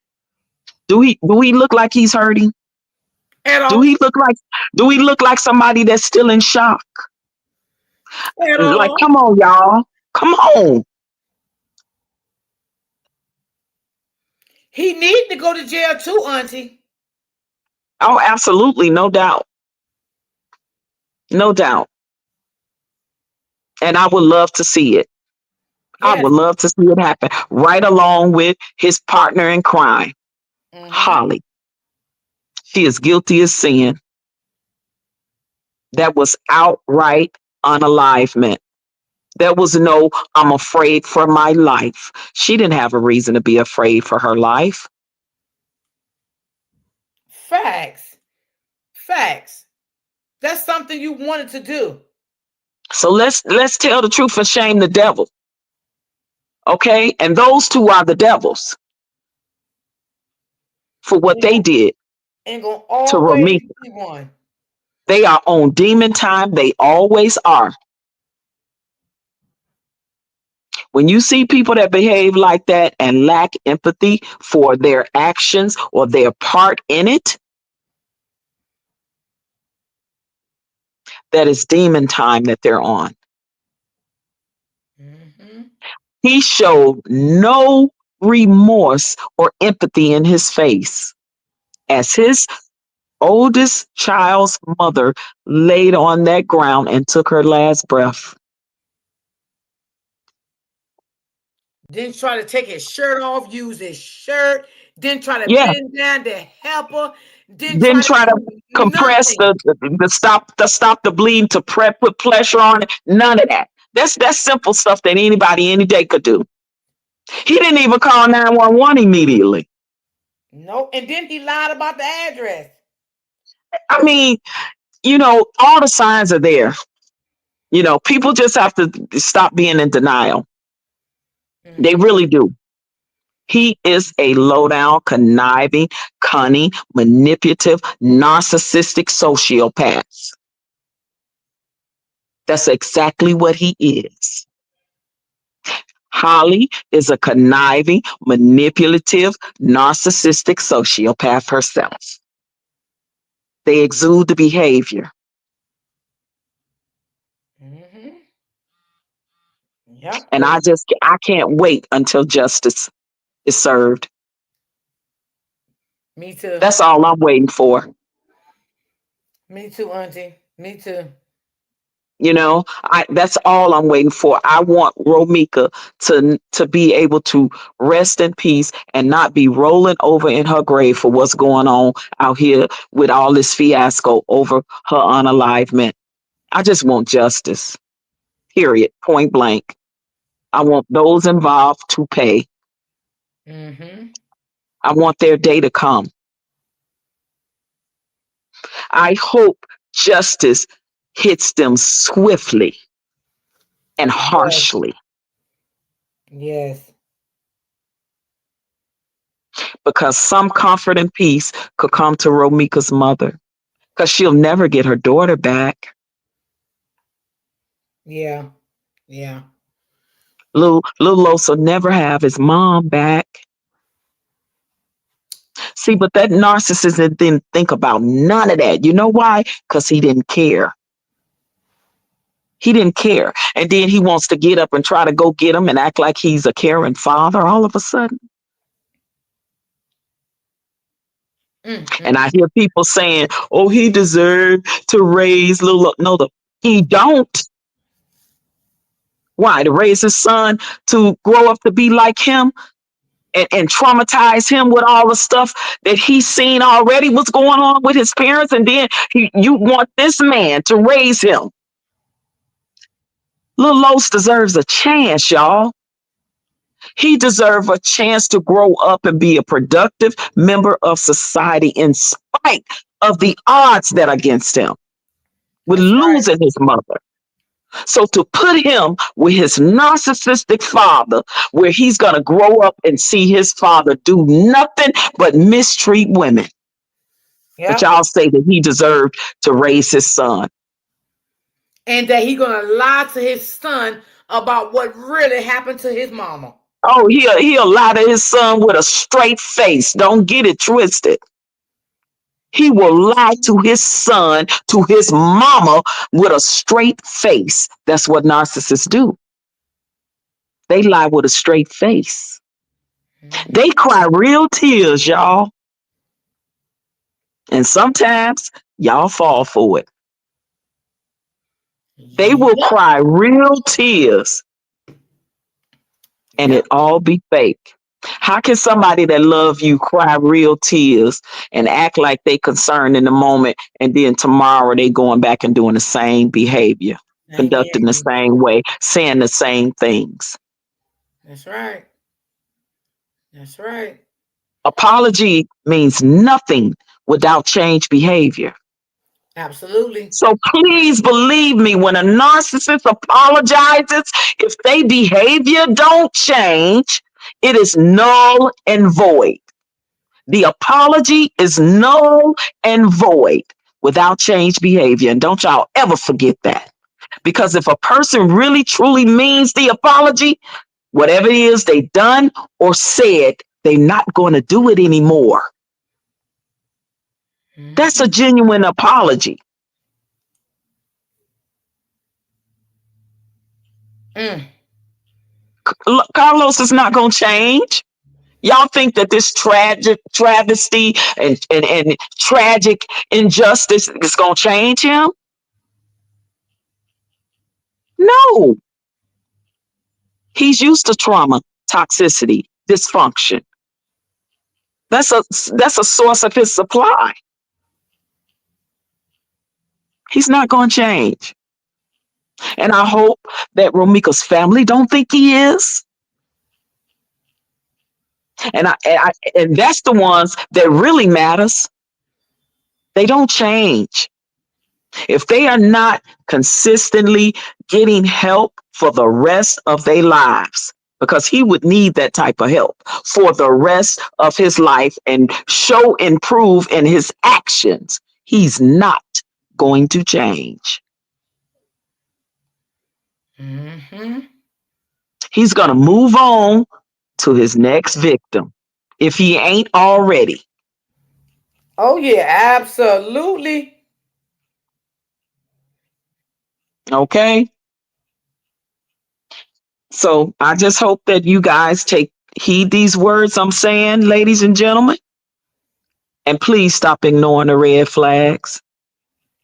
Do he look like he's hurting? At Do all. he look like do he look like somebody that's still in shock? At Like, all. come on, y'all. Come on. He need to go to jail too, Auntie. Oh, absolutely, no doubt. No doubt. And I would love to see it. I Yes. would love to see it happen right along with his partner in crime, Mm-hmm. Holly. She is guilty as sin. That was outright unalivement. There was no, I'm afraid for my life. She didn't have a reason to be afraid for her life. Facts. Facts. That's something you wanted to do. So let's tell the truth and shame the devil. Okay? And those two are the devils for what they did Ain't gonna to always Ramika. be one. They are on demon time. They always are. When you see people that behave like that and lack empathy for their actions or their part in it, that is demon time that they're on. Mm-hmm. He showed no remorse or empathy in his face as his oldest child's mother laid on that ground and took her last breath. Then try to take his shirt off, use his shirt, then try to Yeah, bend down to help her, then try didn't to try to do compress nothing. the stop the bleeding to put pressure on it. None of that. That's simple stuff that anybody any day could do. He didn't even call 911 immediately. No, and then he lied about the address. I mean, all the signs are there. People just have to stop being in denial. They Mm-hmm. really do. He is a low down, conniving, cunning, manipulative, narcissistic sociopath. That's exactly what he is. Holly is a conniving, manipulative, narcissistic sociopath herself. They exude the behavior. Mm-hmm. Yep. And I can't wait until justice is served. Me too. That's all I'm waiting for. Me too, Auntie. Me too. That's all I'm waiting for. I want Romika to be able to rest in peace and not be rolling over in her grave for what's going on out here with all this fiasco over her unalivement. I just want justice. period, point blank. I want those involved to pay. Mm-hmm. I want their day to come. I hope justice hits them swiftly and Yes. harshly, Yes. because some comfort and peace could come to Romika's mother, because she'll never get her daughter back. Yeah. Yeah. Little Los will never have his mom back. See, but that narcissist didn't think about none of that. You know why? Because he didn't care. He didn't care. And then he wants to get up and try to go get him and act like he's a caring father all of a sudden. And I hear people saying, oh, he deserved to raise little. No, he don't. Why? To raise his son to grow up to be like him and traumatize him with all the stuff that he's seen already, what's going on with his parents. And then you want this man to raise him. Little Los deserves a chance, y'all. He deserves a chance to grow up and be a productive member of society in spite of the odds that are against him with That's right. losing his mother. So to put him with his narcissistic father, where he's going to grow up and see his father do nothing but mistreat women. But Yep. y'all say that he deserved to raise his son. And that he gonna lie to his son about what really happened to his mama. Oh, he'll lie to his son with a straight face. Don't get it twisted. He will lie to his son, to his mama, with a straight face. That's what narcissists do. They lie with a straight face. They cry real tears, y'all. And sometimes y'all fall for it. They will Yep. cry real tears and Yep. it all be fake. How can somebody that love you cry real tears and act like they concerned in the moment, and then tomorrow they going back and doing the same behavior, Same conducting the behavior. same way, saying the same things? That's right. That's right. Apology means nothing without change behavior. Absolutely. So please believe me, when a narcissist apologizes, if their behavior don't change, it is null and void. The apology is null and void without change behavior. And don't y'all ever forget that. Because if a person really truly means the apology, whatever it is they done or said, they're not going to do it anymore. That's a genuine apology. Carlos is not going to change. Y'all think that this tragic travesty and tragic injustice is going to change him? No. He's used to trauma, toxicity, dysfunction. That's a source of his supply. He's not going to change. And I hope that Romika's family don't think he is. And that's the ones that really matters. They don't change. If they are not consistently getting help for the rest of their lives, because he would need that type of help for the rest of his life and show improve in his actions, he's not going to change. He's going to move on to his next victim if he ain't already. Oh yeah, absolutely. Okay. So I just hope that you guys heed these words I'm saying, ladies and gentlemen, and please stop ignoring the red flags.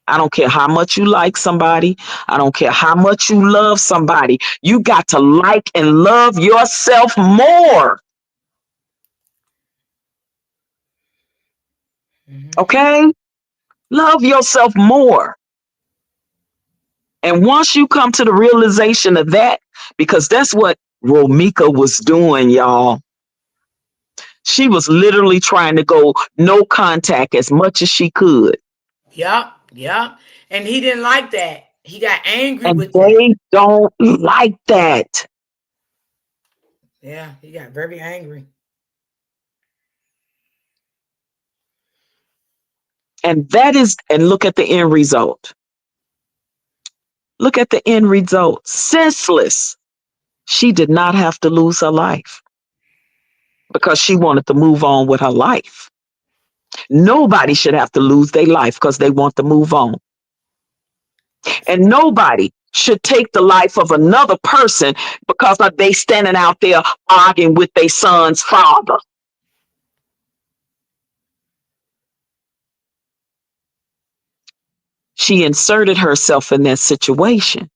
I don't care how much you like somebody. I don't care how much you love somebody. You got to like and love yourself more. Okay? Love yourself more. And once you come to the realization of that, because that's what Romika was doing, y'all. She was literally trying to go no contact as much as she could. Yep, yep. And he didn't like that. He got angry And with that. they don't like that. Yeah, he got very angry. And look at the end result. Look at the end result. Senseless. She did not have to lose her life because she wanted to move on with her life. Nobody should have to lose their life because they want to move on. And nobody should take the life of another person because of they standing out there arguing with their son's father. She inserted herself in that situation.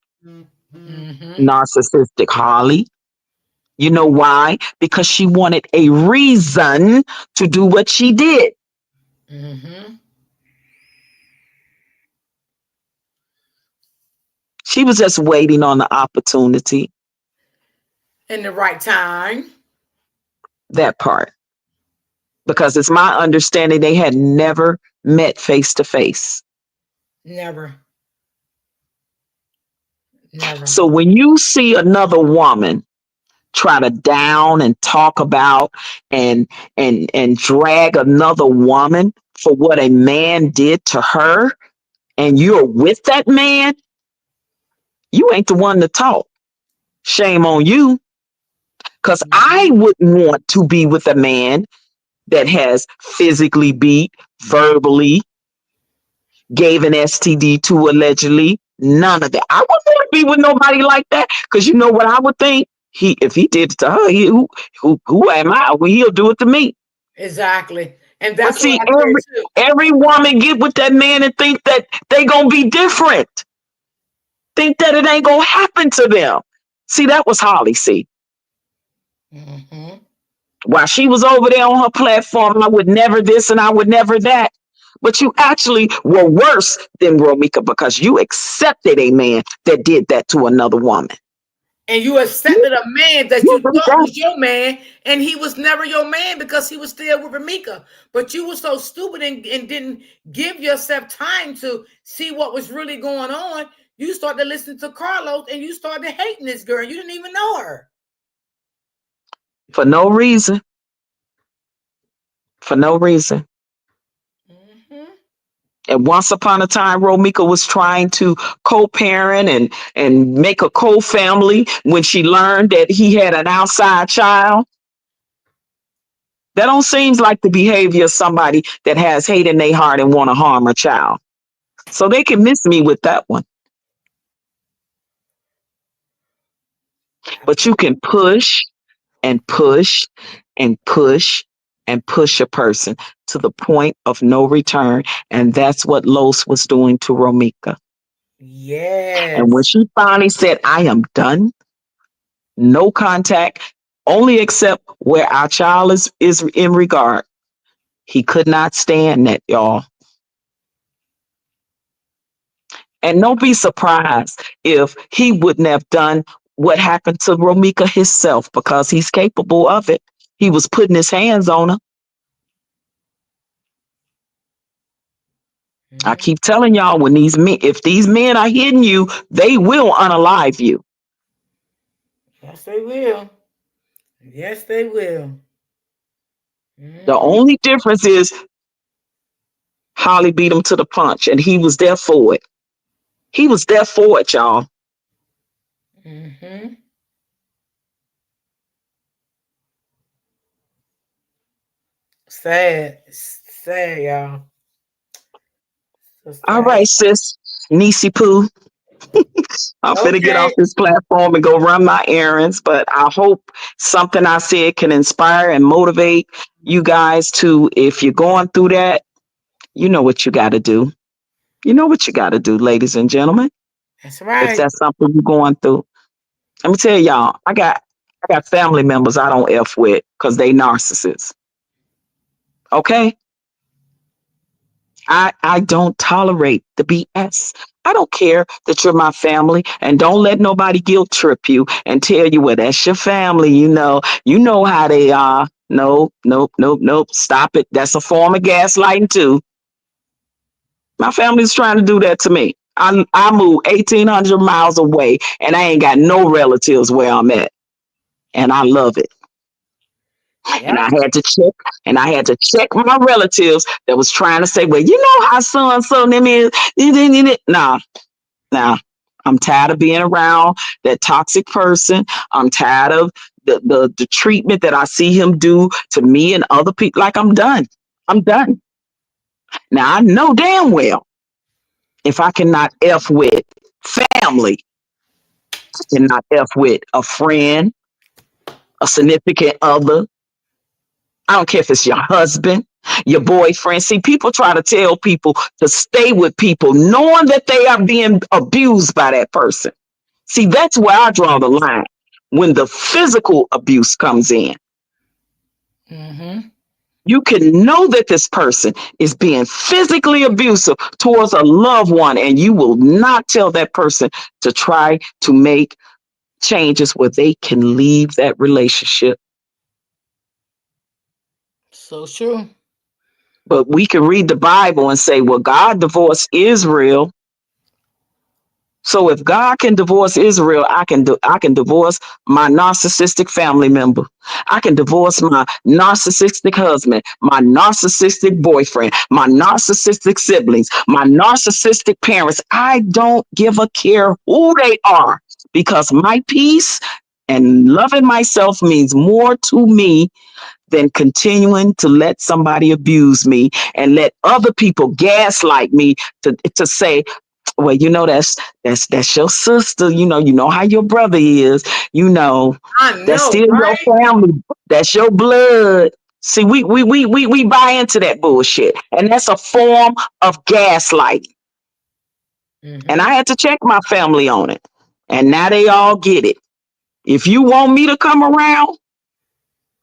Mm-hmm. Narcissistic Holly. You know why? Because she wanted a reason to do what she did. Mm-hmm. She was just waiting on the opportunity. In the right time. That part. Because it's my understanding they had never met face to face. Never. Never. So when you see another woman try to down and talk about and drag another woman for what a man did to her, and you're with that man, you ain't the one to talk. Shame on you. Because I wouldn't want to be with a man that has physically beat, verbally, gave an STD to allegedly. None of that. I wouldn't want to be with nobody like that. Because you know what I would think? If he did it to her, who am I? Well, he'll do it to me. Exactly. And But that's what see, I said too. every woman get with that man and think that they gonna be different. Think that it ain't gonna happen to them. See, that was Holly. See, Mm-hmm. while she was over there on her platform, I would never this and I would never that. But you actually were worse than Romika because you accepted a man that did that to another woman. And you accepted a man that You you did thought that. was your man, and he was never your man because he was still with Ramika. But you were so stupid and didn't give yourself time to see what was really going on. You started listening to Carlos and you started hating this girl. You didn't even know her. For no reason. For no reason. Mm-hmm. And once upon a time, Romika was trying to co-parent and make a co-family when she learned that he had an outside child. That don't seem like the behavior of somebody that has hate in their heart and want to harm a child. So they can miss me with that one. But you can push and push and push and push a person to the point of no return. And that's what Los was doing to Romika. And when Yes. she finally said, I am done, no contact, only except where our child is in regard, he could not stand that, y'all. And don't be surprised if he wouldn't have done what happened to Romika himself because he's capable of it. He was putting his hands on her. I keep telling y'all, when these men, if these men are hitting you, they will unalive you. Yes, they will. Yes, they will. The Mm-hmm. only difference is Holly beat him to the punch and he was there for it. He was there for it, y'all. Mm-hmm. Sad. Sad, y'all. So All sad. right, sis. Niecy Pooh. I'm finna get off Okay. this platform and go run my errands, but I hope something I said can inspire and motivate you guys to, if you're going through that, you know what you got to do. You know what you got to do, ladies and gentlemen, That's if right. that's something you're going through. Let me tell y'all, I got family members I don't F with because they narcissists. Okay? I don't tolerate the BS. I don't care that you're my family, and don't let nobody guilt trip you and tell you, well, that's your family. You know how they are. Nope, nope, nope, nope. Stop it. That's a form of gaslighting too. My family's trying to do that to me. I moved 1,800 miles away, and I ain't got no relatives where I'm at, and I love it. Yeah. And I had to check my relatives that was trying to say, well, you know how so and so them is. Nah, nah. I'm tired of being around that toxic person. I'm tired of the treatment that I see him do to me and other people. Like, I'm done. I'm done. Now I know damn well if I cannot F with family, I cannot F with a friend, a significant other. I don't care if it's your husband, your boyfriend. See, people try to tell people to stay with people knowing that they are being abused by that person. See, that's where I draw the line when the physical abuse comes in. Mm-hmm. You can know that this person is being physically abusive towards a loved one, and you will not tell that person to try to make changes where they can leave that relationship. So true. But we can read the Bible and say, well, God divorced Israel. So if God can divorce Israel, I can divorce my narcissistic family member. I can divorce my narcissistic husband, my narcissistic boyfriend, my narcissistic siblings, my narcissistic parents. I don't give a care who they are, because my peace and loving myself means more to me than continuing to let somebody abuse me and let other people gaslight me to say, well, that's your sister. You know how your brother is. I That's know, still your right? family. That's your blood. See, we buy into that bullshit, and that's a form of gaslighting. And Mm-hmm. I had to check my family on it, and now they all get it. If you want me to come around,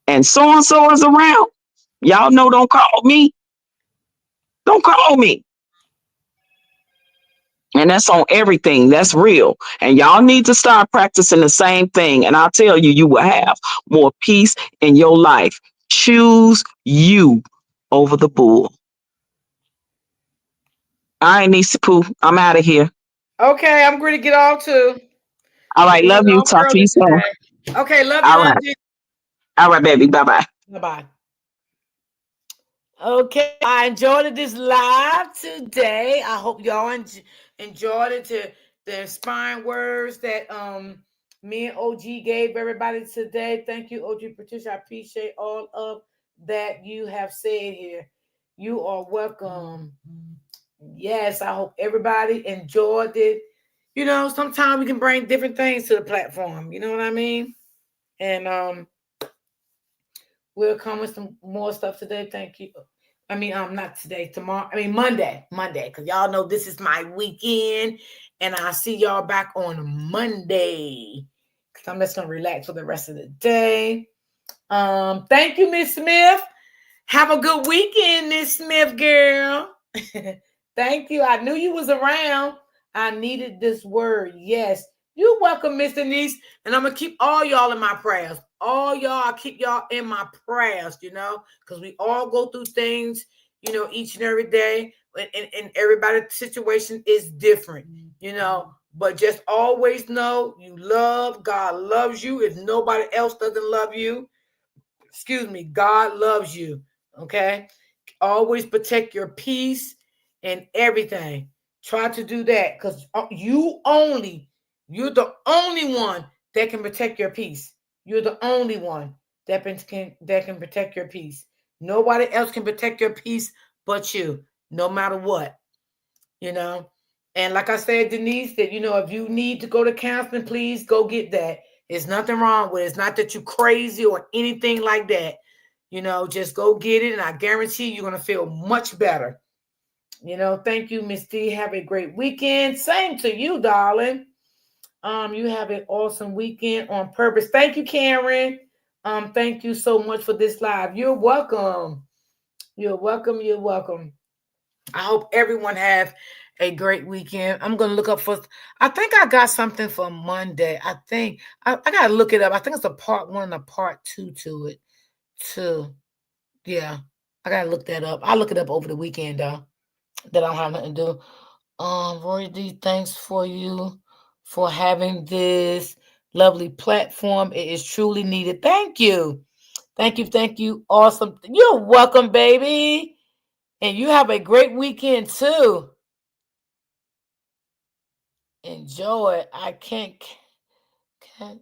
and so is around, y'all know, don't call me. Don't call me. And that's on everything. That's real. And y'all need to start practicing the same thing. And I'll tell you, you will have more peace in your life. Choose you over the bull. All right, Nisa Pooh, I'm out of here. Okay, I'm going to get off too. All I'm right, getting love you. off Talk to you early soon. today. Okay, love you, All right. Auntie. All right, baby. Bye-bye. Bye-bye. Okay, I enjoyed this live today. I hope y'all enjoyed it. To the inspiring words that me and OG gave everybody today. Thank you, OG Patricia. I appreciate all of that you have said here. You are welcome. Yes, I hope everybody enjoyed it. Sometimes we can bring different things to the platform. You know what I mean? And we'll come with some more stuff today. Thank you. I mean, not today, tomorrow. I mean, Monday, because y'all know this is my weekend, and I'll see y'all back on Monday. Because I'm just gonna relax for the rest of the day. Thank you, Miss Smith. Have a good weekend, Miss Smith girl. Thank you. I knew you was around. I needed this word. Yes. You're welcome, Miss Denise. And I'm going to keep all y'all in my prayers. All y'all, I keep y'all in my prayers, because we all go through things, each and every day. And everybody's situation is different, But just always know you love. God loves you. If nobody else doesn't love you, God loves you. Okay? Always protect your peace and everything. Try to do that, because you're the only one that can protect your peace. You're the only one that can protect your peace. Nobody else can protect your peace but you, no matter what, you know. And like I said, Denise, that if you need to go to counseling, please go get that. There's nothing wrong with it. It's not that you're crazy or anything like that. Just go get it, and I guarantee you're going to feel much better. Thank you, Miss D. Have a great weekend. Same to you, darling. You have an awesome weekend on purpose. Thank you, Karen. Thank you so much for this live. You're welcome. You're welcome. You're welcome. I hope everyone have a great weekend. I'm gonna look up for. I think I got something for Monday. I think I gotta look it up. I think it's a part 1 and a part 2 to it too. Yeah, I gotta look that up. I'll look it up over the weekend though. That I don't have nothing to do. Roy D, thanks for you for having this lovely platform. It is truly needed. Thank you. Thank you. Thank you. Awesome. You're welcome, baby. And you have a great weekend too. Enjoy it. I can count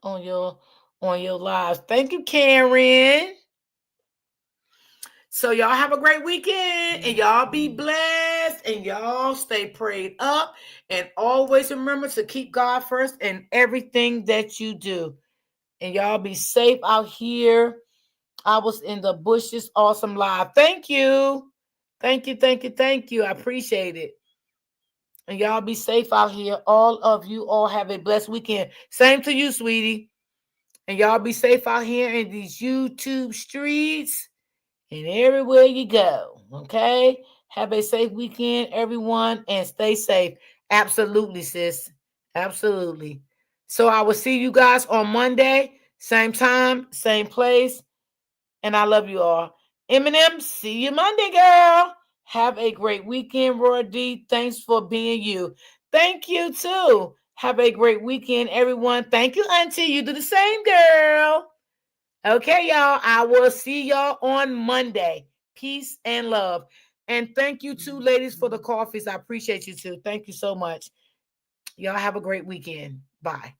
on your lives. Thank you, Karen. So y'all have a great weekend and y'all be blessed and y'all stay prayed up and always remember to keep God first in everything that you do. And y'all be safe out here. I was in the bushes. Awesome live. Thank you. Thank you. Thank you. Thank you. I appreciate it. And y'all be safe out here. All of you all have a blessed weekend. Same to you, sweetie. And y'all be safe out here in these YouTube streets. And everywhere you go, okay? Have a safe weekend, everyone, and stay safe. Absolutely, sis. Absolutely. So I will see you guys on Monday, same time, same place. And I love you all. Eminem, see you Monday, girl. Have a great weekend, Roy D. Thanks for being you. Thank you, too. Have a great weekend, everyone. Thank you, Auntie. You do the same, girl. Okay, y'all. I will see y'all on Monday. Peace and love. And thank you, two ladies, for the coffees. I appreciate you, too. Thank you so much. Y'all have a great weekend. Bye.